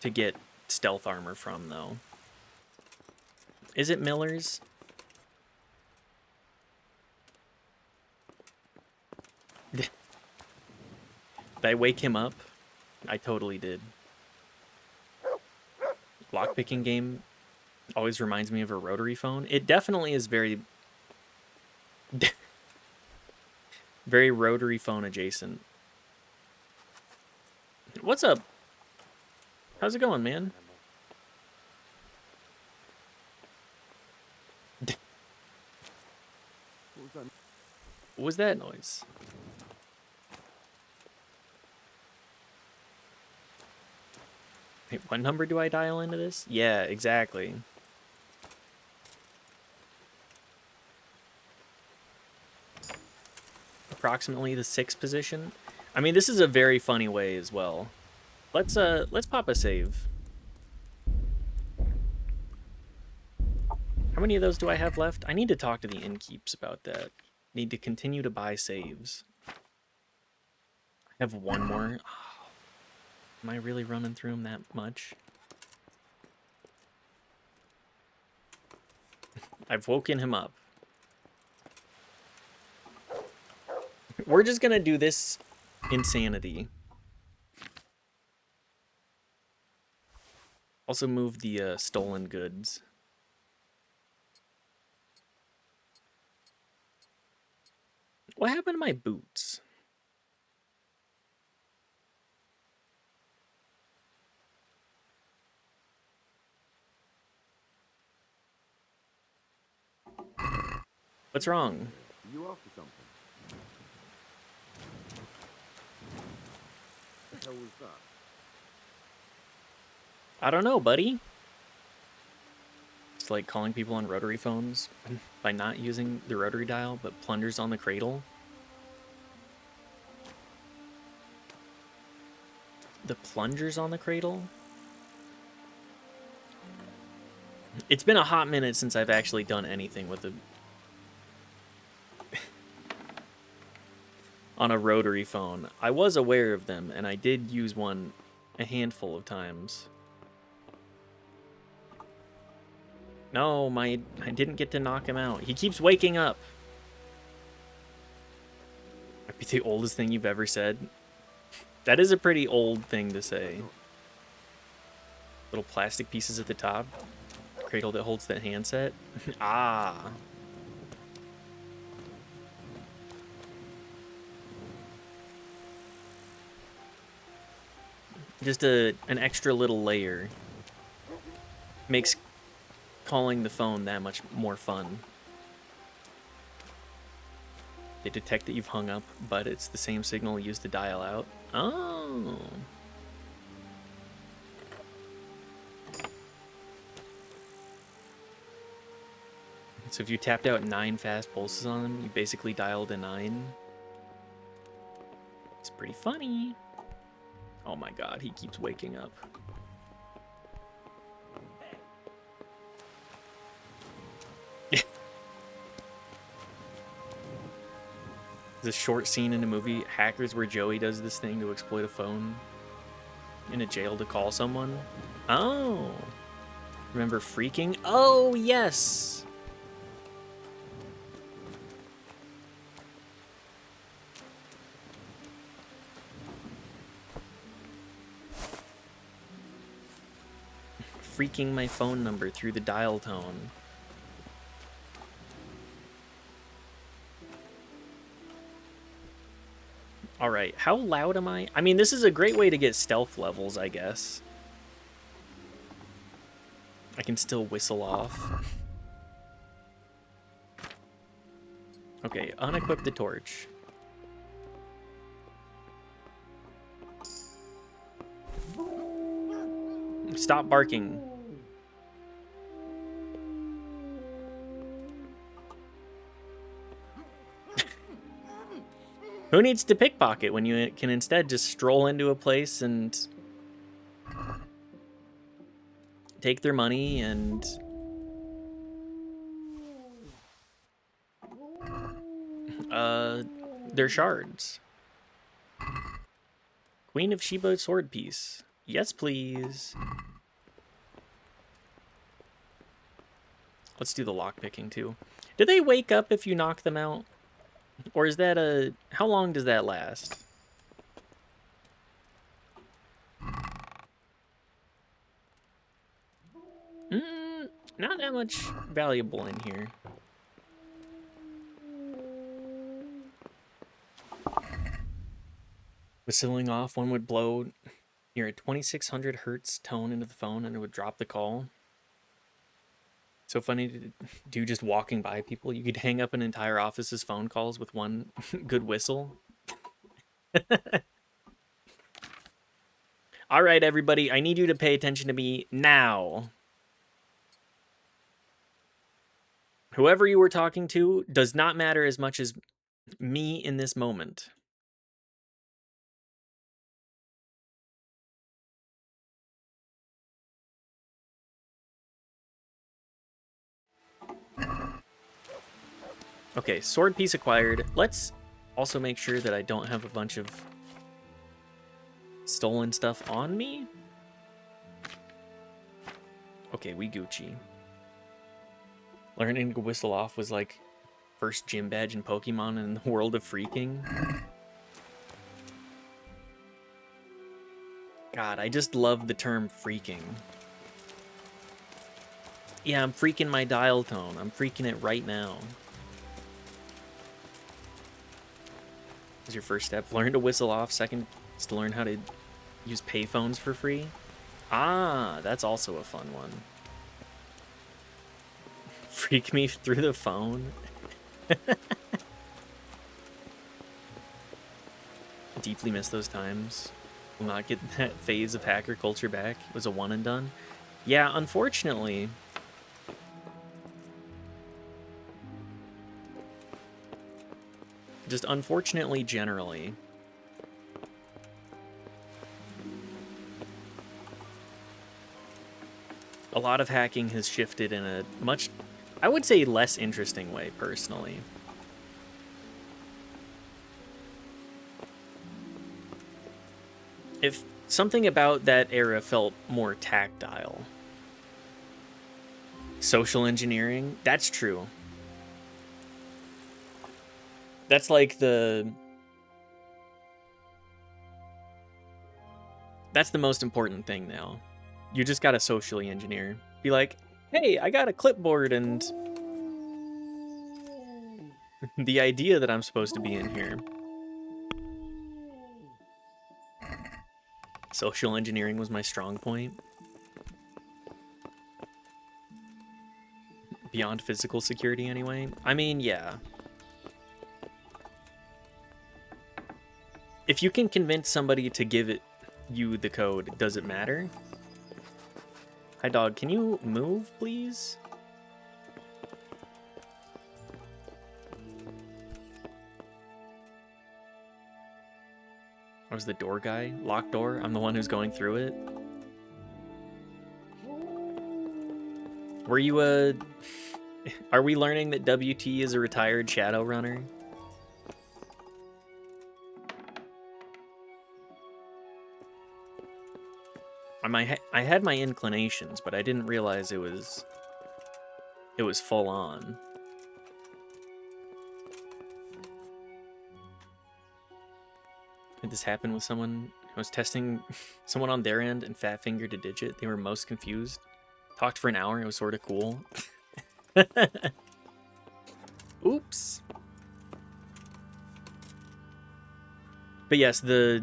to get stealth armor from, though? Is it Miller's? Did I wake him up? I totally did. Lockpicking game always reminds me of a rotary phone. It definitely is very... very rotary phone adjacent. What's up? How's it going, man? What was that noise? Wait, what number do I dial into this? Yeah, exactly. Approximately the 6th position. I mean, this is a very funny way as well. Let's pop a save. How many of those do I have left? I need to talk to the innkeeps about that. Need to continue to buy saves. I have one more. Oh, am I really running through them that much? I've woken him up. We're just gonna do this insanity. Also move the stolen goods. What happened to my boots? What's wrong? You after something? What the hell was that? I don't know, buddy. It's like calling people on rotary phones by not using the rotary dial, but plungers on the cradle. The plungers on the cradle? It's been a hot minute since I've actually done anything with the... on a rotary phone. I was aware of them, and I did use one a handful of times. No, I didn't get to knock him out. He keeps waking up. Might be the oldest thing you've ever said. That is a pretty old thing to say. Little plastic pieces at the top. Cradle that holds that handset. Ah. Just an extra little layer. Makes calling the phone that much more fun. They detect that you've hung up, but it's the same signal used to dial out. Oh. So if you tapped out 9 fast pulses on them, you basically dialed a 9. It's pretty funny. Oh my god, he keeps waking up. There's a short scene in the movie Hackers where Joey does this thing to exploit a phone in a jail to call someone. Oh. Remember Freaking? Oh, yes. Freaking my phone number through the dial tone. All right, how loud am I? I mean, this is a great way to get stealth levels, I guess. I can still whistle off. Okay, unequip the torch. Stop barking. Who needs to pickpocket when you can instead just stroll into a place and take their money and their shards. Queen of Sheba sword piece. Yes, please. Let's do the lockpicking too. Do they wake up if you knock them out? Or is that a... How long does that last? Not that much valuable in here. Whistling off, one would blow near a 2600 hertz tone into the phone and it would drop the call. So funny to do just walking by people. You could hang up an entire office's phone calls with one good whistle. All right, everybody, I need you to pay attention to me now. Whoever you were talking to does not matter as much as me in this moment. Okay, sword piece acquired. Let's also make sure that I don't have a bunch of stolen stuff on me. Okay, we Gucci. Learning to whistle off was like first gym badge in Pokemon in the world of freaking. God, I just love the term freaking. Yeah, I'm freaking my dial tone. I'm freaking it right now. Is your first step. Learn to whistle off. Second is to learn how to use payphones for free. Ah, that's also a fun one. Freak me through the phone. Deeply miss those times. Will not get that phase of hacker culture back. It was a one and done. Yeah, unfortunately. Just unfortunately, generally. A lot of hacking has shifted in a much, I would say, less interesting way, personally. If something about that era felt more tactile. Social engineering, that's true. That's like the... That's the most important thing now. You just gotta socially engineer. Be like, hey, I got a clipboard and the idea that I'm supposed to be in here. Social engineering was my strong point. Beyond physical security, anyway. I mean, yeah. If you can convince somebody to give you the code, does it matter? Hi, dog. Can you move, please? I was the door guy. Locked door. I'm the one who's going through it. Were you Are we learning that WT is a retired shadow runner? I had my inclinations, but I didn't realize it was full on. Did this happen with someone who was testing someone on their end and fat fingered a digit? They were most confused. Talked for an hour, it was sort of cool. Oops. But yes, the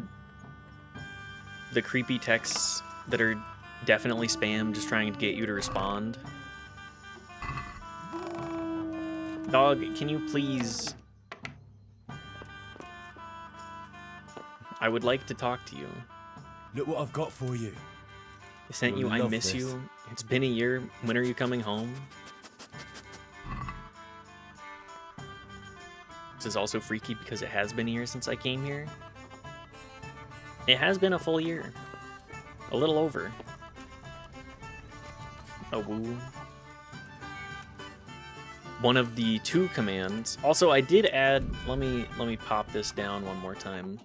creepy texts that are definitely spam, just trying to get you to respond. Dog, can you please... I would like to talk to you. Look what I've got for you. I sent you, I miss you. It's been a year. When are you coming home? This is also freaky because it has been a year since I came here. It has been a full year. A little over. A woo. One of the 2 commands. Also, I did add, let me pop this down one more time.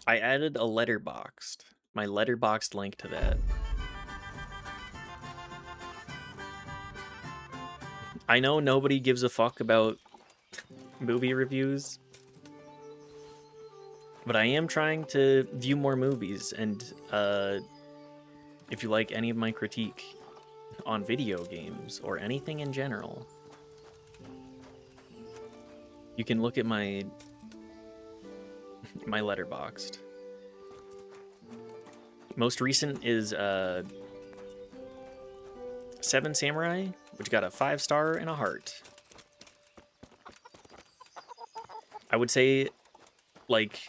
I added a letterboxed. My letterboxed link to that. I know nobody gives a fuck about movie reviews, but I am trying to view more movies, and if you like any of my critique on video games or anything in general, you can look at my letterboxed. Most recent is 7 Samurai, which got a 5-star and a heart. I would say, like,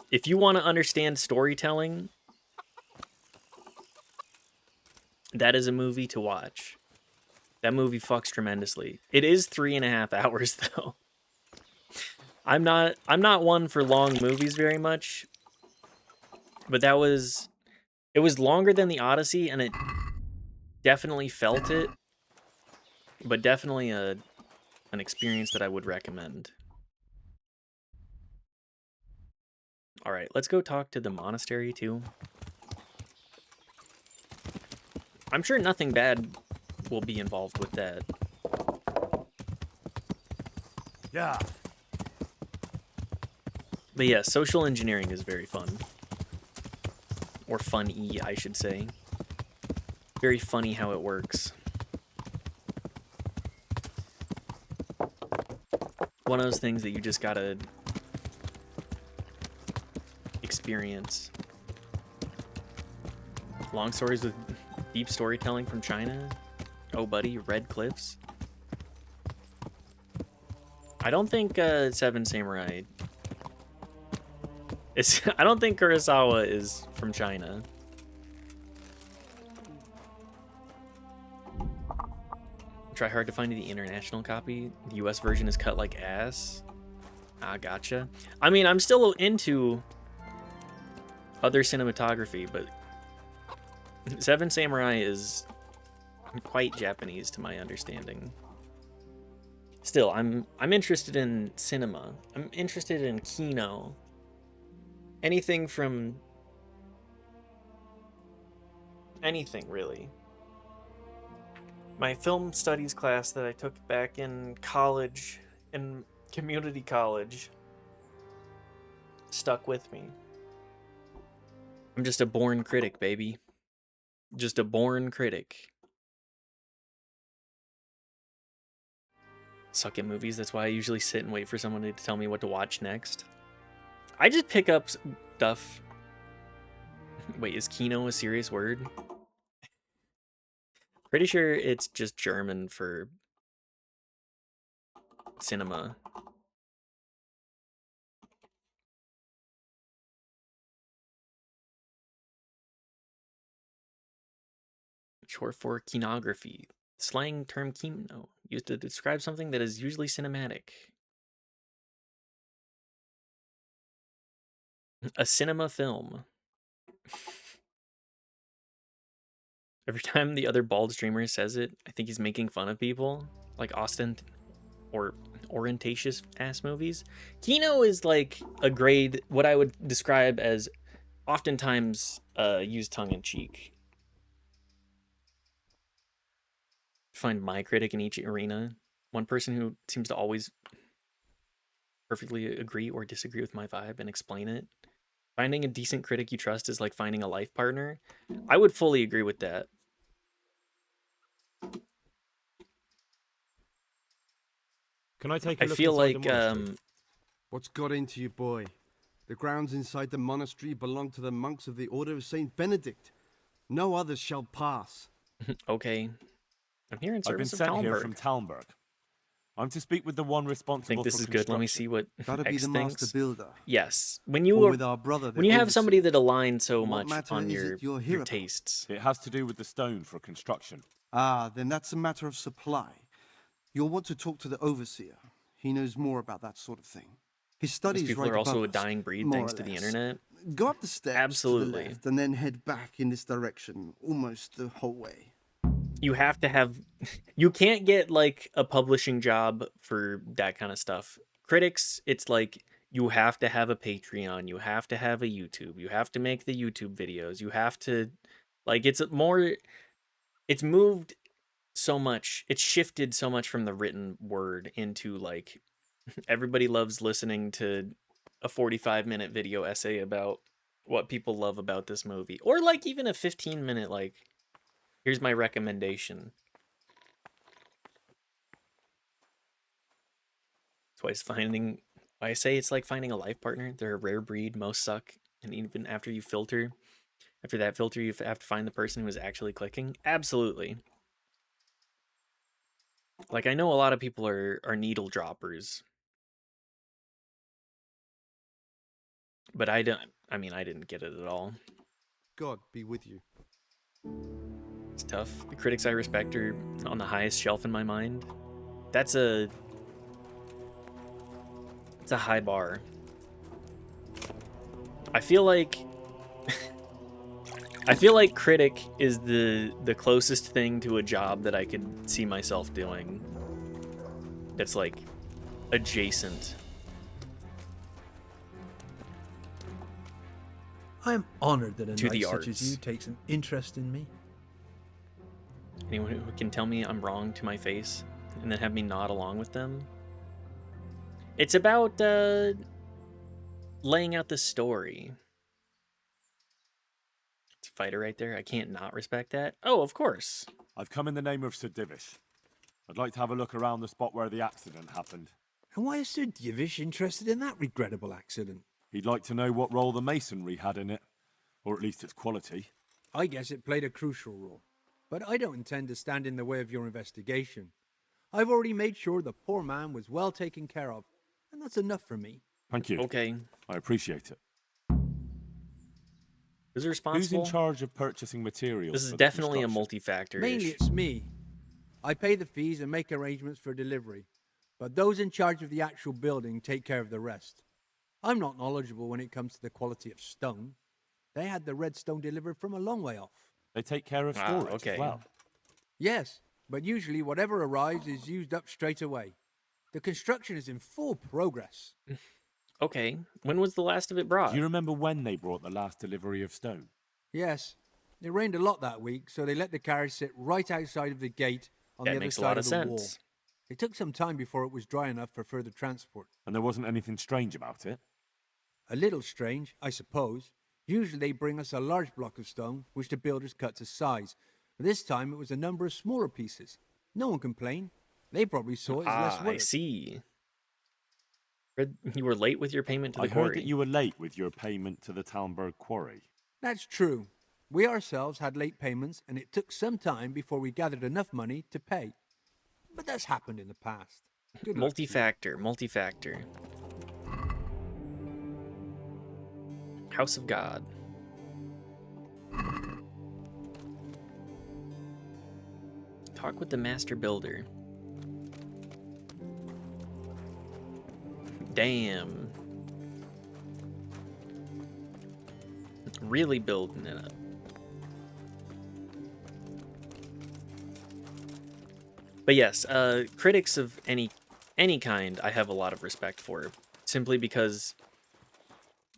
if you want to understand storytelling, that is a movie to watch. That movie fucks tremendously. It is 3.5 hours, though. I'm not one for long movies very much, but it was longer than the Odyssey, and it definitely felt it, but definitely an experience that I would recommend. All right, let's go talk to the monastery too. I'm sure nothing bad will be involved with that. Yeah. But yeah, social engineering is very fun. Or fun-y, I should say. Very funny how it works. One of those things that you just gotta experience. Long stories with deep storytelling from China. Oh, buddy, Red Cliffs. I don't think 7 Samurai... I don't think Kurosawa is from China. Try hard to find the international copy. The US version is cut like ass. Ah, gotcha. I mean, I'm still into other cinematography, but 7 Samurai is quite Japanese to my understanding. Still, I'm interested in cinema. I'm interested in kino. Anything from... anything, really. My film studies class that I took back in college, in community college, stuck with me. I'm just a born critic, baby. Just a born critic. Suck at movies, that's why I usually sit and wait for someone to tell me what to watch next. I just pick up stuff. Wait, is Kino a serious word? Pretty sure it's just German for cinema. Short for kinography. Slang term kino, used to describe something that is usually cinematic. A cinema film. Every time the other bald streamer says it, I think he's making fun of people. Like Austin or orientatious ass movies. Kino is like a grade, what I would describe as oftentimes used tongue in cheek. Find my critic in each arena. One person who seems to always perfectly agree or disagree with my vibe and explain it. Finding a decent critic you trust is like finding a life partner. I would fully agree with that. Can I take a I look feel inside like the monastery? What's got into you, boy? The grounds inside the monastery belong to the monks of the Order of Saint Benedict. No others shall pass. Okay. I'm here in I've been service of sent here from Talmberg. Talmberg. I'm to speak with the one I responsible think this for is good. Let me construction. see what That'd be X the master thinks. builder. Yes. When Or you with our brother, the when you have somebody overseer. that aligns so What much matter on is it you're here your about? tastes. It has to do with the stone for construction. Ah, then that's a matter of supply. You'll want to talk to the overseer. He knows more about that sort of thing. His These study's people right are also above a us, dying breed more thanks or to the less. internet. Go up the steps to the Absolutely. left and then head back in this direction almost the whole way. You have to have you can't get like a publishing job for that kind of stuff. Critics, it's like you have to have a Patreon, you have to have a YouTube, you have to make the YouTube videos, you have to like it's moved so much. It's shifted so much from the written word into like everybody loves listening to a 45-minute video essay about what people love about this movie or like even a 15-minute like here's my recommendation. That's why it's finding. Why I say it's like finding a life partner. They're a rare breed. Most suck, and even after you filter, after that filter, you have to find the person who is actually clicking. Absolutely. Like I know a lot of people are needle droppers, but I don't. I mean, I didn't get it at all. God be with you. It's tough. The critics I respect are on the highest shelf in my mind. That's a. It's a high bar. I feel like critic is the closest thing to a job that I could see myself doing. That's like adjacent. I am honored that a To knight the such as you arts. takes an interest in me. Anyone who can tell me I'm wrong to my face and then have me nod along with them. It's about laying out the story. It's a fighter right there. I can't not respect that. Oh, of course. I've come in the name of Sir Divish. I'd like to have a look around the spot where the accident happened. And why is Sir Divish interested in that regrettable accident? He'd like to know what role the masonry had in it, or at least its quality. I guess it played a crucial role. But I don't intend to stand in the way of your investigation. I've already made sure the poor man was well taken care of, and that's enough for me. Thank you. Okay. I appreciate it. Who's responsible? Who's in charge of purchasing materials? This is for the definitely a construction? multi-factor Mainly issue. it's me. I pay the fees and make arrangements for delivery, but those in charge of the actual building take care of the rest. I'm not knowledgeable when it comes to the quality of stone. They had the red stone delivered from a long way off. They take care of storage as well. Yes, but usually whatever arrives is used up straight away. The construction is in full progress. Okay. When was the last of it brought? Do you remember when they brought the last delivery of stone? Yes, it rained a lot that week, so they let the carriage sit right outside of the gate on That the other makes a side lot of of the wall. sense. It took some time before it was dry enough for further transport. And there wasn't anything strange about it? A little strange, I suppose. Usually they bring us a large block of stone, which the builders cut to size. But this time it was a number of smaller pieces. No one complained. They probably saw it as less work. I see. Read you were late with your payment to the I quarry. heard that you were late with your payment to the Talmberg quarry. That's true. We ourselves had late payments, and it took some time before we gathered enough money to pay. But that's happened in the past. Good luck to you. Multi-factor. House of God. Talk with the master builder. Damn. Really building it up. But yes, critics of any kind I have a lot of respect for. Simply because,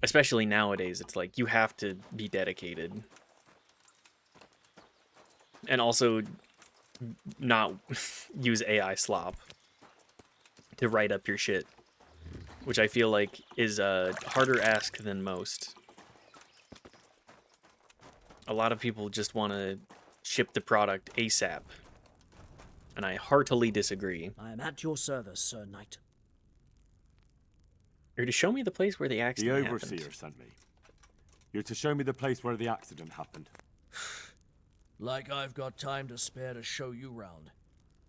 especially nowadays, it's like you have to be dedicated. And also not use AI slop to write up your shit. Which I feel like is a harder ask than most. A lot of people just want to ship the product ASAP. And I heartily disagree. I am at your service, Sir Knight. You're to show me the place where the accident The overseer happened. sent me. You're to show me the place where the accident happened. Like I've got time to spare to show you round.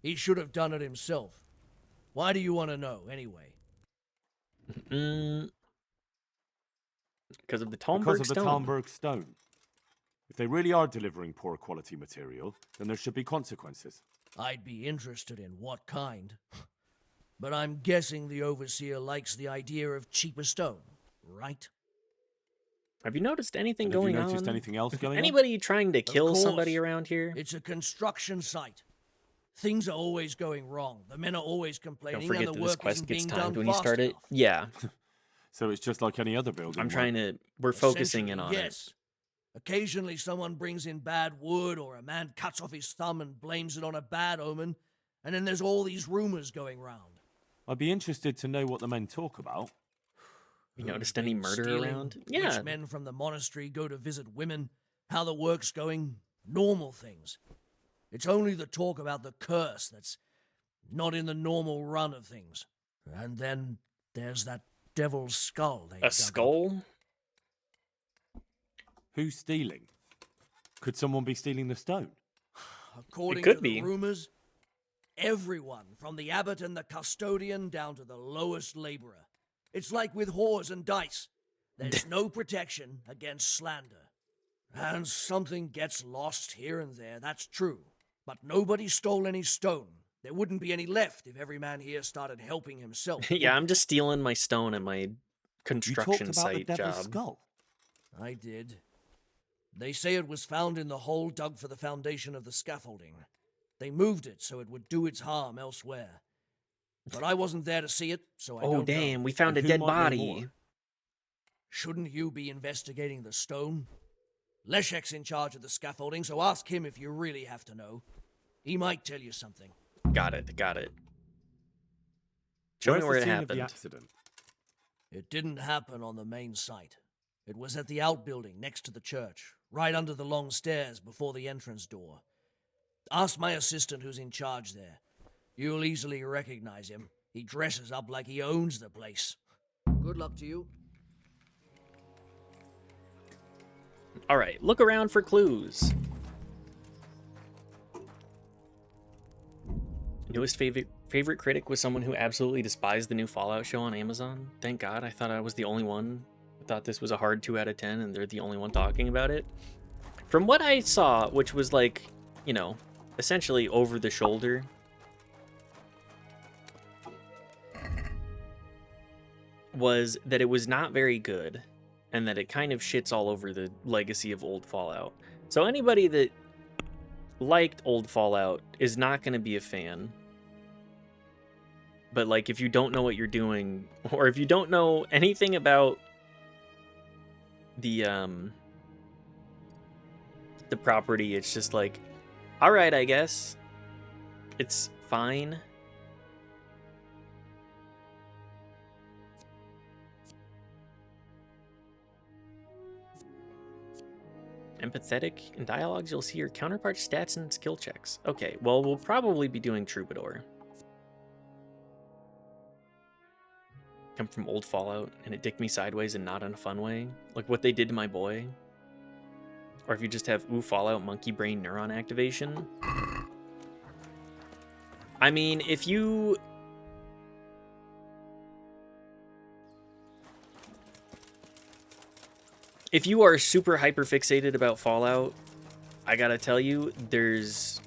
He should have done it himself. Why do you want to know, anyway? Because of the Talmberg Because of the stone. Talmberg stone. If they really are delivering poor quality material, then there should be consequences. I'd be interested in what kind. But I'm guessing the Overseer likes the idea of cheaper stone, right? Have you noticed anything And going have you noticed on? anything else going on? Anybody trying to kill course. somebody around here? It's a construction site. Things are always going wrong. The men are always complaining, Don't forget and that the this work quest isn't gets being timed done when you fast start it. enough. Yeah. So it's just like any other building. I'm work. trying to... We're focusing in Essentially, on it. yes. Occasionally someone brings in bad wood, or a man cuts off his thumb and blames it on a bad omen, and then there's all these rumors going round. I'd be interested to know what the men talk about. You noticed any murder Stealing, around? Yeah. Which men from the monastery go to visit women, how the work's going, normal things. It's only the talk about the curse that's not in the normal run of things. And then there's that devil's skull they dug A up. skull? Who's stealing? Could someone be stealing the stone? According could to the be. rumors, everyone from the abbot and the custodian down to the lowest laborer. It's like with whores and dice. There's no protection against slander. And something gets lost here and there, that's true. But nobody stole any stone. There wouldn't be any left if every man here started helping himself. Yeah, I'm just stealing my stone at my construction you talked about the site devil's job. skull. I did. They say it was found in the hole dug for the foundation of the scaffolding. They moved it so it would do its harm elsewhere. But I wasn't there to see it, so I Oh, don't damn, know. we found a And who dead might know body. more? Shouldn't you be investigating the stone? Leszek's in charge of the scaffolding, so ask him if you really have to know. He might tell you something. Got it. Show me Where's where the it scene of happened. the accident? It didn't happen on the main site. It was at the outbuilding next to the church, right under the long stairs before the entrance door. Ask my assistant who's in charge there. You'll easily recognize him. He dresses up like he owns the place. Good luck to you. All right, look around for clues. Newest favorite critic was someone who absolutely despised the new Fallout show on Amazon. Thank God, I thought I was the only one. I thought this was a hard 2 out of 10 and they're the only one talking about it. From what I saw, which was like, you know, essentially over the shoulder, was that it was not very good and that it kind of shits all over the legacy of old Fallout. So anybody that liked old Fallout is not going to be a fan. But like, if you don't know what you're doing, or if you don't know anything about the property, it's just like, all right, I guess it's fine. Empathetic. In dialogues, you'll see your counterpart's stats and skill checks. Okay, well, we'll probably be doing Troubadour. come from old Fallout and it dicked me sideways and not in a fun way, like what they did to my boy. Or if you just have ooh Fallout monkey brain neuron activation. I mean, if you are super hyper fixated about Fallout, I gotta tell you, there's,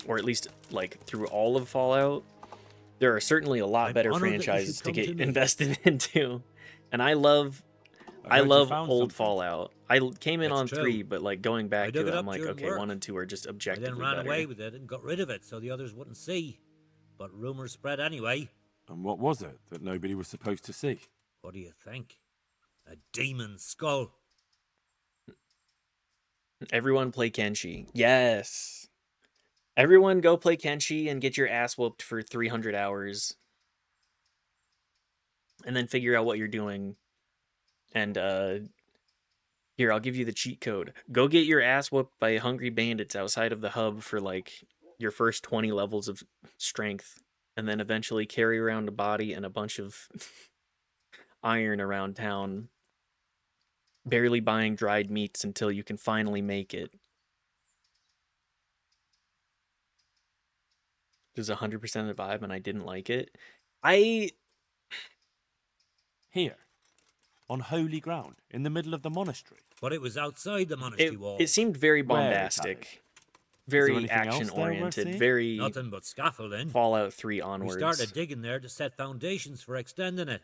or at least like through all of Fallout, there are certainly a lot better franchises to get invested into. And I love old Fallout. I came in on 3, but like going back to it, I'm like, okay, 1 and 2 are just objectively I then ran better. away with it and got rid of it so the others wouldn't see. But rumors spread anyway. And what was it that nobody was supposed to see? What do you think? A demon skull. Everyone play Kenshi. Yes. Everyone go play Kenshi and get your ass whooped for 300 hours. And then figure out what you're doing. And here, I'll give you the cheat code. Go get your ass whooped by hungry bandits outside of the hub for like your first 20 levels of strength. And then eventually carry around a body and a bunch of iron around town. Barely buying dried meats until you can finally make it. It was 100% of the vibe and I didn't like it. Here. On holy ground, in the middle of the monastery. But it was outside the monastery wall. It seemed very bombastic. Very action-oriented. Very nothing but scaffolding. Fallout 3 onwards. We started digging there to set foundations for extending it.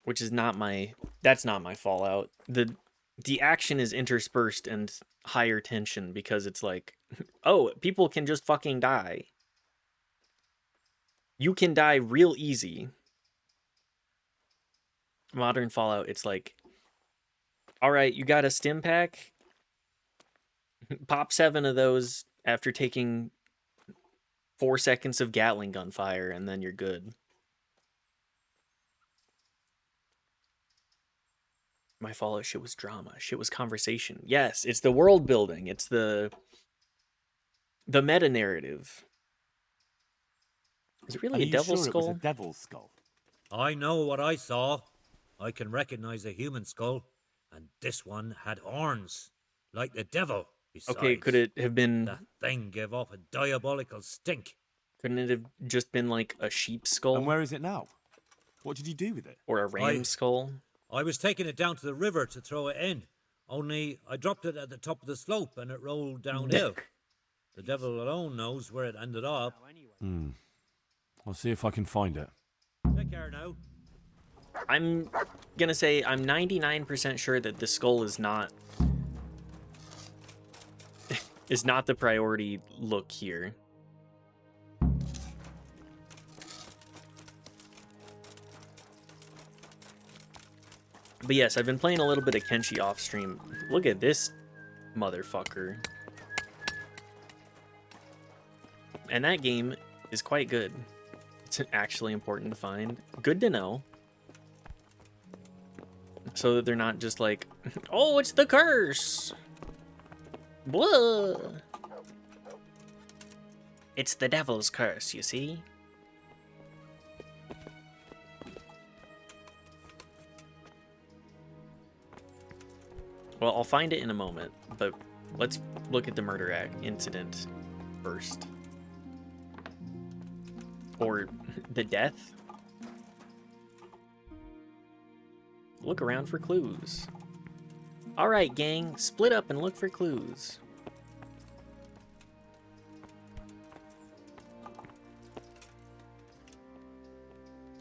Which is not my... That's not my Fallout. The action is interspersed and higher tension because it's like, oh, people can just fucking die. You can die real easy. Modern Fallout, it's like, all right, you got a stim pack? Pop 7 of those after taking 4 seconds of Gatling gun fire, and then you're good. My Fallout shit was drama. Shit was conversation. Yes, it's the world building. It's the meta narrative. Is it really a devil's skull? It was a devil's skull? I know what I saw. I can recognize a human skull, and this one had horns, like the devil. Besides, okay, could it have been... That thing gave off a diabolical stink. Couldn't it have just been like a sheep skull? And where is it now? What did you do with it? Or a ram skull? I was taking it down to the river to throw it in. Only I dropped it at the top of the slope and it rolled downhill. The devil alone knows where it ended up. I'll see if I can find it. Take care now. I'm gonna say I'm 99% sure that the skull is not the priority look here. But yes, I've been playing a little bit of Kenshi off stream. Look at this motherfucker. And that game is quite good. It's actually important to find. Good to know. So that they're not just like, oh, it's the curse. Blah. It's the devil's curse, you see? Well, I'll find it in a moment, but let's look at the murder incident first. Or the death. Look around for clues. Alright, gang, split up and look for clues.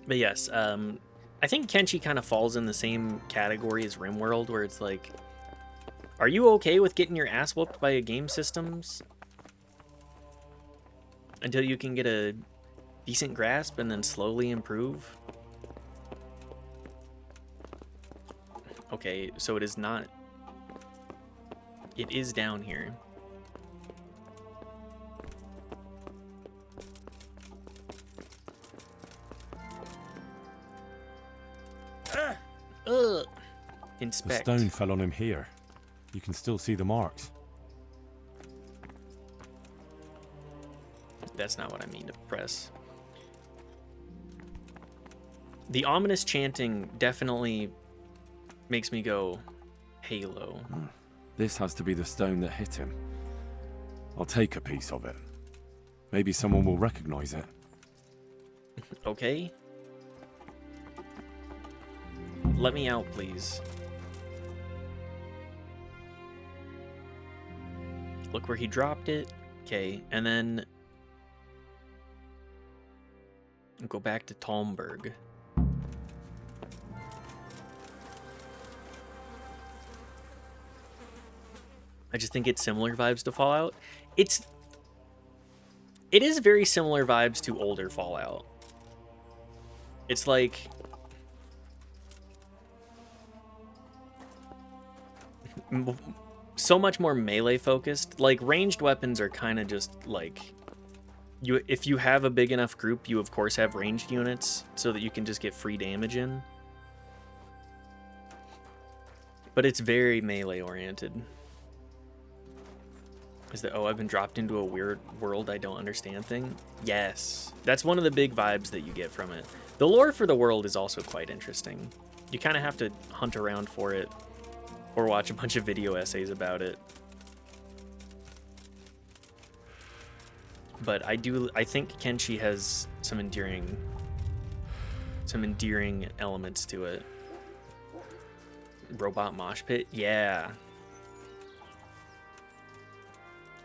But yes, I think Kenshi kind of falls in the same category as RimWorld, where it's like, are you okay with getting your ass whooped by a game systems until you can get a decent grasp and then slowly improve? Okay, so it is not... It is down here. Inspect. The stone fell on him here. You can still see the marks. That's not what I mean to press. The ominous chanting definitely makes me go, Halo. This has to be the stone that hit him. I'll take a piece of it. Maybe someone will recognize it. Okay. Let me out, please. Look where he dropped it. Okay, and then go back to Talmberg. I just think it's similar vibes to Fallout. It is very similar vibes to older Fallout. It's like so much more melee focused. Like ranged weapons are kind of just like if you have a big enough group, you of course have ranged units so that you can just get free damage in. But it's very melee oriented. Is that, oh, I've been dropped into a weird world I don't understand thing? Yes. That's one of the big vibes that you get from it. The lore for the world is also quite interesting. You kind of have to hunt around for it or watch a bunch of video essays about it. But I think Kenshi has some endearing elements to it. Robot mosh pit? Yeah.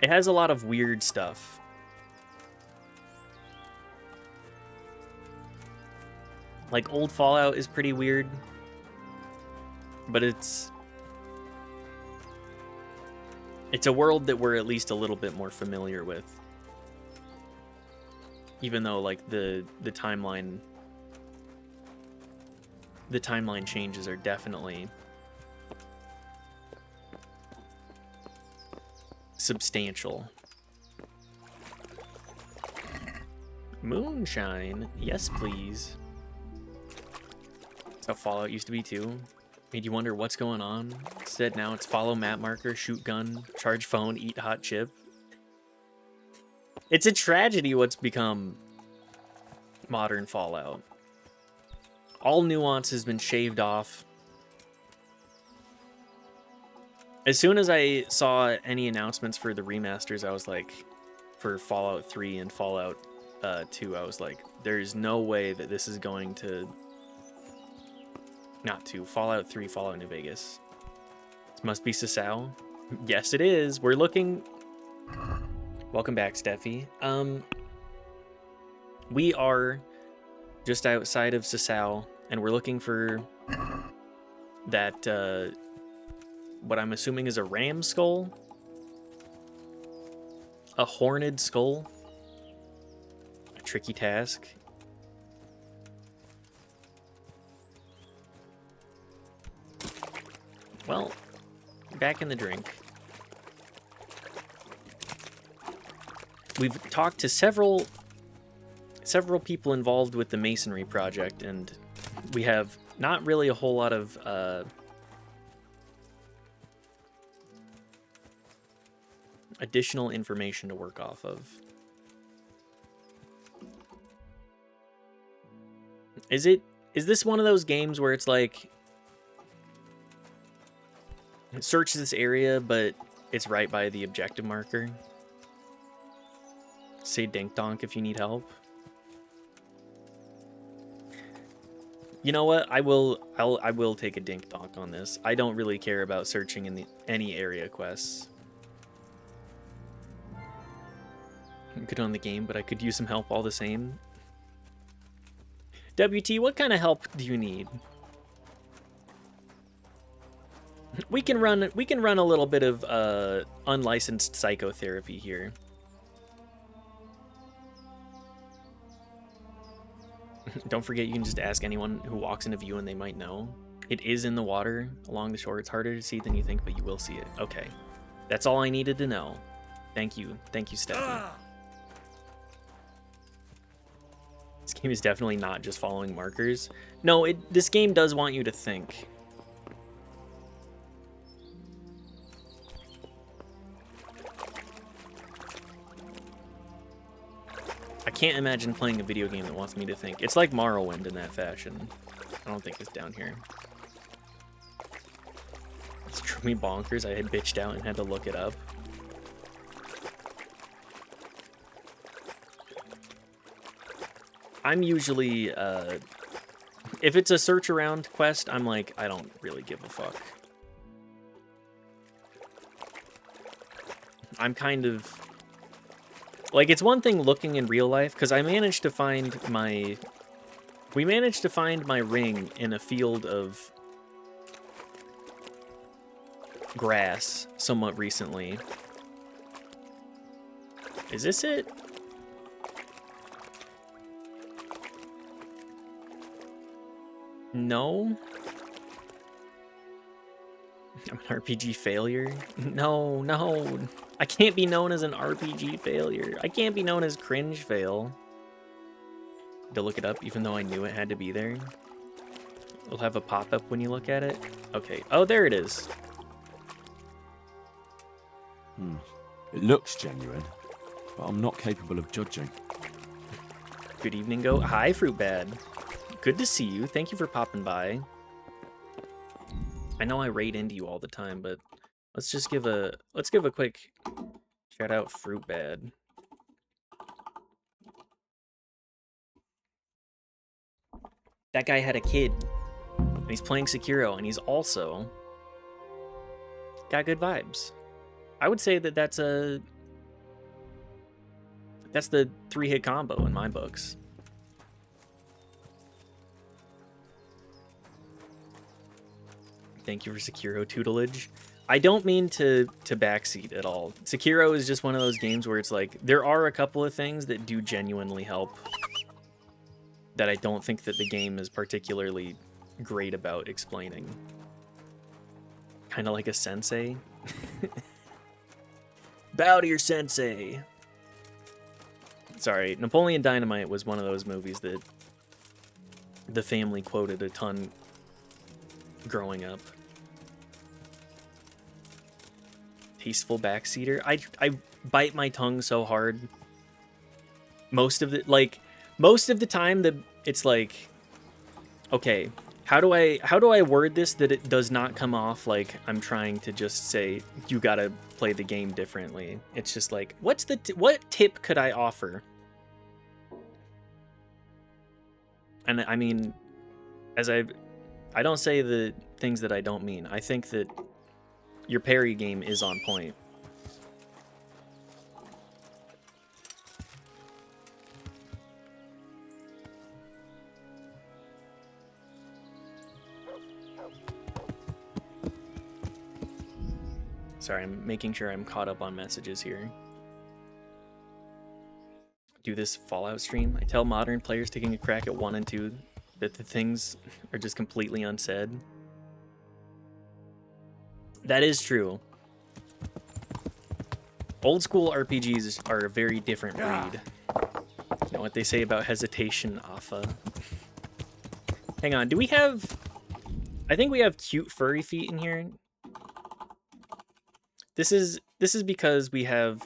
It has a lot of weird stuff. Like, old Fallout is pretty weird. But it's a world that we're at least a little bit more familiar with. Even though, like, the timeline changes are definitely substantial. Moonshine, yes please. That's how Fallout used to be too. Made you wonder what's going on. Instead now it's follow map marker, shoot gun, charge phone, eat hot chip. It's a tragedy what's become modern Fallout. All nuance has been shaved off. As soon as I saw any announcements for the remasters, I was like, for Fallout 3 and Fallout 2, I was like, there's no way that this is going to... Not 2, Fallout 3, Fallout New Vegas. This must be Sasau. Yes, it is. We're looking... Welcome back, Steffi. We are just outside of Sasau, and we're looking for that... what I'm assuming is a ram skull? A horned skull? A tricky task. Well, back in the drink. We've talked to several people involved with the masonry project, and we have not really a whole lot of additional information to work off of. Is this one of those games where it's like search this area, but it's right by the objective marker? Say dink donk if you need help. You know what? I will take a dink donk on this. I don't really care about searching in any area quests. I'm good on the game, but I could use some help all the same. WT, what kind of help do you need? We can run a little bit of unlicensed psychotherapy here. Don't forget, you can just ask anyone who walks into view and they might know. It is in the water along the shore. It's harder to see than you think, but you will see it. Okay. That's all I needed to know. Thank you, Stephanie. This game is definitely not just following markers. No, this game does want you to think. I can't imagine playing a video game that wants me to think. It's like Morrowind in that fashion. I don't think it's down here. It's drove me bonkers. I had bitched out and had to look it up. I'm usually, if it's a search around quest, I'm like, I don't really give a fuck. I'm kind of, like, it's one thing looking in real life, because I managed to find my, we managed to find my ring in a field of grass somewhat recently. Is this it? No. I'm an RPG failure? No, no. I can't be known as an RPG failure. I can't be known as cringe fail. To look it up, even though I knew it had to be there. It'll have a pop-up when you look at it. Okay. Oh, there it is. It looks genuine, but I'm not capable of judging. Good evening, Go. Hi, Fruitbad. Good to see you. Thank you for popping by. I know I raid into you all the time, but let's just give a quick shout out, Fruitbad. That guy had a kid, and he's playing Sekiro, and he's also got good vibes. I would say that that's the 3-hit combo in my books. Thank you for Sekiro tutelage. I don't mean to backseat at all. Sekiro is just one of those games where it's like, there are a couple of things that do genuinely help that I don't think that the game is particularly great about explaining. Kind of like a sensei. Bow to your sensei. Sorry, Napoleon Dynamite was one of those movies that the family quoted a ton growing up. Tasteful backseater. I bite my tongue so hard. Most of the time it's like, okay, how do I word this that it does not come off like I'm trying to just say you gotta play the game differently. It's just like, what tip could I offer? And I mean, I don't say the things that I don't mean. I think that your parry game is on point. Sorry, I'm making sure I'm caught up on messages here. Do this Fallout stream. I tell modern players taking a crack at 1 and 2 that the things are just completely unsaid. That is true. Old school RPGs are a very different breed. You know what they say about hesitation, Alpha. Hang on, do we have... I think we have cute furry feet in here. This is because we have...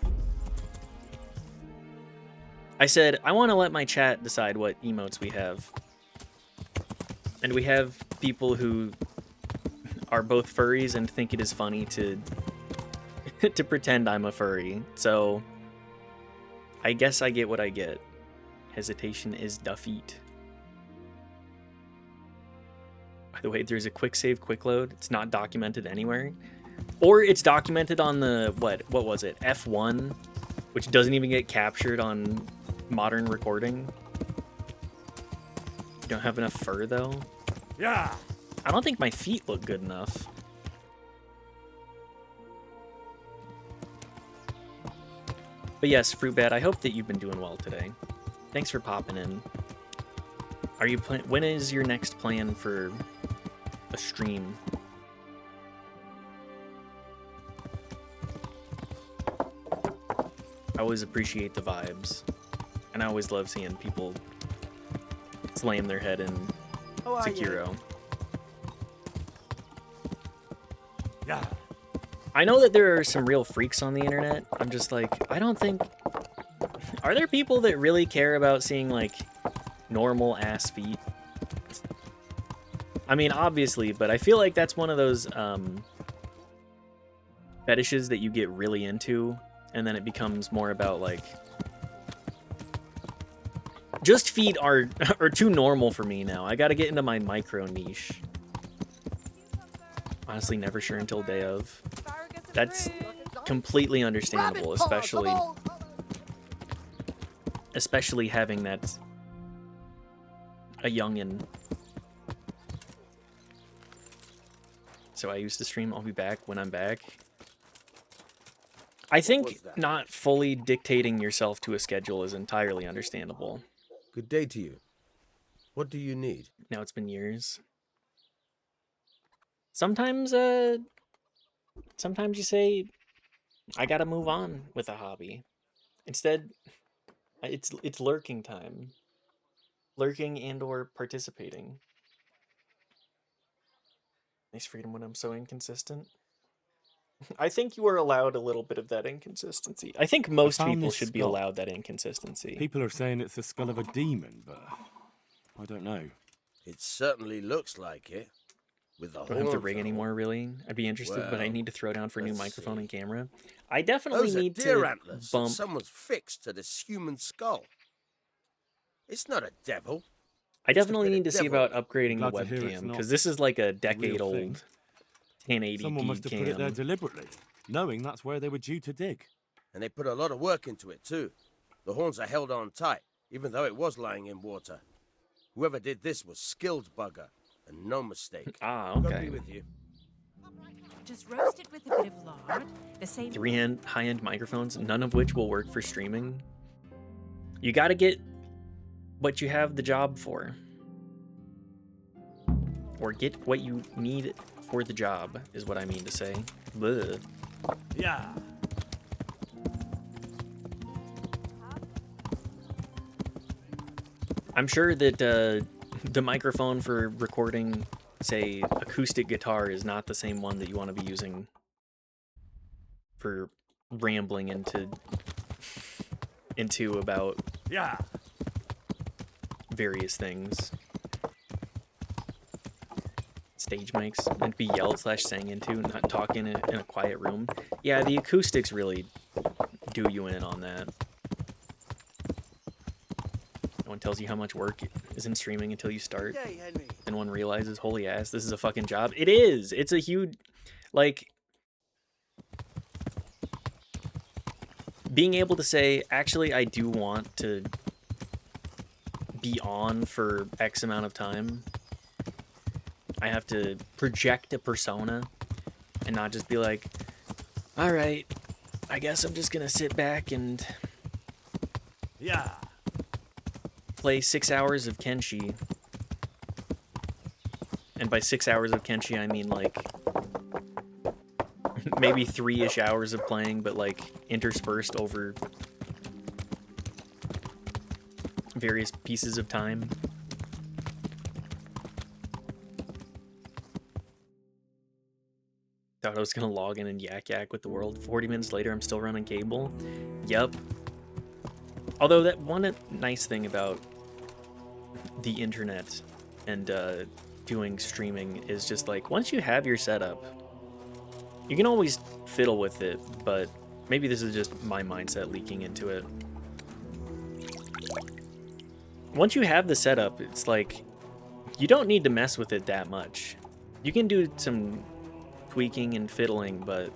I said, I want to let my chat decide what emotes we have. And we have people who are both furries and think it is funny to to pretend I'm a furry. So I guess I get what I get. Hesitation is defeat. By the way, there's a quick save, quick load. It's not documented anywhere. Or it's documented on the, what was it? F1, which doesn't even get captured on modern recording. You don't have enough fur though? Yeah. I don't think my feet look good enough. But yes, Fruitbat, I hope that you've been doing well today. Thanks for popping in. Are you when is your next plan for a stream? I always appreciate the vibes. And I always love seeing people slam their head in Sekiro. Yeah. I know that there are some real freaks on the internet. I'm just like, I don't think Are there people that really care about seeing, like, normal ass feet? I mean, obviously, but I feel like that's one of those fetishes that you get really into, and then it becomes more about, like, just feet are too normal for me now. I gotta get into my micro niche. Honestly, never sure until day of. That's completely understandable, especially having that a youngin. So I used to stream. I'll be back when I'm back. I think not fully dictating yourself to a schedule is entirely understandable. Good day to you. What do you need? Now it's been years. Sometimes you say, I gotta move on with a hobby. Instead, it's lurking time. Lurking and or participating. Nice freedom when I'm so inconsistent. I think you are allowed a little bit of that inconsistency. I think most people should be allowed that inconsistency. People are saying it's the skull of a demon, but I don't know. It certainly looks like it. With the Don't have to rig anymore, really. I'd be interested, but I need to throw down for a new microphone and camera. I definitely Those are need deer to antlers bump. someone's fixed to this human skull. It's not a devil. I Just a definitely bit of need to see about devil. upgrading the Glad to hear it's webcam, not because this is like a the real decade-old thing. 1080p Someone must have put it there cam. deliberately, knowing that's where they were due to dig. And they put a lot of work into it, too. The horns are held on tight, even though it was lying in water. Whoever did this was skilled bugger, and no mistake. Ah, God okay. be with you. Just roast it with a bit of lard. The same. 3 high-end microphones, none of which will work for streaming. You gotta get what you have the job for. Or get what you need for the job, is what I mean to say. Bleh. Yeah. I'm sure that the microphone for recording, say, acoustic guitar is not the same one that you want to be using for rambling into about various things. Stage mics meant to be yelled / sang into, not talk in a quiet room. Yeah, the acoustics really do you in on that. No one tells you how much work is in streaming until you start. And one realizes, holy ass, this is a fucking job. It is! It's a huge, like, being able to say, actually, I do want to be on for X amount of time. I have to project a persona and not just be like, all right, I guess I'm just gonna sit back and play 6 hours of Kenshi. And by 6 hours of Kenshi, I mean like maybe 3-ish hours of playing, but like interspersed over various pieces of time. Thought I was gonna log in and yak with the world. 40 minutes later, I'm still running cable. Yep. Although that one nice thing about the internet and doing streaming is just like, once you have your setup, you can always fiddle with it, but maybe this is just my mindset leaking into it. Once you have the setup, it's like, you don't need to mess with it that much. You can do some tweaking and fiddling, but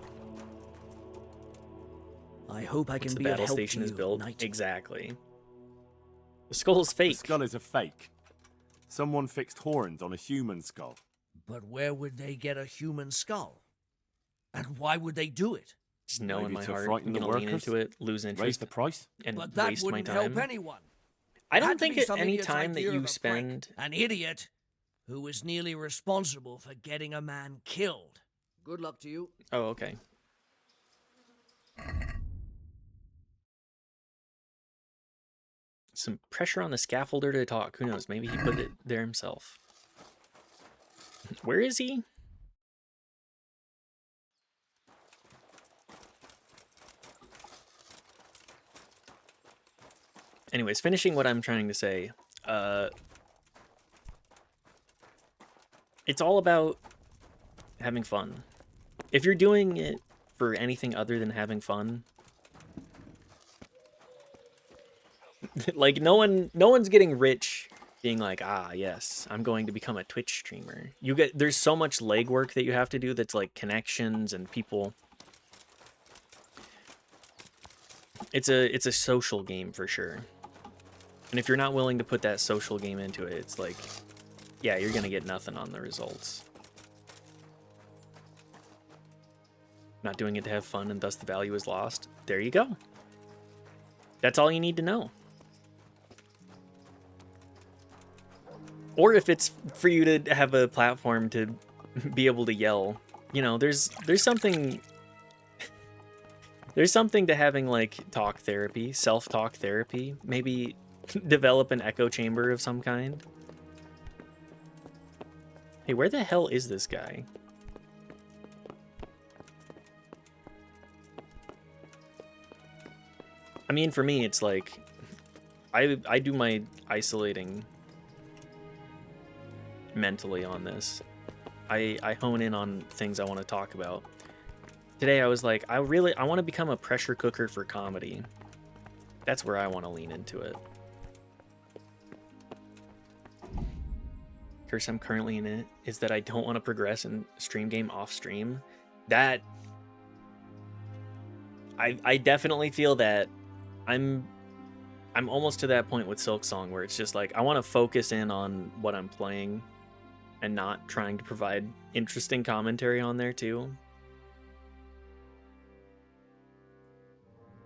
I hope I can once the be of battle help station to is you, built, knight. exactly. The skull's fake. The skull is a fake. Someone fixed horns on a human skull. But where would they get a human skull? And why would they do it? Just know in Maybe my to heart, I'm frighten the gonna lean workers? into it, lose interest, Raise the price? and But that waste my wouldn't time. help anyone. I It don't had to think be at some any idiot's time that idea you of a spend... prank. An idiot who was nearly responsible for getting a man killed. Good luck to you. Oh, okay. Some pressure on the scaffolder to talk. Who knows? Maybe he put it there himself. Where is he? Anyways, finishing what I'm trying to say. It's all about having fun. If you're doing it for anything other than having fun, like no one's getting rich being like, ah, yes, I'm going to become a Twitch streamer. There's so much legwork that you have to do that's like connections and people. It's a social game for sure. And if you're not willing to put that social game into it, it's like, yeah, you're gonna get nothing on the results. Not doing it to have fun and thus the value is lost. There you go. That's all you need to know. Or if it's for you to have a platform to be able to yell, you know, there's something to having like talk therapy, self-talk therapy. Maybe develop an echo chamber of some kind. Hey, where the hell is this guy? I mean, for me, it's like, I do my isolating mentally on this. I hone in on things I want to talk about. Today I was like, I want to become a pressure cooker for comedy. That's where I want to lean into it. Curse I'm currently in it is that I don't want to progress in stream game off stream. That I definitely feel that I'm almost to that point with Silksong where it's just like I want to focus in on what I'm playing and not trying to provide interesting commentary on there too.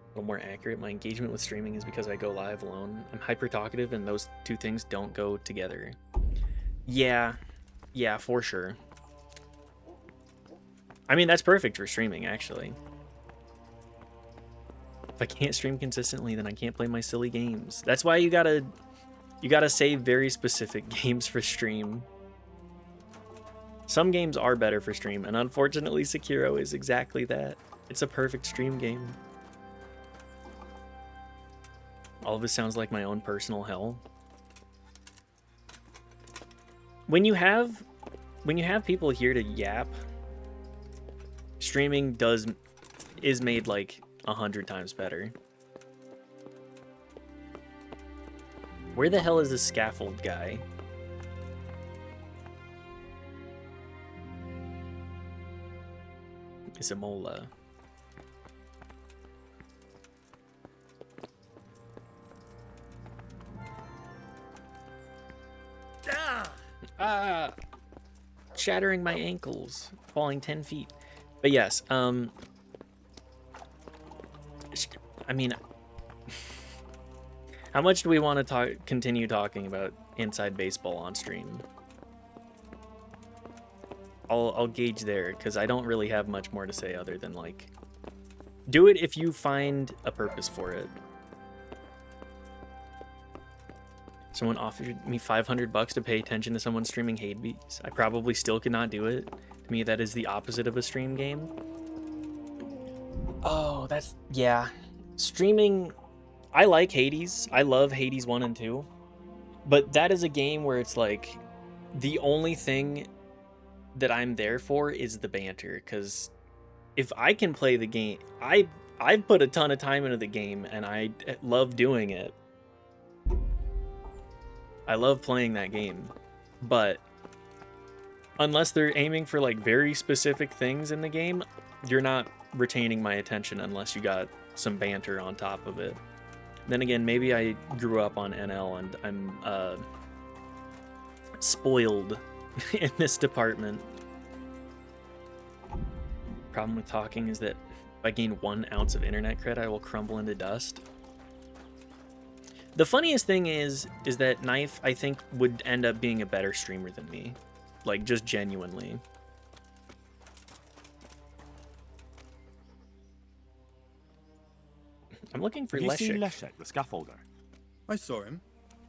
A little more accurate, my engagement with streaming is because I go live alone. I'm hyper talkative and those two things don't go together. Yeah, for sure. I mean, that's perfect for streaming, actually. If I can't stream consistently, then I can't play my silly games. That's why you gotta save very specific games for stream. Some games are better for stream, and unfortunately Sekiro is exactly that. It's a perfect stream game. All of this sounds like my own personal hell. When you have people here to yap, streaming is made like 100 times better. Where the hell is this scaffold guy? It's a mola. Ah! Shattering my ankles, falling 10 feet. But yes, I mean, how much do we want to continue talking about inside baseball on stream? I'll gauge there, because I don't really have much more to say other than, like, do it if you find a purpose for it. Someone offered me $500 to pay attention to someone streaming Hades. I probably still could not do it. To me, that is the opposite of a stream game. Oh, yeah. Streaming, I like Hades. I love Hades 1 and 2. But that is a game where it's like, the only thing that I'm there for is the banter. Because if I can play the game, I've put a ton of time into the game, and I love doing it. I love playing that game, but unless they're aiming for like very specific things in the game, you're not retaining my attention unless you got some banter on top of it. Then again, maybe I grew up on NL and I'm spoiled in this department. Problem with talking is that if I gain 1 ounce of internet cred, I will crumble into dust. The funniest thing is that Knife, I think, would end up being a better streamer than me. Like, just genuinely. I'm looking for Leszek. Have you seen Leszek, the scaffolder? I saw him.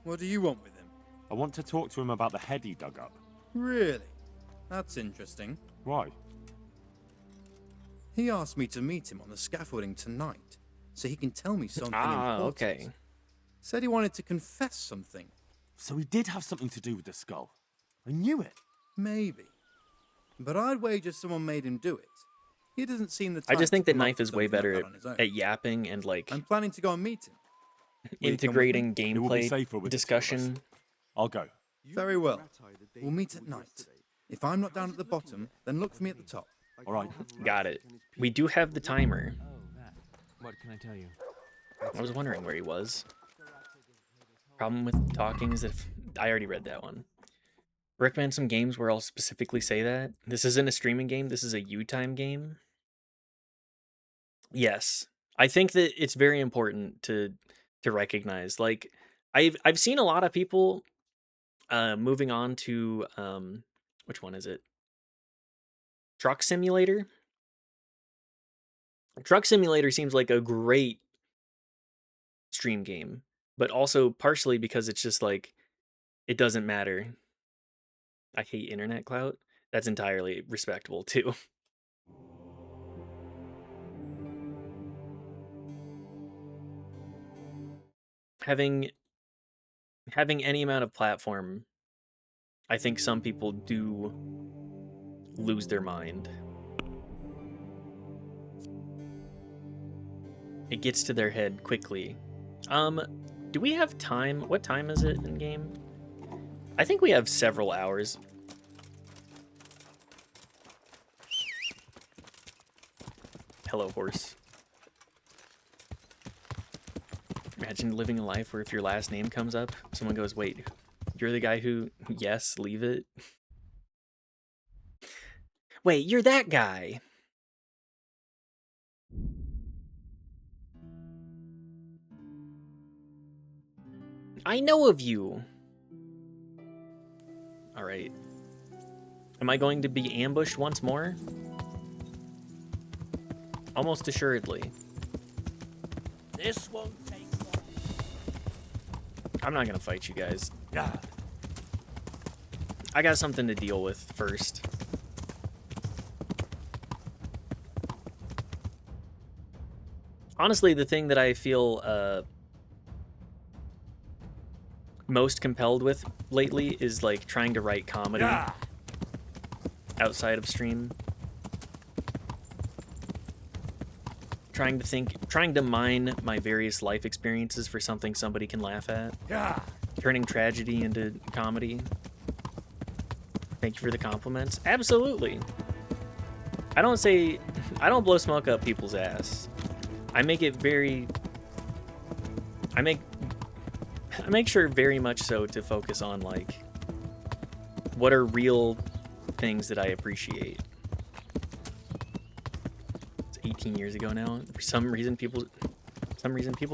What do you want with him? I want to talk to him about the head he dug up. Really? That's interesting. Why? He asked me to meet him on the scaffolding tonight, so he can tell me something important. Okay. Said he wanted to confess something. So he did have something to do with the skull. I knew it. Maybe. But I'd wager someone made him do it. He doesn't seem the type I just think to that come up Knife with is way something like better that on his own. at yapping and like I'm planning to go and meet him. Will you come with integrating me? It will be gameplay safer with the two of us. discussion. I'll go. Very well. We'll meet at night. If I'm not down at the bottom, then look for me at the top. All right. Got it. We do have the timer. What can I tell you? I was wondering where he was. Problem with talking is that I already read that one. Recommend some games where I'll specifically say that. This isn't a streaming game. This is a U-Time game. Yes. I think that it's very important to recognize. Like, I've seen a lot of people moving on to which one is it? Truck Simulator. Truck Simulator seems like a great stream game, but also partially because it's just like it doesn't matter. I hate internet clout. That's entirely respectable too. Having any amount of platform, I think some people do lose their mind. It gets to their head quickly. Do we have time? What time is it in game? I think we have several hours. Hello, horse. Imagine living a life where if your last name comes up, someone goes, wait, you're the guy who, yes, leave it. Wait, you're that guy. I know of you. All right. Am I going to be ambushed once more? Almost assuredly. This won't take long. I'm not gonna fight you guys. Yeah. I got something to deal with first. Honestly, the thing that I feel most compelled with lately is like trying to write comedy outside of stream. Trying to mine my various life experiences for something somebody can laugh at. Yeah. Turning tragedy into comedy. Thank you for the compliments. Absolutely. I don't blow smoke up people's ass. I make it very... I make sure very much so to focus on, like, what are real things that I appreciate. It's 18 years ago now. For some reason people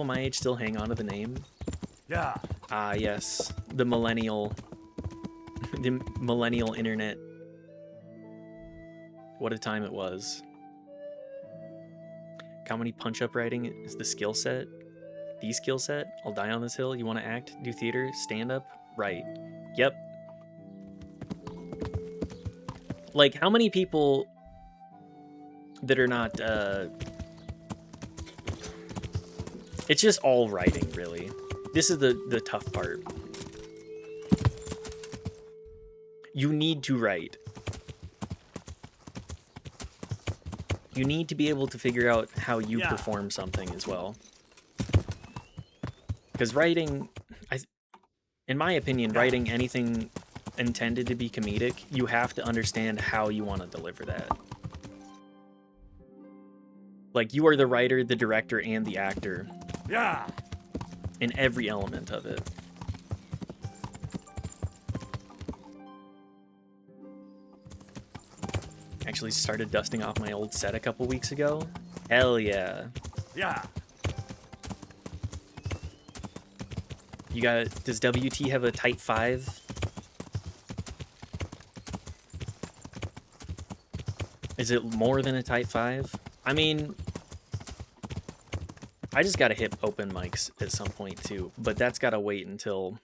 my age still hang on to the name. Yeah. Ah, yes. The millennial internet. What a time it was. Comedy punch-up writing is the skill set. The skill set. I'll die on this hill. You want to act, do theater, stand up, write. Yep. Like, how many people that are not, it's just all writing, really. This is the tough part. You need to write. You need to be able to figure out how you perform something as well. Because writing, in my opinion, writing anything intended to be comedic, you have to understand how you want to deliver that. Like, you are the writer, the director, and the actor. Yeah. In every element of it. Actually started dusting off my old set a couple weeks ago. Hell yeah. Yeah. You got, does WT have a Type 5? Is it more than a Type 5? I mean, I just gotta hit open mics at some point too, but that's gotta wait until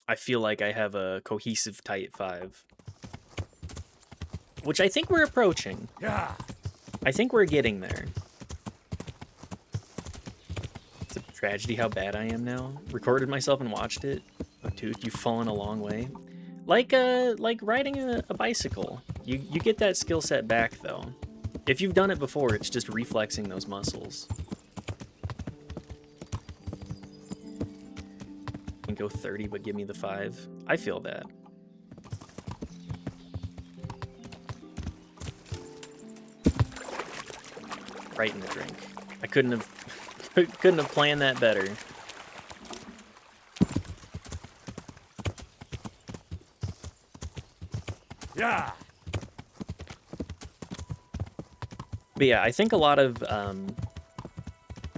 I feel like I have a cohesive Type 5. Which I think we're approaching. Yeah. I think we're getting there. Tragedy how bad I am now. Recorded myself and watched it. Oh, dude, you've fallen a long way. Like riding a bicycle. You get that skill set back though. If you've done it before, it's just reflexing those muscles. Can go 30, but give me the 5. I feel that. Right in the drink. I couldn't have planned that better. Yeah. But yeah, I think a lot of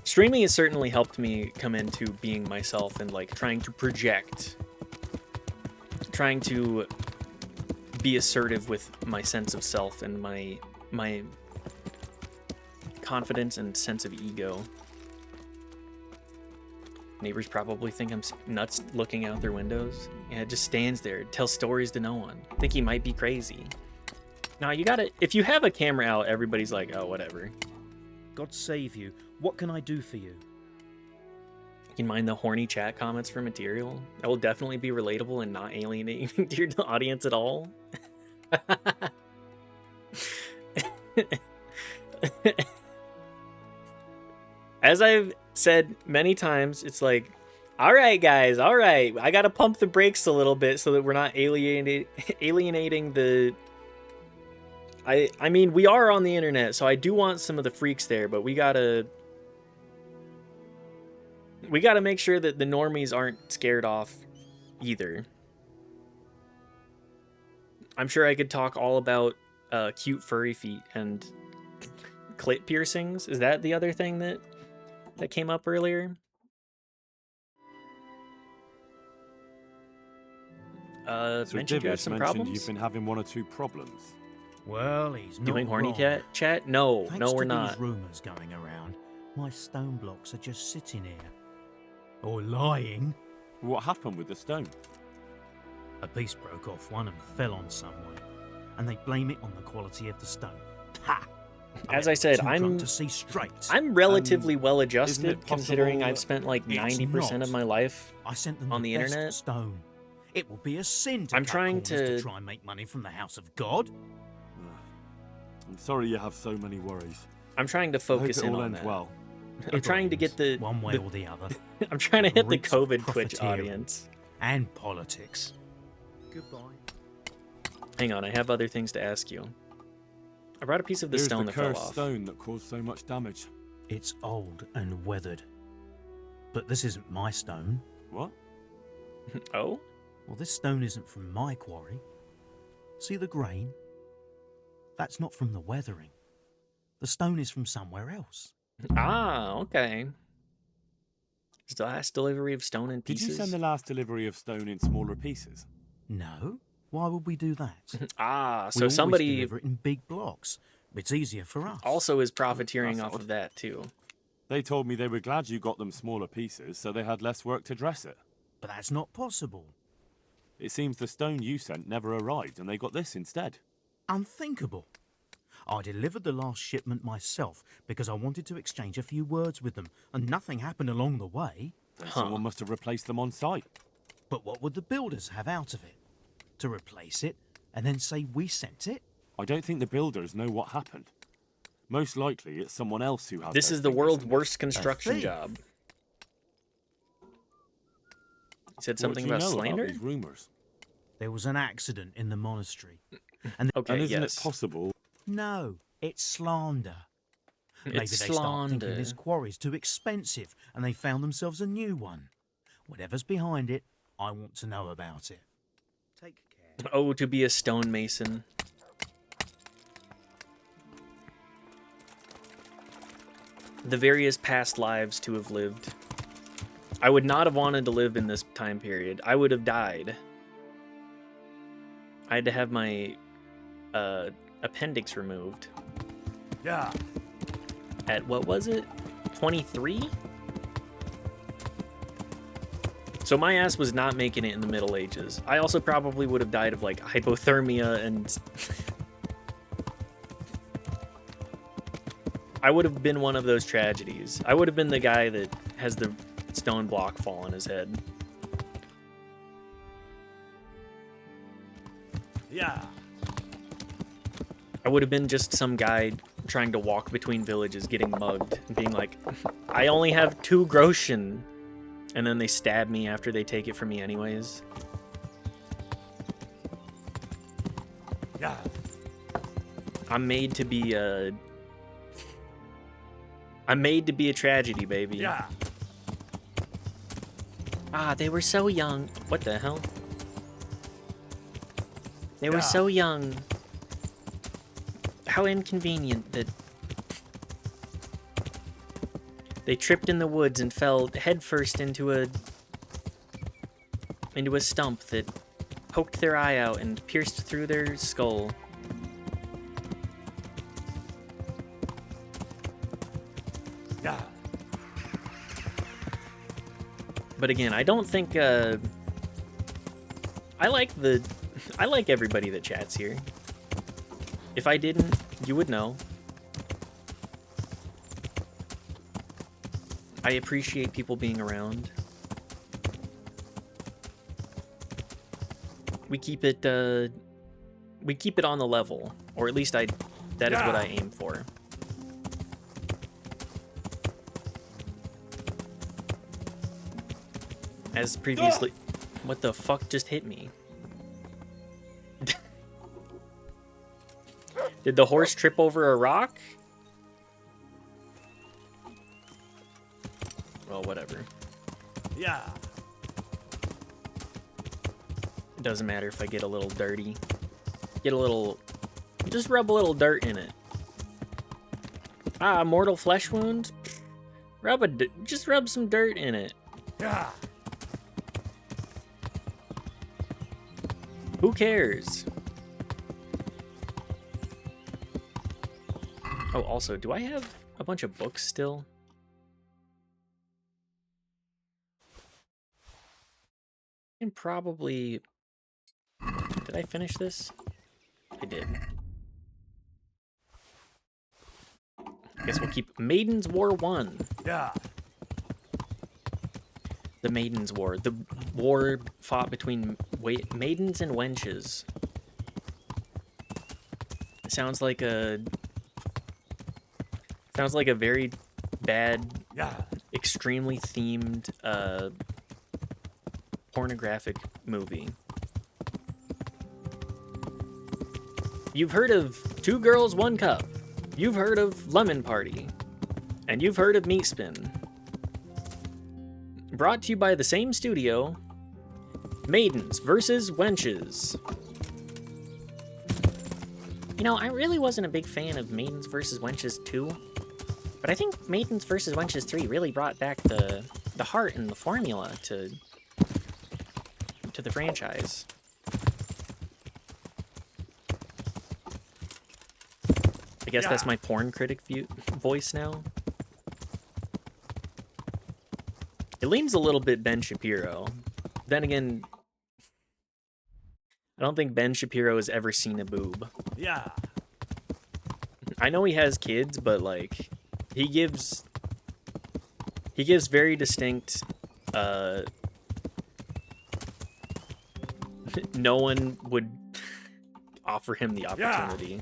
streaming has certainly helped me come into being myself and like trying to project, trying to be assertive with my sense of self and my confidence and sense of ego. Neighbors probably think I'm nuts looking out their windows. Yeah, it just stands there, tells stories to no one. Think he might be crazy. Now you gotta, if you have a camera out, everybody's like, oh, whatever. God save you. What can I do for you? You can mind the horny chat comments for material. That will definitely be relatable and not alienating to your audience at all. As I've said many times, it's like, all right, guys, all right. I got to pump the brakes a little bit so that we're not alienating the... I mean, we are on the internet, so I do want some of the freaks there, but we gotta make sure that the normies aren't scared off either. I'm sure I could talk all about cute furry feet and clit piercings. Is that the other thing that came up earlier? So Mentioned you had Divish some mentioned problems? you've been having 1 or 2 problems. Well, he's not Doing horny wrong. chat? No, Thanks no, we're to not. These rumors going around, my stone blocks are just sitting here. Or lying. What happened with the stone? A piece broke off one and fell on someone, and they blame it on the quality of the stone. Ha! As I said, Too I'm drunk to see straight. I'm relatively well isn't adjusted it considering possible I've spent like it's 90% not? of my life I sent them on the best internet. stone. It will be a sin to I'm cut trying corners to- try and make money from the house of God. I'm sorry you have so many worries. I'm trying to focus I hope it in all on ends that. well. I'm trying to get the one way or the other. I'm trying to hit the Reeks of COVID Twitch profiteering audience. and politics. Goodbye. Hang on, I have other things to ask you. I brought a piece of the Here's stone the that fell cursed off. stone that caused so much damage. It's old and weathered. But this isn't my stone. What? Oh? Well, this stone isn't from my quarry. See the grain? That's not from the weathering. The stone is from somewhere else. Ah, okay. Is the last delivery of stone in Did pieces? you send the last delivery of stone in smaller pieces? No. Why would we do that? Ah, We so always somebody deliver it in big blocks. It's easier for us. also is profiteering That's off odd. of that too. They told me they were glad you got them smaller pieces, so they had less work to dress it. But that's not possible. It seems the stone you sent never arrived, and they got this instead. Unthinkable. I delivered the last shipment myself because I wanted to exchange a few words with them, and nothing happened along the way. Then someone must have replaced them on site. But what would the builders have out of it? To replace it and then say we sent it? I don't think the builders know what happened. Most likely, it's someone else who has. This their is the fingers world's in it. worst construction thief. job. You said What something do you about know slander? these rumors? There was an accident in the monastery. And Okay, And isn't yes. it possible? no, it's slander. Maybe It's they start thinking slander. this quarry's too expensive and they found themselves a new one. Whatever's behind it, I want to know about it. Take care. Oh, to be a stonemason. The various past lives to have lived. I would not have wanted to live in this time period. I would have died. I had to have my appendix removed. Yeah. At what was it? 23? So my ass was not making it in the Middle Ages. I also probably would have died of like hypothermia and I would have been one of those tragedies. I would have been the guy that has the stone block fall on his head. Yeah. I would have been just some guy trying to walk between villages getting mugged and being like, I only have 2 groschen. And then they stab me after they take it from me anyways. Yeah. I'm made to be a... I'm made to be a tragedy, baby. Yeah. Ah, they were so young. What the hell? They were so young. How inconvenient that they tripped in the woods and fell headfirst into a stump that poked their eye out and pierced through their skull. Yeah. But again, I don't think I like everybody that chats here. If I didn't, you would know. I appreciate people being around. We keep it on the level, or at least that is what I aim for. As previously, what the fuck just hit me? Did the horse trip over a rock? Well, whatever. Yeah. It doesn't matter if I get a little dirty. Just rub a little dirt in it. Ah, mortal flesh wound? Just rub some dirt in it. Yeah. Who cares? Oh, also, do I have a bunch of books still? I can probably... Did I finish this? I did. I guess we'll keep Maiden's War 1. Yeah. The Maiden's War. The war fought between maidens and wenches. It sounds like a very bad, extremely themed, pornographic movie. You've heard of 2 Girls, 1 Cup. You've heard of Lemon Party. And you've heard of Meat Spin. Brought to you by the same studio, Maidens vs. Wenches. You know, I really wasn't a big fan of Maidens vs. Wenches 2, but I think Maidens vs. Wenches 3 really brought back the heart and the formula to the franchise. I guess that's my porn critic voice now. It leans a little bit Ben Shapiro. Then again, I don't think Ben Shapiro has ever seen a boob. Yeah. I know he has kids, but like he gives very distinct no one would offer him the opportunity.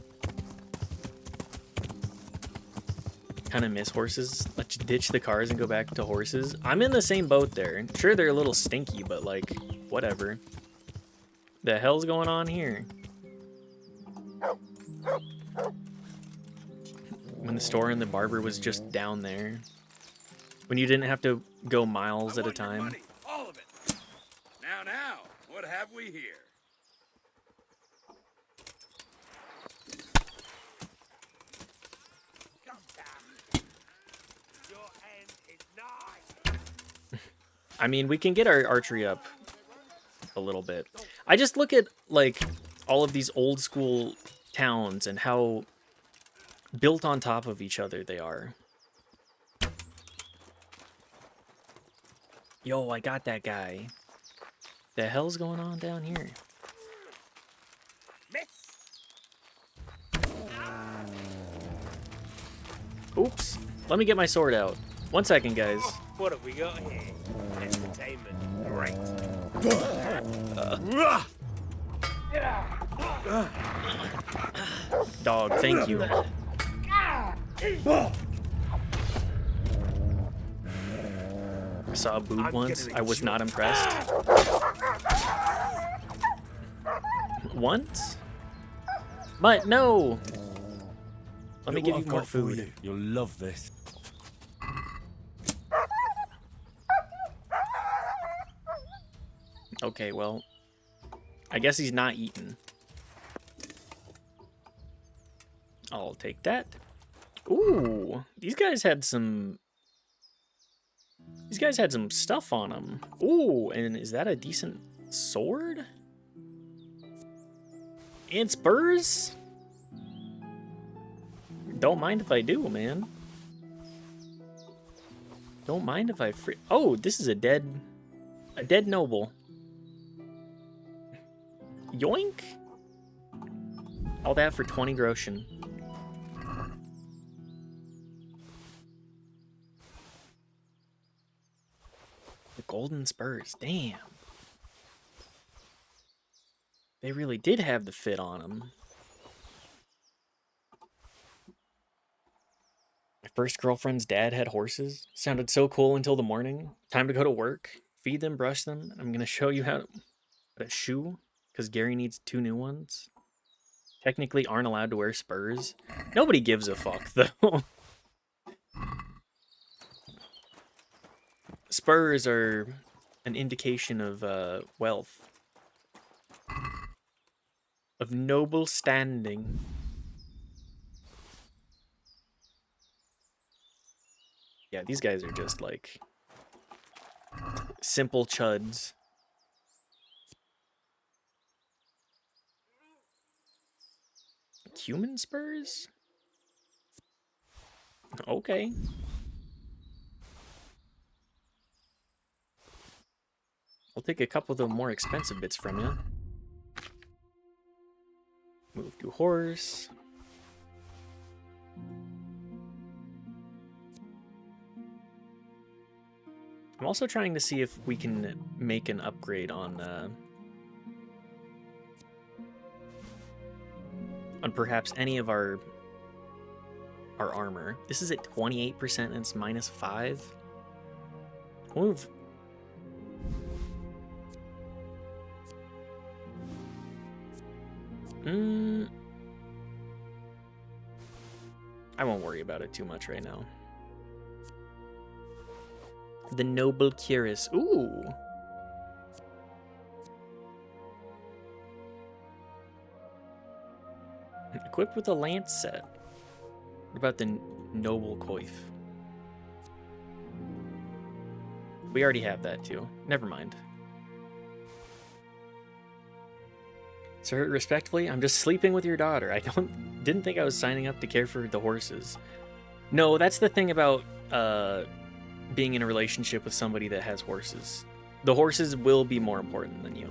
Kind of miss horses. Let's ditch the cars and go back to horses. I'm in the same boat there. Sure, they're a little stinky, but like, whatever. The hell's going on here? When the store and the barber was just down there. When you didn't have to go miles at a time. Money, all of it. Now, what have we here? I mean, we can get our archery up a little bit. I just look at, like, all of these old school towns and how built on top of each other they are. Yo, I got that guy. The hell's going on down here? Oops. Let me get my sword out. 1 second, guys. What have we got here? Entertainment. Great. Dog, thank you. I saw a boob once. I was not impressed. Once? But no! Let me give you more food. You'll love this. Okay, well, I guess he's not eating. I'll take that. Ooh, these guys had some stuff on them. Ooh, and is that a decent sword? And spurs? Don't mind if I do, man. Don't mind if I free. Oh, this is a dead noble. Yoink! All that for 20 groschen. The golden spurs, damn. They really did have the fit on them. My first girlfriend's dad had horses. Sounded so cool until the morning. Time to go to work. Feed them, brush them. I'm gonna show you how to shoe, because Gary needs 2 new ones. Technically aren't allowed to wear spurs. Nobody gives a fuck, though. Spurs are an indication of wealth. Of noble standing. Yeah, these guys are just like simple chuds. Human spurs? Okay. I'll take a couple of the more expensive bits from you. Move to horse. I'm also trying to see if we can make an upgrade on perhaps any of our armor. This is at 28% and it's -5. We'll move. I won't worry about it too much right now. The Noble Cuirass. Ooh. Equipped with a lance set. What about the Noble Coif? We already have that too. Never mind. Sir, respectfully, I'm just sleeping with your daughter. I didn't think I was signing up to care for the horses. No, that's the thing about being in a relationship with somebody that has horses. The horses will be more important than you.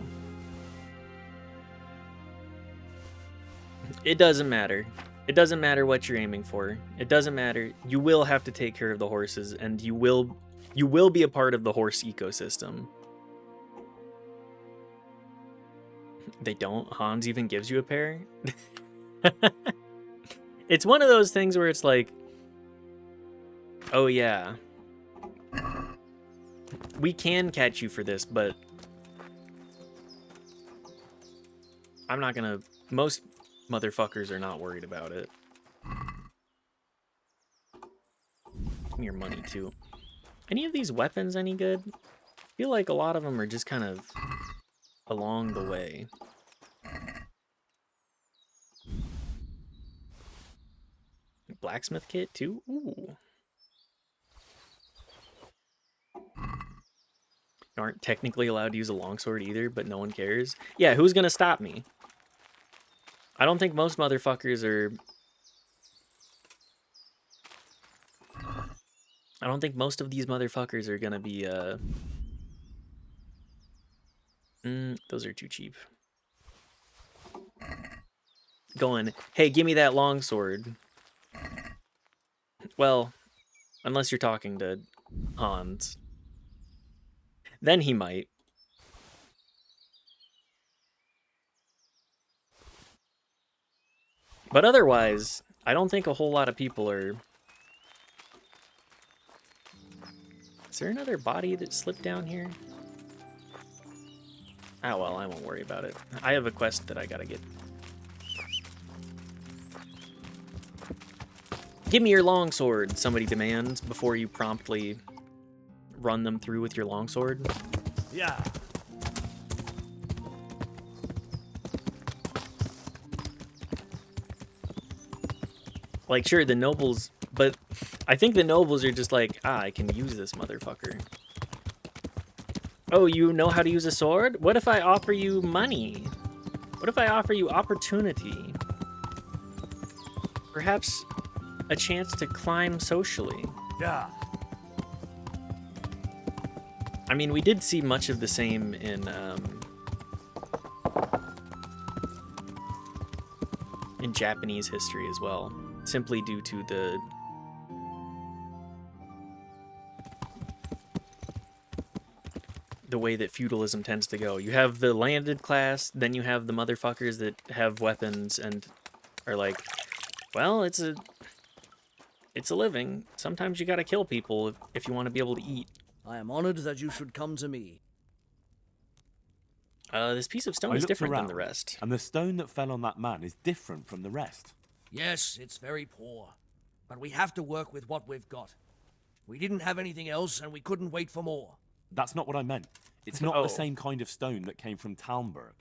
It doesn't matter. It doesn't matter what you're aiming for. It doesn't matter. You will have to take care of the horses, and you will be a part of the horse ecosystem. They don't? Hans even gives you a pair? It's one of those things where it's like, oh yeah, we can catch you for this, but I'm not gonna... Most motherfuckers are not worried about it. Give me your money too. Any of these weapons any good? I feel like a lot of them are just kind of along the way. Blacksmith kit too? Ooh. You aren't technically allowed to use a longsword either, but no one cares. Yeah, who's gonna stop me? I don't think most motherfuckers are... I don't think most of these motherfuckers are gonna be, those are too cheap. Going, hey, give me that longsword. Well, unless you're talking to Hans. Then he might. But otherwise, I don't think a whole lot of people are... Is there another body that slipped down here? Oh well, I won't worry about it. I have a quest that I gotta get. Give me your longsword, somebody demands, before you promptly run them through with your longsword. Yeah. Like, sure, the nobles, but I think the nobles are just like, I can use this motherfucker. Oh, you know how to use a sword? What if I offer you money? What if I offer you opportunity? Perhaps a chance to climb socially. Yeah. I mean, we did see much of the same in Japanese history as well, simply due to the way that feudalism tends to go. You have the landed class, then you have the motherfuckers that have weapons and are like, well, it's a living. Sometimes you gotta kill people if you want to be able to eat. I am honored that you should come to me. This piece of stone is different than the rest. And the stone that fell on that man is different from the rest. Yes, it's very poor. But we have to work with what we've got. We didn't have anything else, and we couldn't wait for more. That's not what I meant. It's not the same kind of stone that came from Talmberg.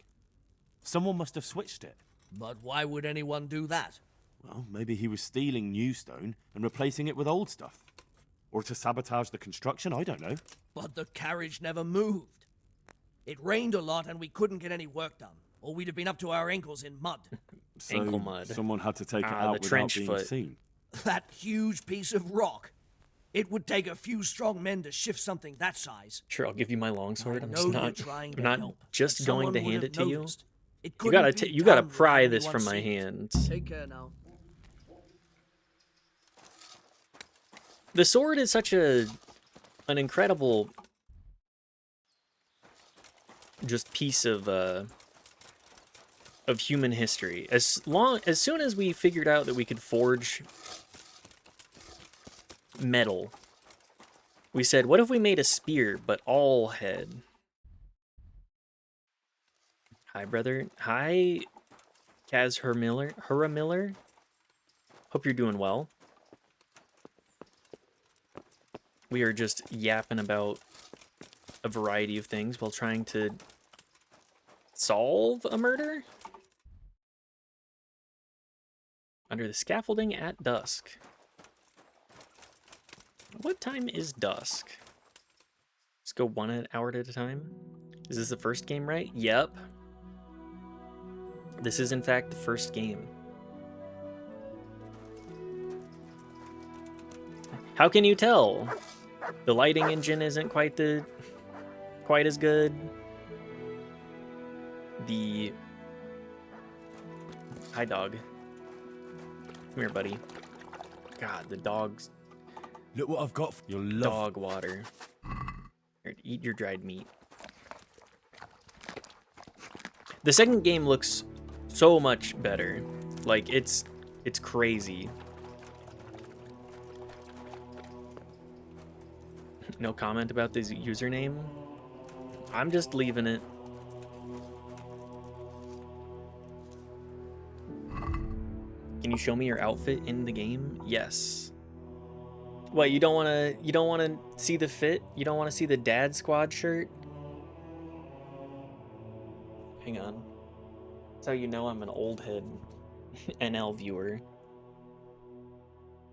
Someone must have switched it. But why would anyone do that? Well, maybe he was stealing new stone and replacing it with old stuff. Or to sabotage the construction, I don't know. But the carriage never moved. It rained a lot and we couldn't get any work done, or we'd have been up to our ankles in mud. So ankle mud. Someone had to take it out without being seen. That huge piece of rock. It would take a few strong men to shift something that size. Sure, I'll give you my longsword. I'm not just going to hand it to you. It You gotta pry this from my hands. Take care now. The sword is such an incredible just piece of human history. As soon as we figured out that we could forge metal, we said, what if we made a spear but all head? Hi, brother. Hi, Kaz Hura Miller. Hope you're doing well. We are just yapping about a variety of things while trying to solve a murder? Under the scaffolding at dusk. What time is dusk? Let's go 1 hour at a time. Is this the first game, right? Yep. This is, in fact, the first game. How can you tell? The lighting engine isn't quite as good. Hi, dog. Come here, buddy. God, the dog's... Look what I've got for your love. Dog water. Here, eat your dried meat. The second game looks so much better. Like, it's crazy. No comment about this username? I'm just leaving it. Can you show me your outfit in the game? Yes. What, you don't wanna see the fit? You don't wanna see the Dad Squad shirt? Hang on. That's how you know I'm an old head NL viewer.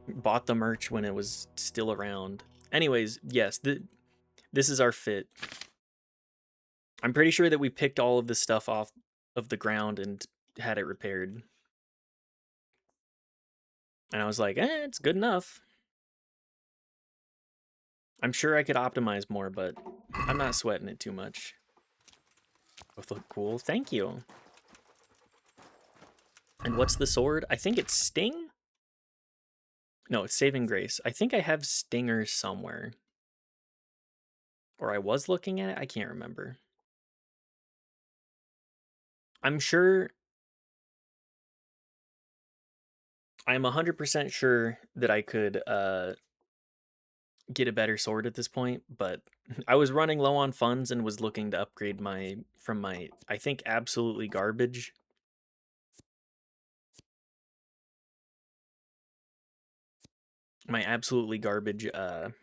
Bought the merch when it was still around. Anyways, yes, this is our fit. I'm pretty sure that we picked all of this stuff off of the ground and had it repaired. And I was like, it's good enough. I'm sure I could optimize more, but I'm not sweating it too much. Both look cool. Thank you. And what's the sword? I think it's Sting? No, it's Saving Grace. I think I have Stinger somewhere. Or I was looking at it? I can't remember. I'm sure... I'm 100% sure that I could get a better sword at this point, but I was running low on funds and was looking to upgrade from my, I think, absolutely garbage. My absolutely garbage, what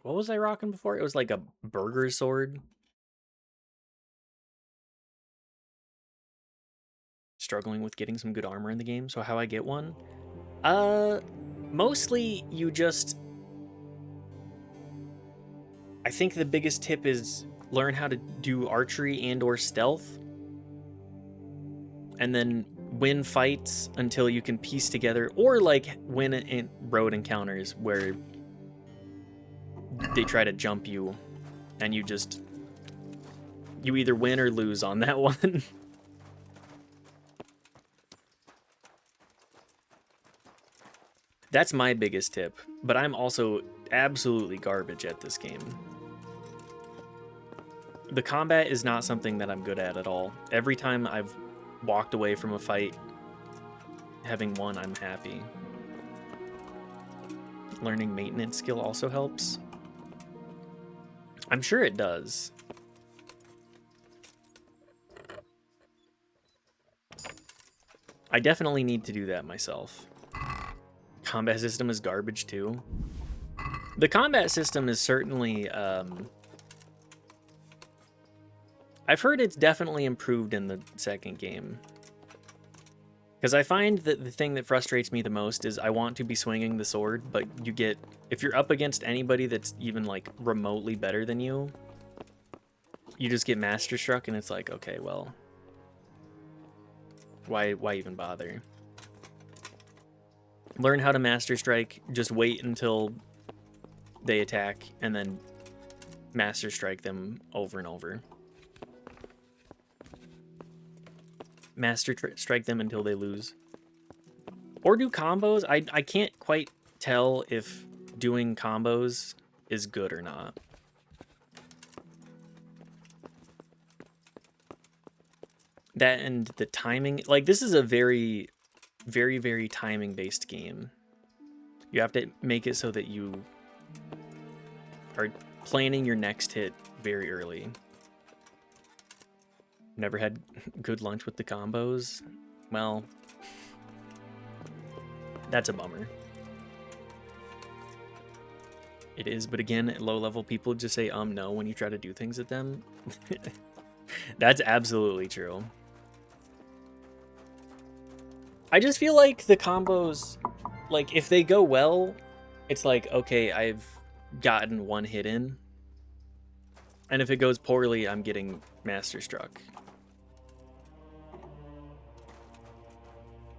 was I rocking before? It was like a burger sword. Struggling with getting some good armor in the game, so how I get one? Mostly you just... I think the biggest tip is learn how to do archery and or stealth. And then win fights until you can piece together, or like win in road encounters where they try to jump you and you either win or lose on that one. That's my biggest tip, but I'm also absolutely garbage at this game. The combat is not something that I'm good at all. Every time I've walked away from a fight having won, I'm happy. Learning maintenance skill also helps. I'm sure it does. I definitely need to do that myself. Combat system is garbage too. The combat system is certainly, I've heard it's definitely improved in the second game. Because I find that the thing that frustrates me the most is I want to be swinging the sword, but you get, if you're up against anybody that's even like remotely better than you, you just get Masterstruck and it's like, okay, well, why even bother? Learn how to Masterstrike, just wait until they attack, and then Masterstrike them over and over. Strike them until they lose. Or do combos. I can't quite tell if doing combos is good or not. That and the timing. Like, this is a very, very, very timing-based game. You have to make it so that you are planning your next hit very early. Never had good lunch with the combos? Well, that's a bummer. It is, but again, low-level people just say no when you try to do things at them. That's absolutely true. I just feel like the combos, like, if they go well, it's like, okay, I've gotten one hit in. And if it goes poorly, I'm getting Masterstruck.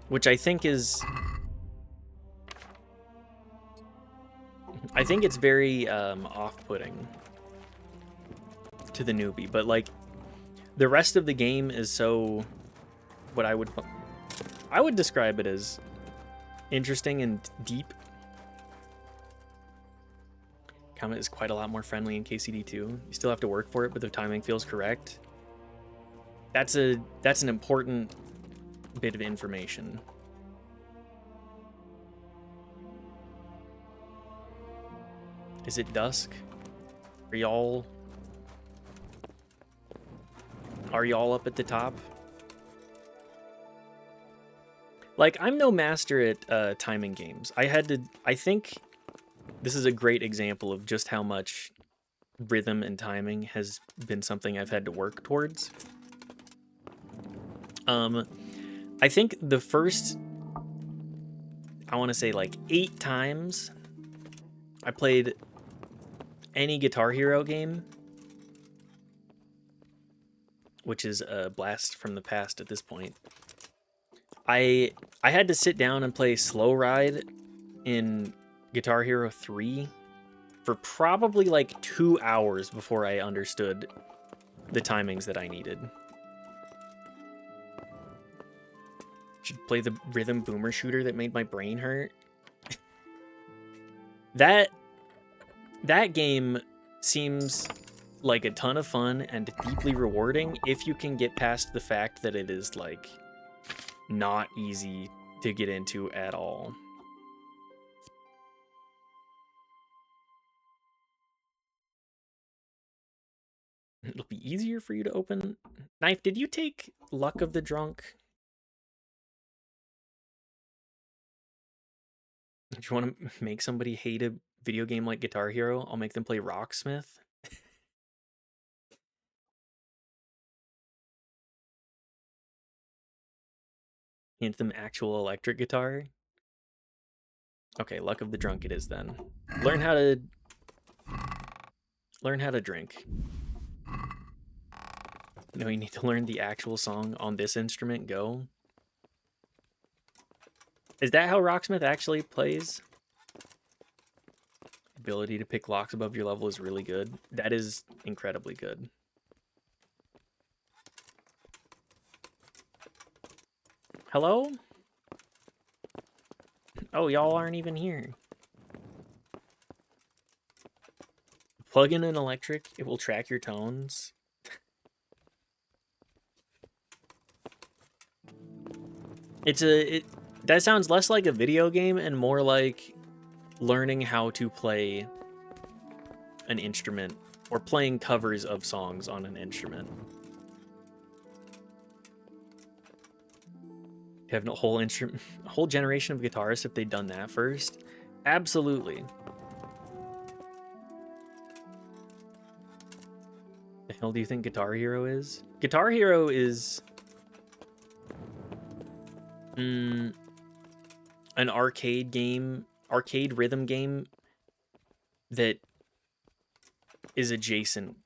Which I think is... I think it's very off-putting to the newbie, but like the rest of the game is so what I would describe it as interesting and deep. Combat is quite a lot more friendly in KCD2. You still have to work for it, but the timing feels correct. That's an important bit of information. Is it dusk? Are y'all up at the top? Like, I'm no master at timing games. I think this is a great example of just how much rhythm and timing has been something I've had to work towards. I think the first, I want to say like 8 times I played any Guitar Hero game, which is a blast from the past at this point. I had to sit down and play Slow Ride in Guitar Hero 3 for probably like 2 hours before I understood the timings that I needed. Should play the rhythm boomer shooter that made my brain hurt. That game seems like a ton of fun and deeply rewarding if you can get past the fact that it is like not easy to get into at all. It'll be easier for you to open. Knife, did you take Luck of the Drunk? If you want to make somebody hate a video game like Guitar Hero, I'll make them play Rocksmith. Hint them actual electric guitar. Okay, Luck of the Drunk it is then. Learn how to drink. No, you need to learn the actual song on this instrument. Go. Is that how Rocksmith actually plays? Ability to pick locks above your level is really good. That is incredibly good. Hello? Oh, y'all aren't even here. Plug in an electric, it will track your tones. That sounds less like a video game and more like learning how to play an instrument or playing covers of songs on an instrument. You have a whole generation of guitarists if they'd done that first. Absolutely. The hell do you think Guitar Hero is? Guitar Hero is an arcade game, arcade rhythm game that is adjacent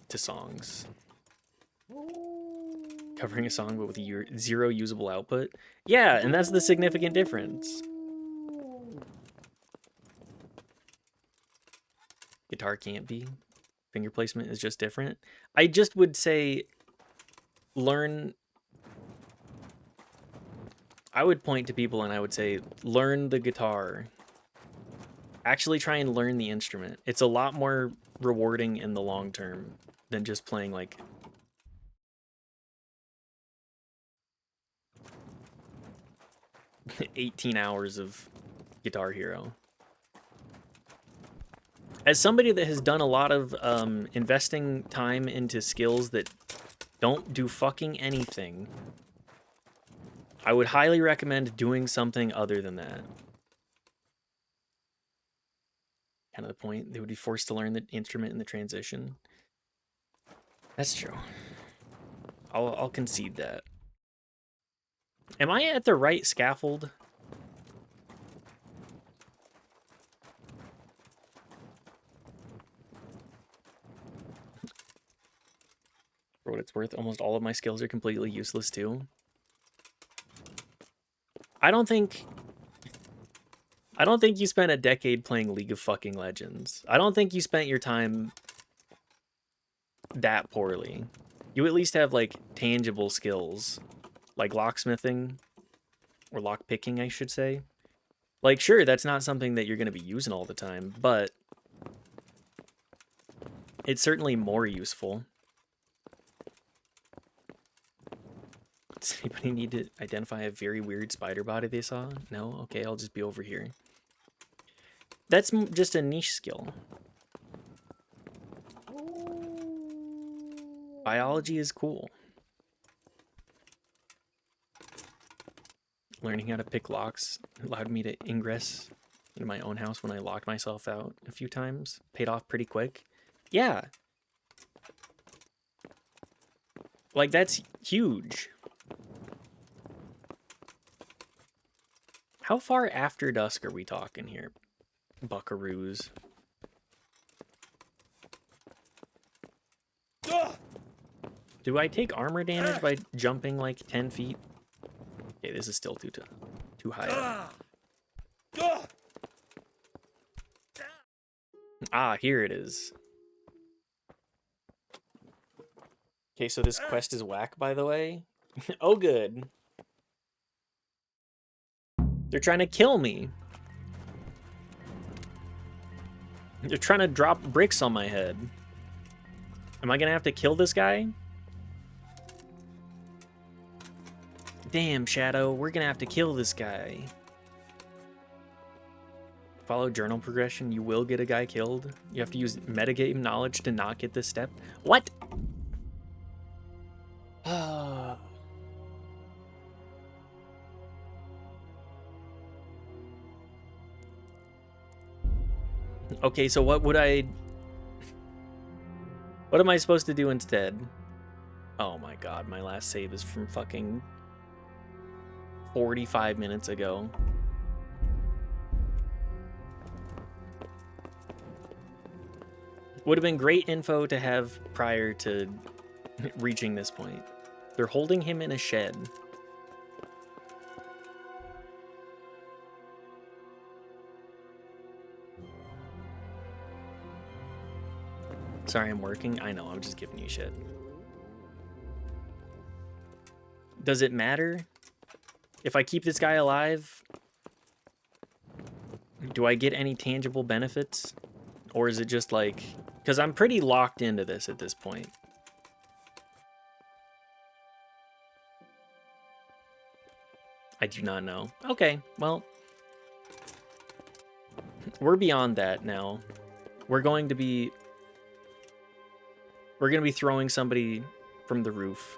to songs. Covering a song but with zero usable output. Yeah, and that's the significant difference. Guitar can't be. Finger placement is just different. I just would say I would point to people and I would say, learn the guitar. Actually try and learn the instrument. It's a lot more rewarding in the long term than just playing like 18 hours of Guitar Hero. As somebody that has done a lot of investing time into skills that don't do fucking anything, I would highly recommend doing something other than that. Kind of the point. They would be forced to learn the instrument in the transition. That's true. I'll concede that. Am I at the right scaffold? For what it's worth, almost all of my skills are completely useless too. I don't think you spent a decade playing League of fucking Legends. I don't think you spent your time that poorly. You at least have like tangible skills, like locksmithing or lockpicking, I should say. Like, sure, that's not something that you're going to be using all the time, but it's certainly more useful. Does anybody need to identify a very weird spider body they saw? No? Okay, I'll just be over here. That's just a niche skill. Biology is cool. Learning how to pick locks allowed me to ingress into my own house when I locked myself out a few times. Paid off pretty quick. Yeah. Like, that's huge. How far after dusk are we talking here, buckaroos? Do I take armor damage by jumping like 10 feet? Okay, this is still too high up. Ah, here it is. Okay, so this quest is whack, by the way. Oh, good. They're trying to kill me. They're trying to drop bricks on my head. Am I gonna have to kill this guy? Damn, Shadow, we're gonna have to kill this guy. Follow journal progression, you will get a guy killed. You have to use metagame knowledge to not get this step. What? Okay, so what would I... What am I supposed to do instead? Oh my god, my last save is from fucking 45 minutes ago. Would have been great info to have prior to reaching this point. They're holding him in a shed. Sorry, I'm working. I know, I'm just giving you shit. Does it matter? If I keep this guy alive, do I get any tangible benefits? Or is it just like... Because I'm pretty locked into this at this point. I do not know. Okay, well... We're beyond that now. We're going to be throwing somebody from the roof.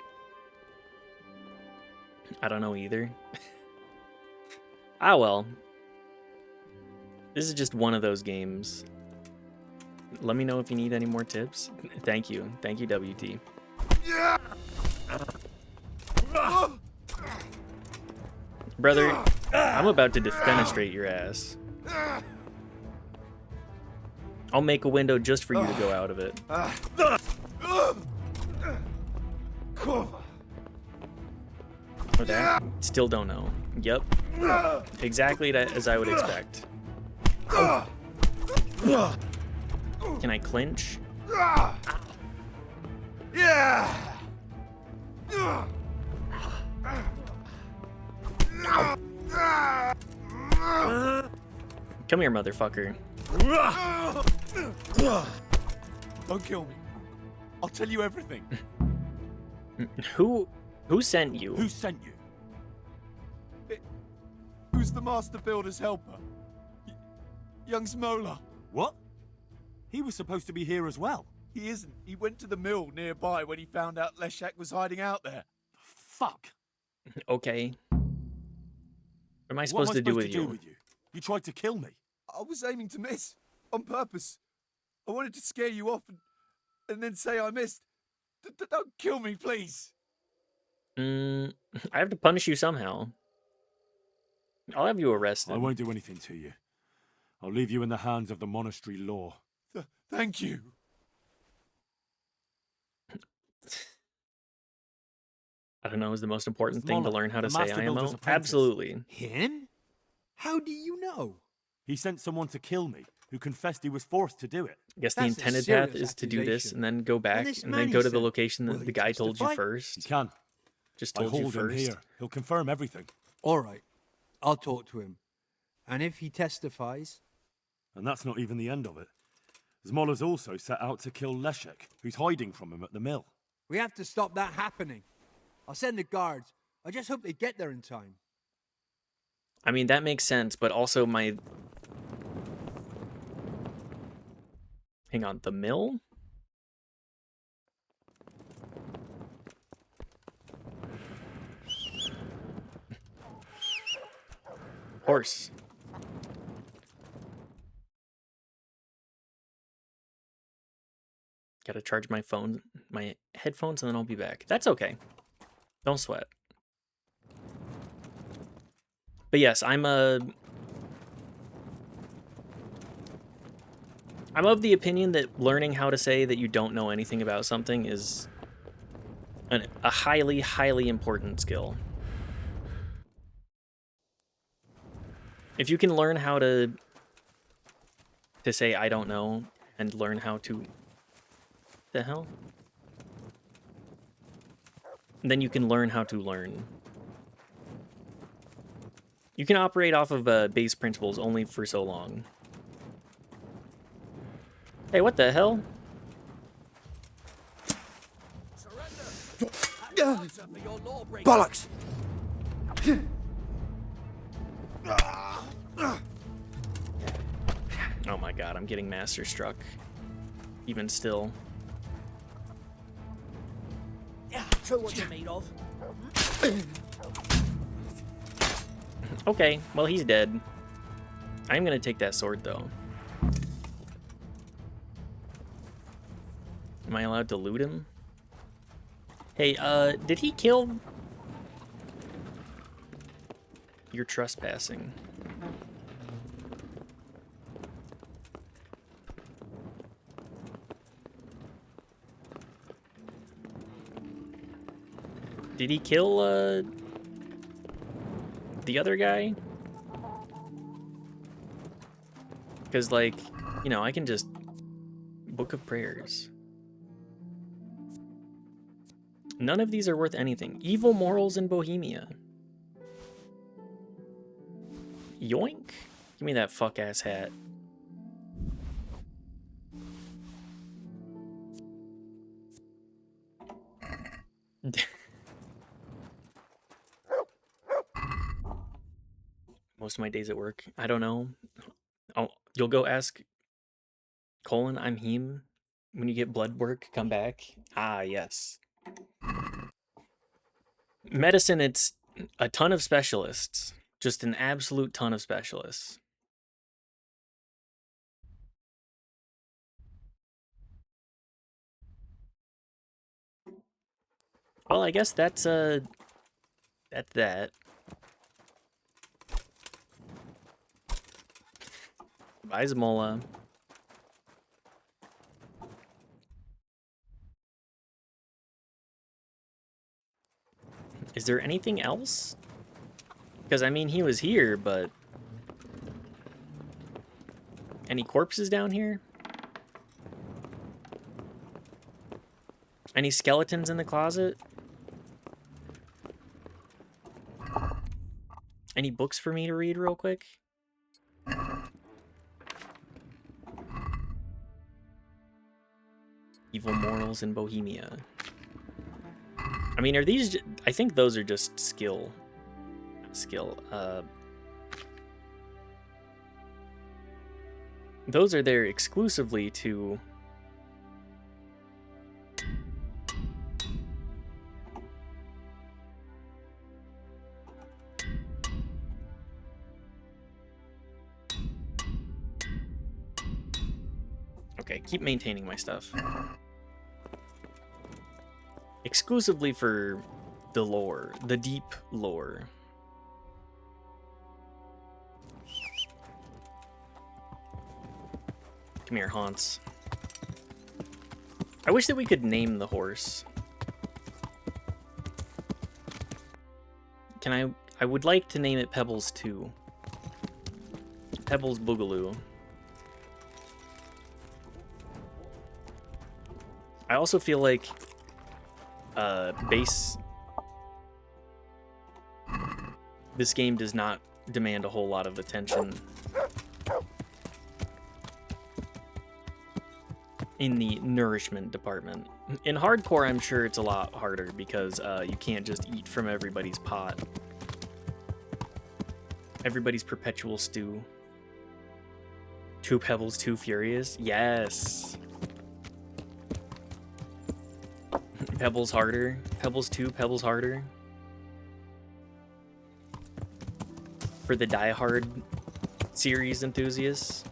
I don't know either. Ah, well. This is just one of those games. Let me know if you need any more tips. Thank you. Thank you, WT. Brother, I'm about to defenestrate your ass. I'll make a window just for you to go out of it. Or that? Still don't know. Yep. Exactly as I would expect. Can I clinch? Come here, motherfucker. Don't kill me. I'll tell you everything. Who sent you? Who sent you? Who's the master builder's helper? Young Smola. What? He was supposed to be here as well. He isn't. He went to the mill nearby when he found out Leshak was hiding out there. Fuck. Okay. What am I supposed to do with you? You tried to kill me. I was aiming to miss. On purpose. I wanted to scare you off and then say I missed. Don't kill me, please. I have to punish you somehow. I'll have you arrested. I won't do anything to you. I'll leave you in the hands of the monastery law. Thank you. I don't know, is the most important thing to learn how to say IMO? Apprentice. Absolutely. Him? How do you know? He sent someone to kill me, who confessed he was forced to do it. I guess the That's a intended path serious is to do this accusation. and then go back this and man then he go to the sent, location will that he the guy told you testify? first. He can. Just I told you hold him first. here. He'll confirm everything. All right. I'll talk to him. And if he testifies... And that's not even the end of it. Zmola's also set out to kill Leshek, who's hiding from him at the mill. We have to stop that happening. I'll send the guards. I just hope they get there in time. I mean, that makes sense, but also my... Hang on, the mill? Horse. Gotta charge my phone, my headphones, and then I'll be back. That's okay. Don't sweat. But yes, I'm of the opinion that learning how to say that you don't know anything about something is a highly, highly important skill. If you can learn how to say I don't know and learn how to... The hell? Then you can learn how to learn. You can operate off of base principles only for so long. Hey, what the hell? Bollocks! Oh my god, I'm getting Masterstruck. Even still. Yeah, show what you're made of. Okay, well, he's dead. I'm gonna take that sword, though. Am I allowed to loot him? Hey, did he kill... You're trespassing. Did he kill, the other guy? Because, like, you know, I can just... Book of Prayers. None of these are worth anything. Evil morals in Bohemia. Yoink? Give me that fuck-ass hat. Most of my days at work. I don't know. Oh, you'll go ask Colin, I'm him. When you get blood work, come back. Ah, yes. Medicine, it's a ton of specialists. Just an absolute ton of specialists. Well, I guess that's that. Bye, Zamola. Is there anything else? Because, I mean, he was here, but... Any corpses down here? Any skeletons in the closet? Any books for me to read real quick? Evil morals in Bohemia. I mean, are these... I think those are just skill. Those are there exclusively to... Okay, keep maintaining my stuff. Exclusively for the lore, the deep lore. Come here, Hans. I wish that we could name the horse. I would like to name it Pebbles 2. Pebbles Boogaloo. I also feel like this game does not demand a whole lot of attention in the nourishment department. In hardcore, I'm sure it's a lot harder because you can't just eat from everybody's pot. Everybody's perpetual stew. 2 Pebbles, 2 Furious? Yes! Pebbles harder. Pebbles 2, Pebbles harder. For the Die Hard series enthusiasts.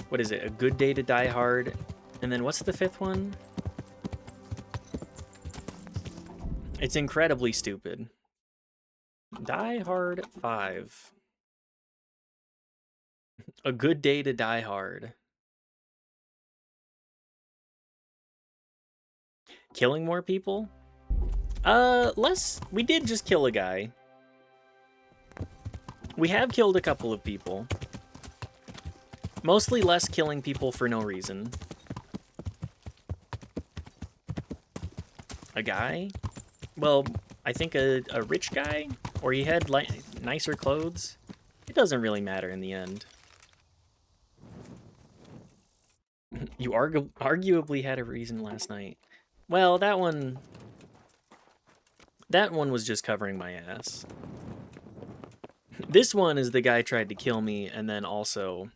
What is it? A Good Day to Die Hard. And then what's the 5th one? It's incredibly stupid. Die Hard 5. A Good Day to Die Hard. Killing more people? We did just kill a guy. We have killed a couple of people. Mostly less killing people for no reason. A guy? Well, I think a rich guy? Or he had nicer clothes? It doesn't really matter in the end. You arguably had a reason last night. Well, that one was just covering my ass. This one is the guy tried to kill me and then also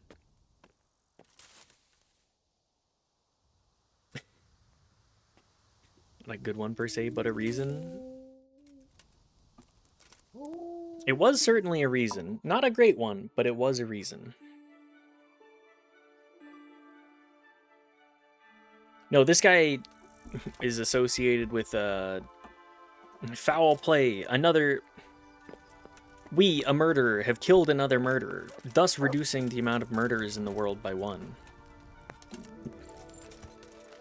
not a good one per se, but a reason. It was certainly a reason. Not a great one, but it was a reason. No, this guy is associated with foul play. We, a murderer, have killed another murderer, thus reducing the amount of murderers in the world by 1.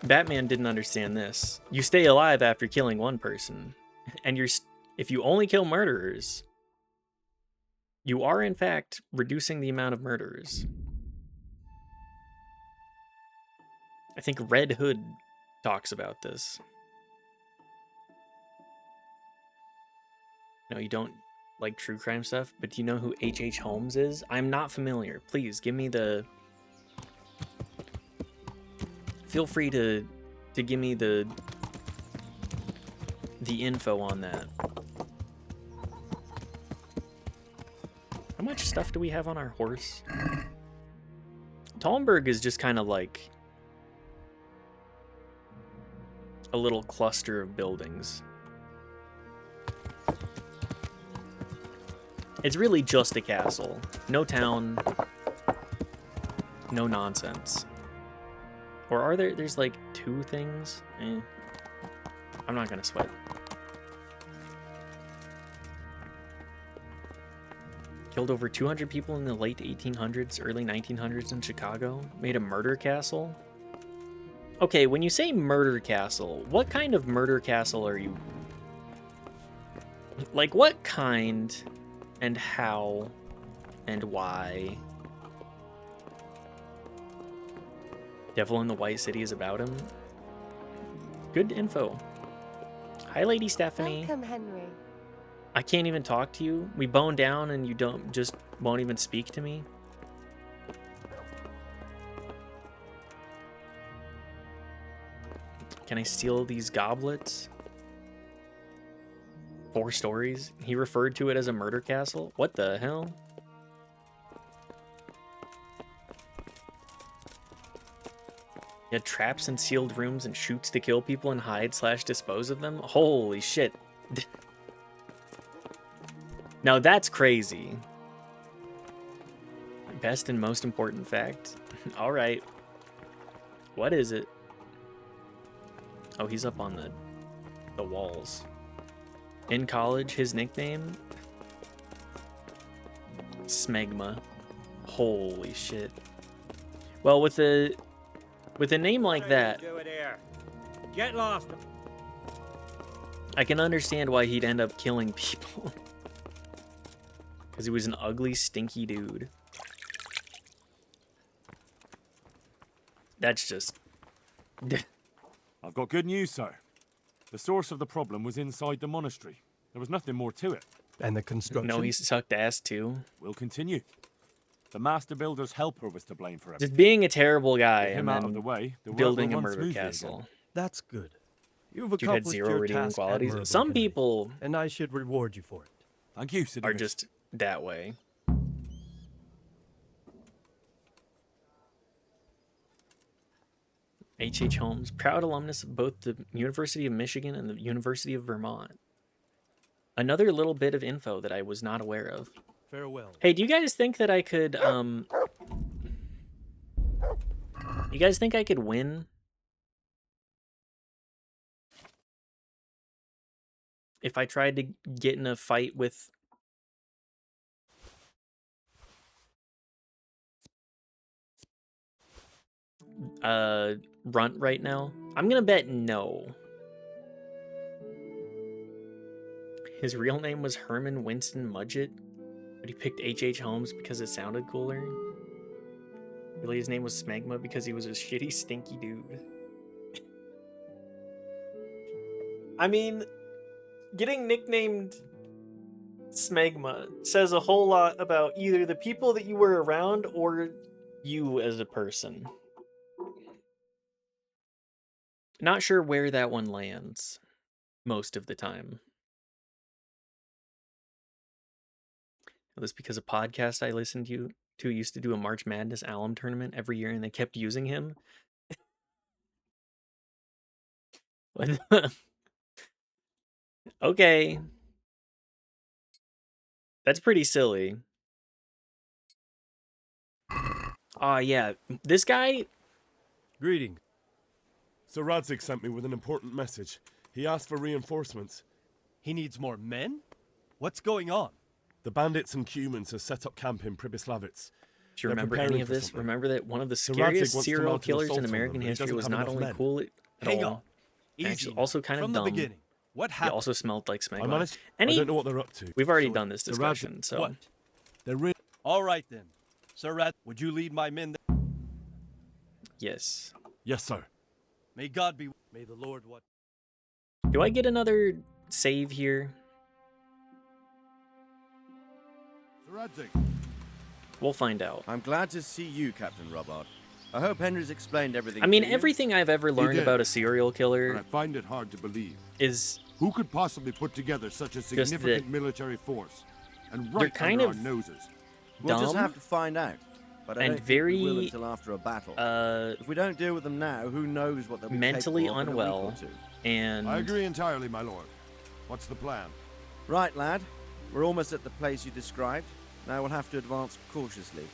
Batman didn't understand this. You stay alive after killing one person, and if you only kill murderers, you are in fact reducing the amount of murderers. I think Red Hood talks about this. No, you don't like true crime stuff, but do you know who H.H. Holmes is? I'm not familiar. Please give me the... Feel free to give me the info on that. How much stuff do we have on our horse? Talmberg is just kind of like a little cluster of buildings. It's really just a castle. No town. No nonsense. Or are there's like 2 things? I'm not gonna sweat. Killed over 200 people in the late 1800s, early 1900s in Chicago. Made a murder castle. Okay, when you say murder castle, what kind of murder castle are you... Like, what kind and how and why? Devil in the White City is about him. Good info. Hi, Lady Stephanie. Welcome, Henry. I can't even talk to you. We bone down and you won't even speak to me. Can I steal these goblets? 4 stories? He referred to it as a murder castle? What the hell? He had traps and sealed rooms and chutes to kill people and hide/dispose of them? Holy shit. Now that's crazy. Best and most important fact. Alright. What is it? Oh, he's up on the walls. In college, his nickname? Smegma. Holy shit. Well, with a name like that, Do it here. Get lost. I can understand why he'd end up killing people. Because he was an ugly, stinky dude. That's just... I've got good news, sir. The source of the problem was inside the monastery. There was nothing more to it. And the construction? No, he sucked ass too. We'll continue. The master builder's helper was to blame for it. Just being a terrible guy With him and out then of the way, the work building will a run murder smoothly castle. again. That's good. You've Dude had accomplished 0 your redeeming task qualities. admirably, Some Henry, people and I should reward you for it. Thank you, are just that way. H.H. Holmes, proud alumnus of both the University of Michigan and the University of Vermont. Another little bit of info that I was not aware of. Farewell. Hey, do you guys think that I could, you guys think I could win? If I tried to get in a fight with... Runt right now? I'm gonna bet no. His real name was Herman Winston Mudgett, but he picked H.H. Holmes because it sounded cooler. Really, his name was Smegma because he was a shitty, stinky dude. I mean, getting nicknamed Smegma says a whole lot about either the people that you were around or you as a person. Not sure where that one lands most of the time. This because a podcast I listened to used to do a March Madness alum tournament every year, and they kept using him. Okay. That's pretty silly. Yeah. This guy... Greeting. Sir Radzig sent me with an important message. He asked for reinforcements. He needs more men? What's going on? The bandits and humans have set up camp in Pribyslavitz. Do you remember any of this? Remember that one of the scariest serial killers in American history was not only cool at Hang all, on. Easy actually now. also kind of From dumb. the beginning. What He happened? also smelled like I smegma. managed. I don't know what they're up to. We've already done this discussion, so... What? All right then. Sir Rad, would you lead my men then? Yes. Yes, sir. May God be... May the Lord what... Do I get another save here? Sir Radzig. We'll find out. I'm glad to see you, Captain Robart. I hope Henry's explained everything. I mean, to you. everything I've ever learned did. about a serial killer But I find it hard to believe. is... Who could possibly put together such a Just significant that military force? And they're right kind under of our noses. We'll just have to find out. But I and don't think we will very, until after a battle. If we don't deal with them now, who knows what they'll be mentally capable of in a week unwell, or two. and... I agree entirely, my lord. What's the plan? Right, lad. We're almost at the place you described. Now we'll have to advance cautiously.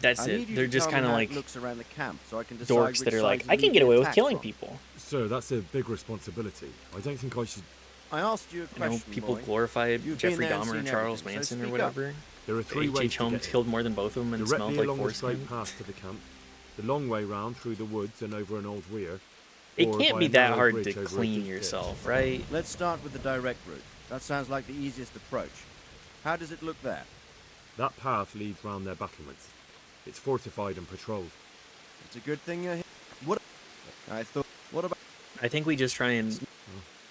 That's I it. need you They're to just tell me kind of how like it looks around the camp, so I can decide dorks which that are like, side to I can lead get the away with attack killing from. people. Sir, that's a big responsibility. I don't think I should... I asked you a You question, know, people boy. glorify You've Jeffrey been there and Dahmer or seen Charles everything, so Manson or speak up. whatever. There are three ways H.H. to Holmes get here. killed more than both of them and smelled Directly like along the foreskin. straight path to the camp, the long way round through the woods and over an old weir. It or can't by be a that narrow hard bridge to over a clean deep ditch. yourself, right? Let's start with the direct route. That sounds like the easiest approach. How does it look there? That path leads round their battlements. It's fortified and patrolled. It's a good thing you're here. What? I thought. What about? I think we just try and...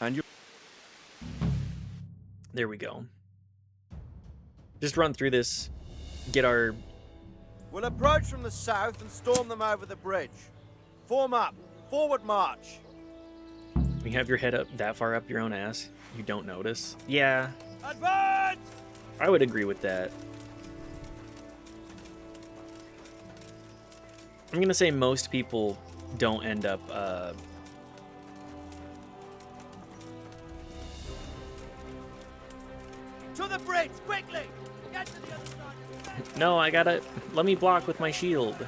And you. There we go. Just run through this, get our... We'll approach from the south and storm them over the bridge. Form up. Forward march. You have your head up that far up your own ass, you don't notice. Yeah, Advance! I would agree with that. I'm gonna say most people don't end up, To the bridge, quickly! Get to the other side. No, I gotta... Let me block with my shield.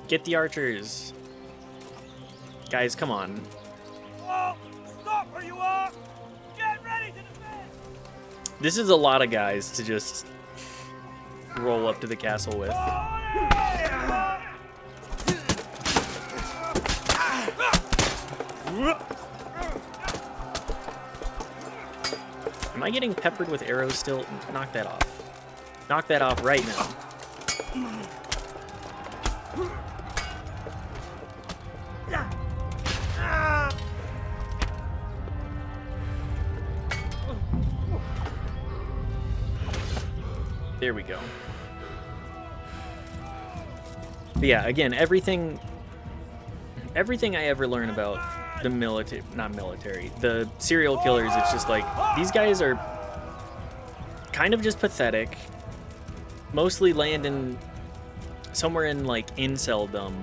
Get the archers. Guys, come on. Whoa! Stop where you are! Get ready to defend! This is a lot of guys to just roll up to the castle with. Am I getting peppered with arrows still? Knock that off. Knock that off right now. There we go. But yeah, again, everything I ever learn about the the serial killers, it's just like, these guys are kind of just pathetic. Mostly land in somewhere in like inceldom.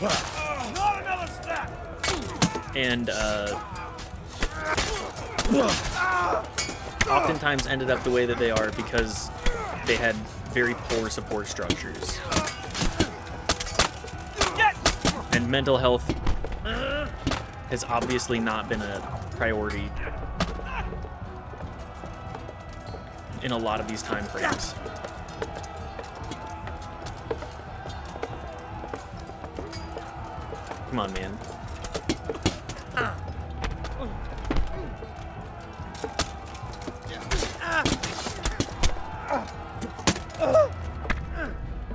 Not another step! And oftentimes ended up the way that they are because they had very poor support structures. And mental health has obviously not been a priority in a lot of these time frames. Come on, man.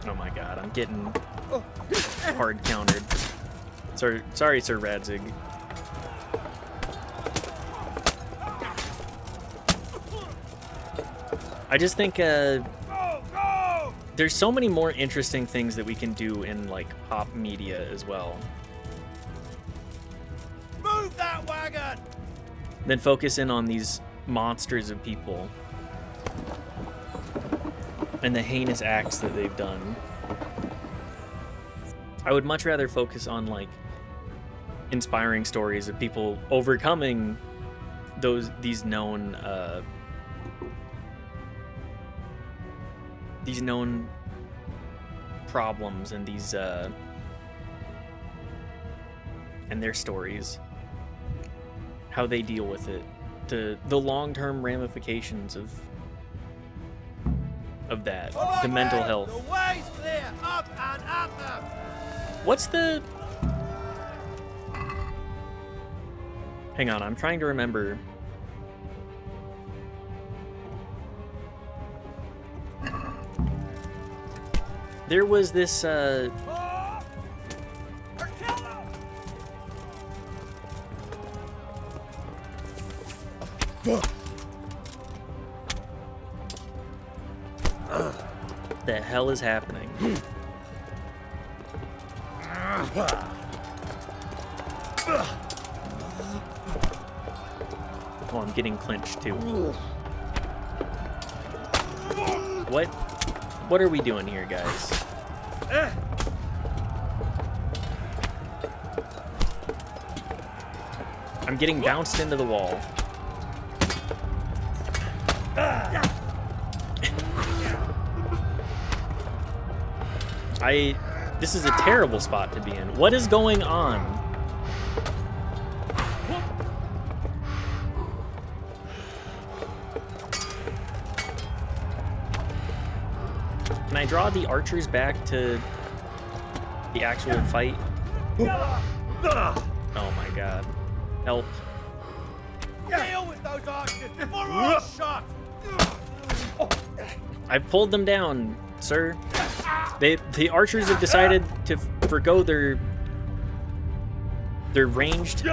Oh my god, I'm getting hard countered. Sorry, Sir Radzig. I just think there's so many more interesting things that we can do in like pop media as well. Move that wagon! Then focus in on these monsters of people and the heinous acts that they've done. I would much rather focus on like inspiring stories of people overcoming these known problems and these and their stories, how they deal with it, the long-term ramifications of that, the mental health. The way's clear, up and at them. What's the... Hang on, I'm trying to remember. There was this, the hell is happening? Oh, I'm getting clinched too. What are we doing here, guys? I'm getting bounced into the wall. This is a terrible spot to be in. What is going on? Can I draw the archers back to the actual fight? Oh my god. Help. Deal with those archers before we're all shot! I pulled them down, sir. The archers have decided to forgo their ranged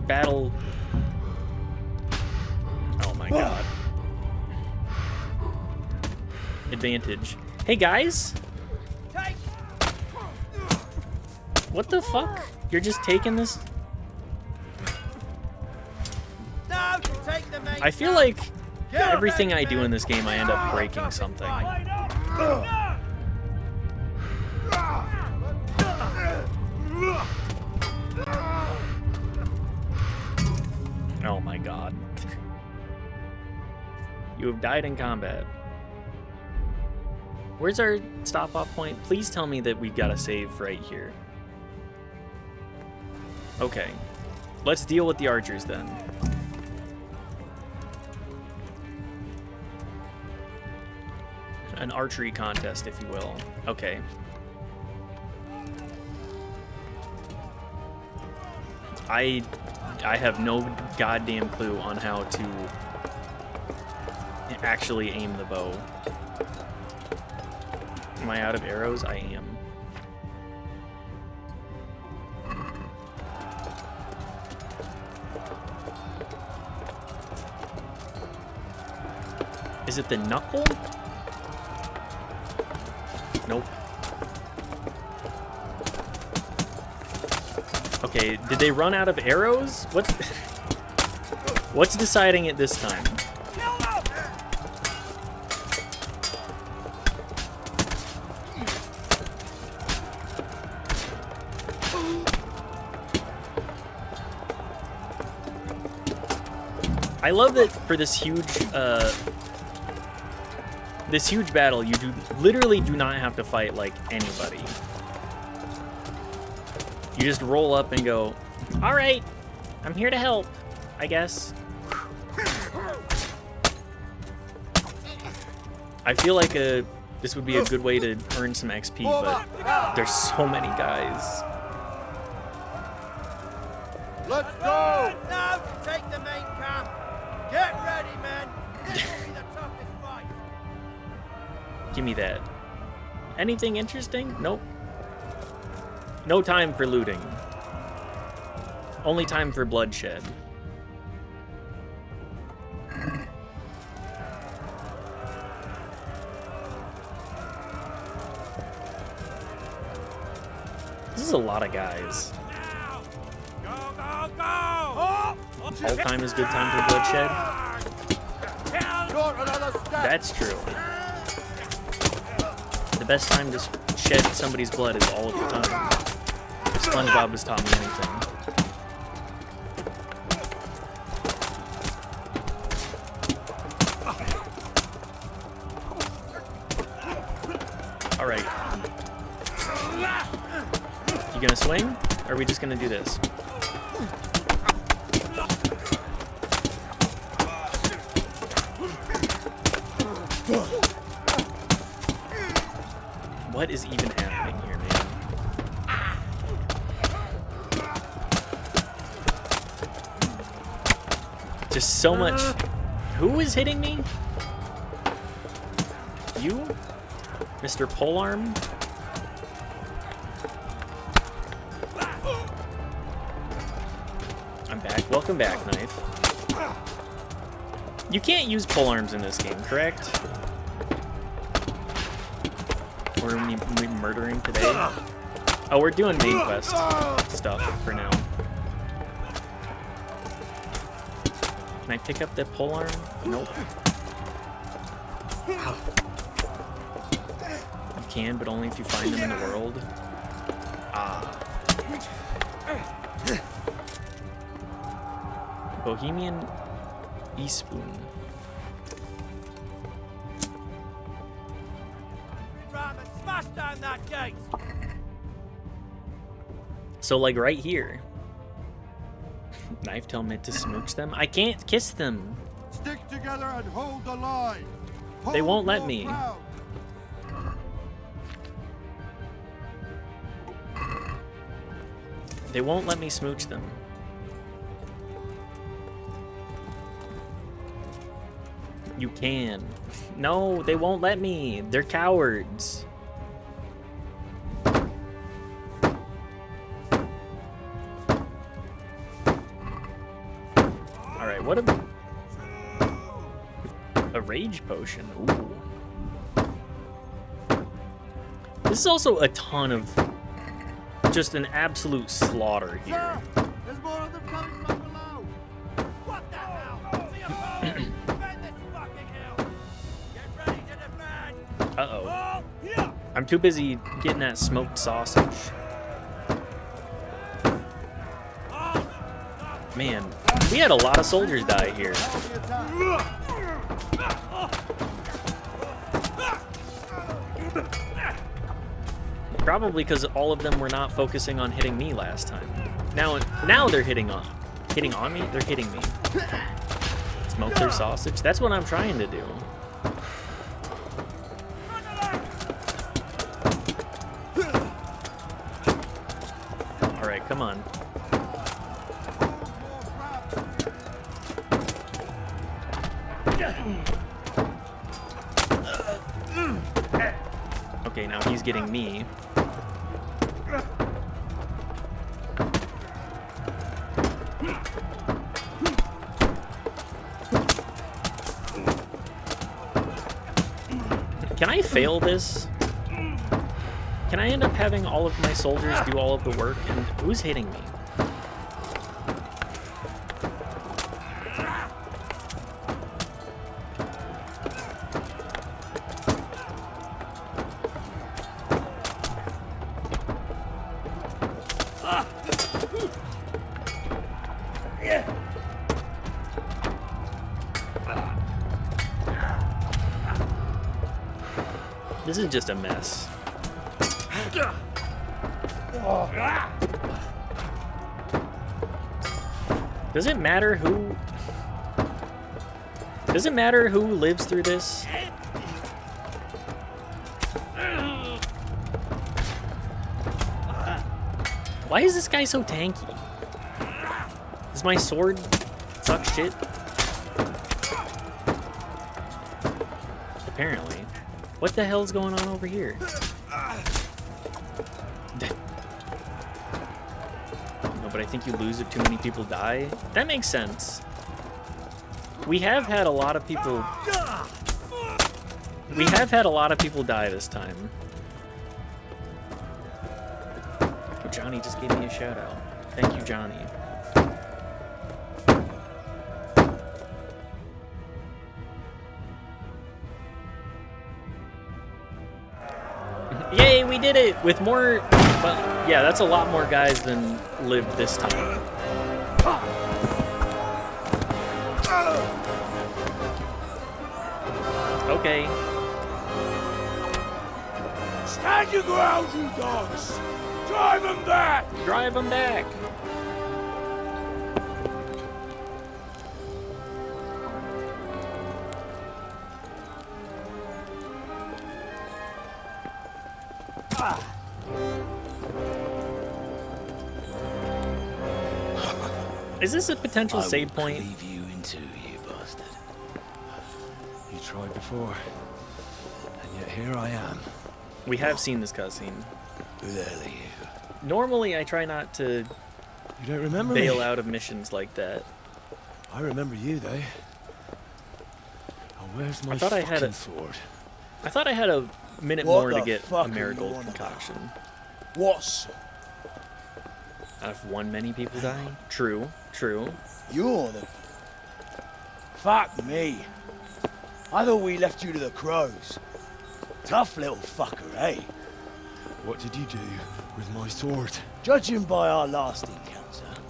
battle. Oh my god. Advantage. Hey guys! What the fuck? You're just taking this? I feel like everything I do in this game, I end up breaking something. Oh my god. You have died in combat. Where's our stop-off point? Please tell me that we've got a save right here. Okay. Let's deal with the archers then. An archery contest, if you will. Okay. I have no goddamn clue on how to actually aim the bow. Am I out of arrows? I am. Is it the knuckle? Nope. Okay, did they run out of arrows? What's deciding it this time? I love that for this huge battle, you literally do not have to fight like anybody. You just roll up and go, all right, I'm here to help, I guess. I feel like this would be a good way to earn some XP, but there's so many guys. Let's go! Now to take the main camp. Get ready, men. This will be the toughest fight. Give me that. Anything interesting? Nope. No time for looting. Only time for bloodshed. This is a lot of guys. All time is good time for bloodshed. That's true. The best time to shed somebody's blood is all of the time. SpongeBob has taught me anything. All right. You gonna swing? Or are we just gonna do this? What is even happening here, man? Just so much. Who is hitting me? You? Mr. Polearm? I'm back. Welcome back, Knife. You can't use polearms in this game, correct? Or are we murdering today? Oh, we're doing main quest stuff for now. Can I pick up the polearm? Nope. You can, but only if you find them in the world. Ah. Bohemian E-Spoon. Smash down that gate! So, like, right here. Knife tell me to smooch them? I can't kiss them. Stick together and hold the line. They won't let me. They won't let me smooch them. You can. No, they won't let me. They're cowards. Alright, what a rage potion. Ooh. This is also a ton of just an absolute slaughter here. There's more of them coming from below. What the hell? To your hole! Defend this fucking hill! Get ready to defend! Uh-oh. I'm too busy getting that smoked sausage. Man, we had a lot of soldiers die here. Probably because all of them were not focusing on hitting me last time. Now they're hitting on me? They're hitting me. Smoke their sausage? That's what I'm trying to do. Alright, come on. Okay, now he's getting me. Can I fail this? Can I end up having all of my soldiers do all of the work? And who's hitting me? This is just a mess. Does it matter who... Does it matter who lives through this? Why is this guy so tanky? Does my sword suck shit? Apparently. What the hell's going on over here? No, but I think you lose if too many people die. That makes sense. We have had a lot of people... We have had a lot of people die this time. Johnny just gave me a shout out. Thank you, Johnny. Yay, we did it! With more... Well, yeah, that's a lot more guys than lived this time. Okay. Stand your ground, you dogs! Drive them back! Drive them back! Is this a potential save point? Leave you in two, you bastard. You tried before, and yet here I am. We have seen this cutscene. Who the hell are you? Normally, I try not to You don't remember bail me? out of missions like that. I remember you, though. Oh, where's my I thought I had a sword? I thought I had a minute What more to the get fuck a are you marigold on about? concoction. What? Out of one many people dying? True, true. You're the... Fuck me. I thought we left you to the crows. Tough little fucker, eh? What did you do with my sword? Judging by our last encounter,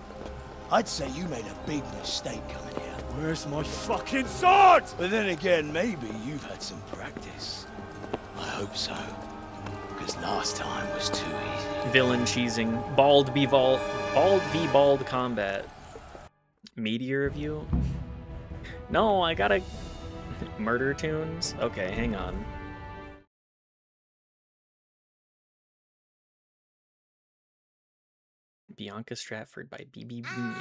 I'd say you made a big mistake coming here. Where's my fucking sword? But then again, maybe you've had some practice. I hope so. Because last time was too easy. Villain cheesing. Bald v bald combat. Meteor review? No, I gotta... Murder tunes? Okay, hang on. Bianca Stratford by B.B. Bean.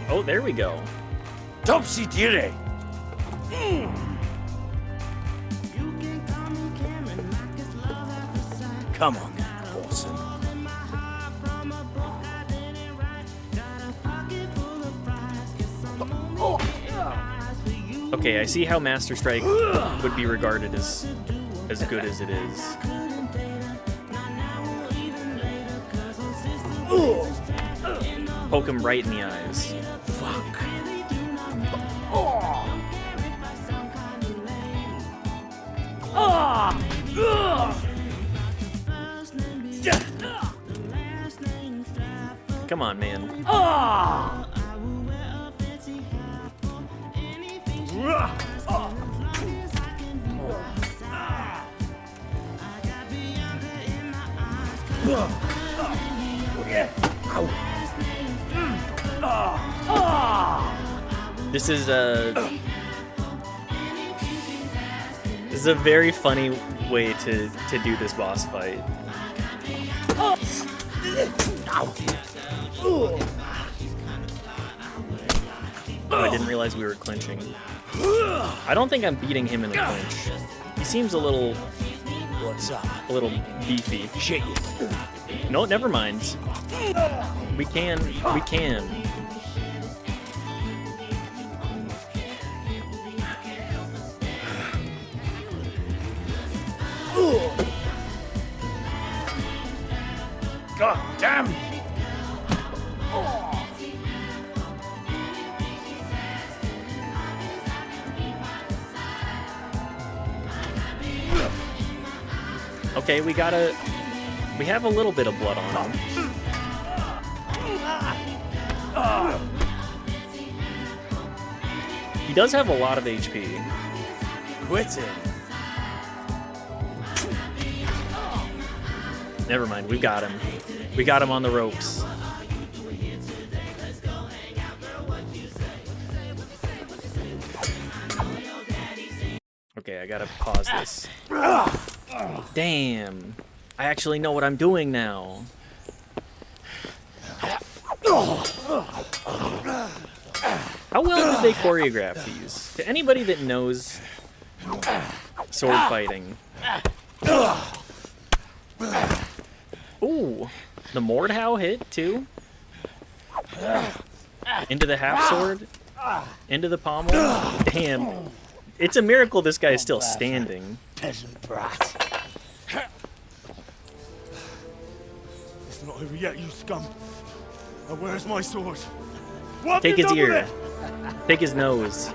Oh, there we go. Topsy Dirty! Come on, Orson. Okay, I see how Masterstrike would be regarded as good as it is. Poke him right in the eyes. Fuck. Come on, man. This is a very funny way to do this boss fight. Oh, I didn't realize we were clinching. I don't think I'm beating him in the clinch. He seems a little... What's up? A little beefy. Shit. No, never mind. We can. God damn! Okay, we have a little bit of blood on him. He does have a lot of HP. Quit it. Never mind, we got him. We got him on the ropes. Okay, I gotta pause this. Damn. I actually know what I'm doing now. How well did they choreograph these? To anybody that knows sword fighting. Ooh, the Mordhau hit too. Into the half sword. Into the pommel. Damn. It's a miracle this guy is still standing. Peasant brat. It's not over yet, you scum. Now where's my sword? What Take his have you done ear. with it? Take his nose.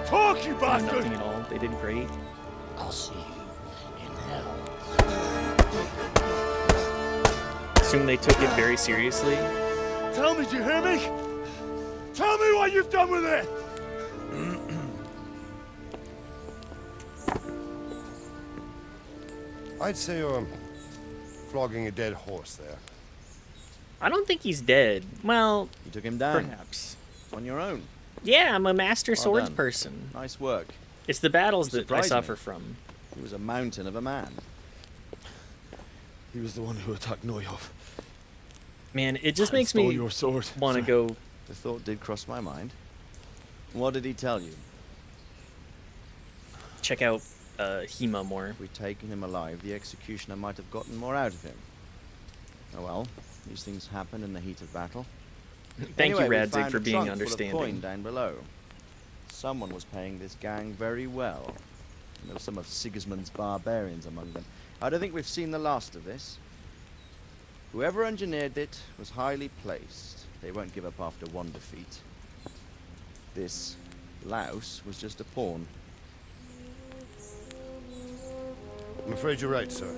Talk, you bastard! Nothing at all. They did great. I'll see you in hell. Assume they took it very seriously. Tell me, do you hear me? Tell me what you've done with it! I'd say you're flogging a dead horse there. I don't think he's dead. Well, you took him down. Perhaps. On your own. Yeah, I'm a master Well swords done. person. Nice work. It's the battles You that I surprised suffer me. from. He was a mountain of a man. He was the one who attacked Neuhoff. Man, it just And makes stole me your sword. want to go. The thought did cross my mind. What did he tell you? Check out Hema more. If we'd taken him alive, the executioner might have gotten more out of him. Oh well, these things happen in the heat of battle. Thank Anyway, you, we Radzig, found for a being trunk full of understanding. coin down below. Someone was paying this gang very well. There were some of Sigismund's barbarians among them. I don't think we've seen the last of this. Whoever engineered it was highly placed. They won't give up after one defeat. This louse was just a pawn. I'm afraid you're right, sir.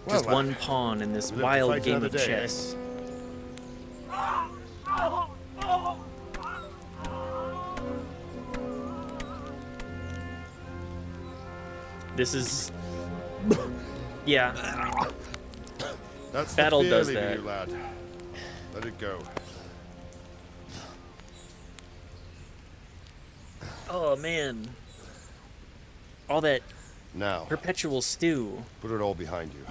Just Well, one lad, pawn in this we live to wild fight game another of day, eh? chess. This is... Yeah. That's Battle the fear does leaving that. you, lad. Let it go. Oh, man. All that Now, perpetual stew. put it all behind you.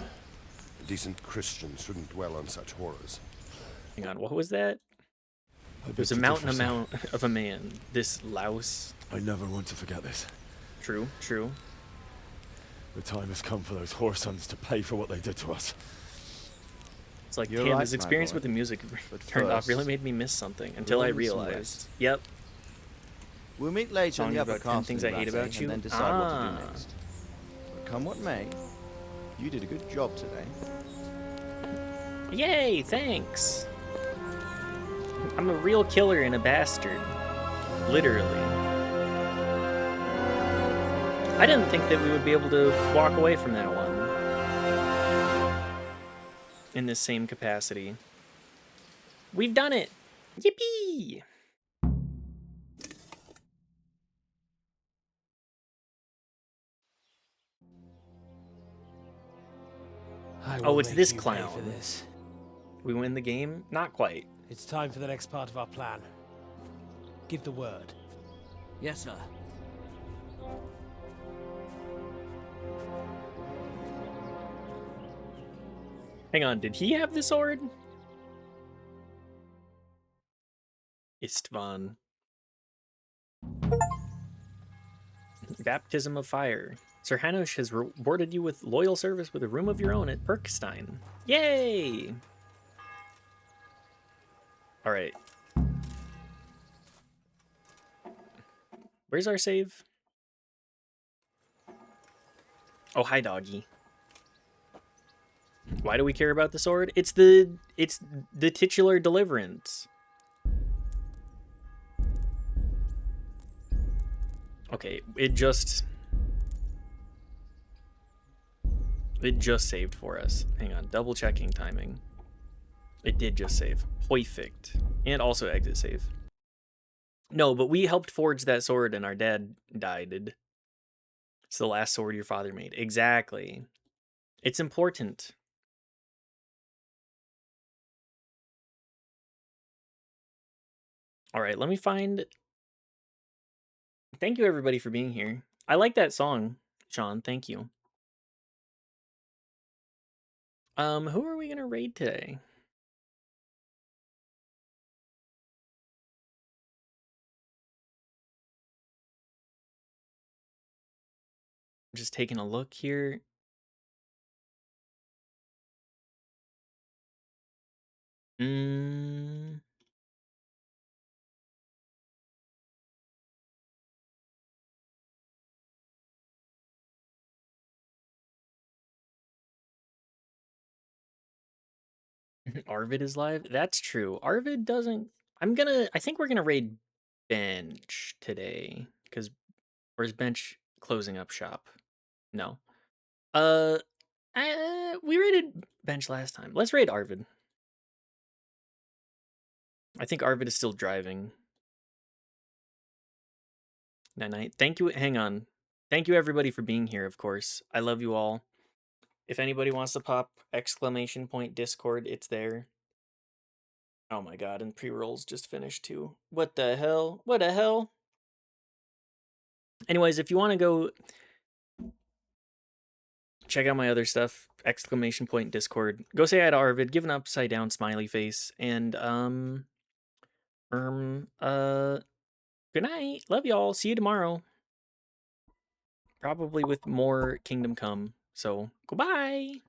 A decent Christian shouldn't dwell on such horrors. Hang on, what was that? It was a mountain amount of a man. This louse. I never want to forget this. True, true. The time has come for those whoresons to pay for what they did to us. It's like, You're damn, right, his my experience boy. with the music But turned off first, really made me miss something until I roll some realized. rest. Yep. We'll meet later Song in the upper about 10 castle, things I hate about you? and then decide what to Ah. do next. But come what may, you did a good job today. Yay, thanks. I'm a real killer and a bastard. Literally. I didn't think that we would be able to walk away from that one. In this same capacity. We've done it! Yippee! Oh, it's this clown. For this. We win the game? Not quite. It's time for the next part of our plan. Give the word. Yes, sir. Hang on, did he have the sword? Istvan. Baptism of Fire. Sir Hanush has rewarded you with loyal service with a room of your own at Perkstein. Yay! Alright. Where's our save? Oh, hi, doggy. Why do we care about the sword? It's the titular deliverance. Okay, it just saved for us. Hang on, double checking timing. It did just save. Perfect. And also exit save. No, but we helped forge that sword and our dad died. It's the last sword your father made. Exactly. It's important. All right, let me find... Thank you, everybody, for being here. I like that song, Sean. Thank you. Who are we going to raid today? Just taking a look here. Mm. Arvid is live. That's true. Arvid doesn't. I think we're gonna raid Bench today because where's Bench closing up shop? No. Uh, we raided Bench last time. Let's raid Arvid. I think Arvid is still driving. Night. Thank you. Hang on. Thank you everybody for being here. Of course, I love you all. If anybody wants to pop exclamation point Discord, it's there. Oh my god, and pre-rolls just finished too. What the hell? What the hell? Anyways, if you want to go check out my other stuff, exclamation point Discord, go say hi to Arvid, give an upside down smiley face, and good night. Love y'all. See you tomorrow. Probably with more Kingdom Come. So, goodbye.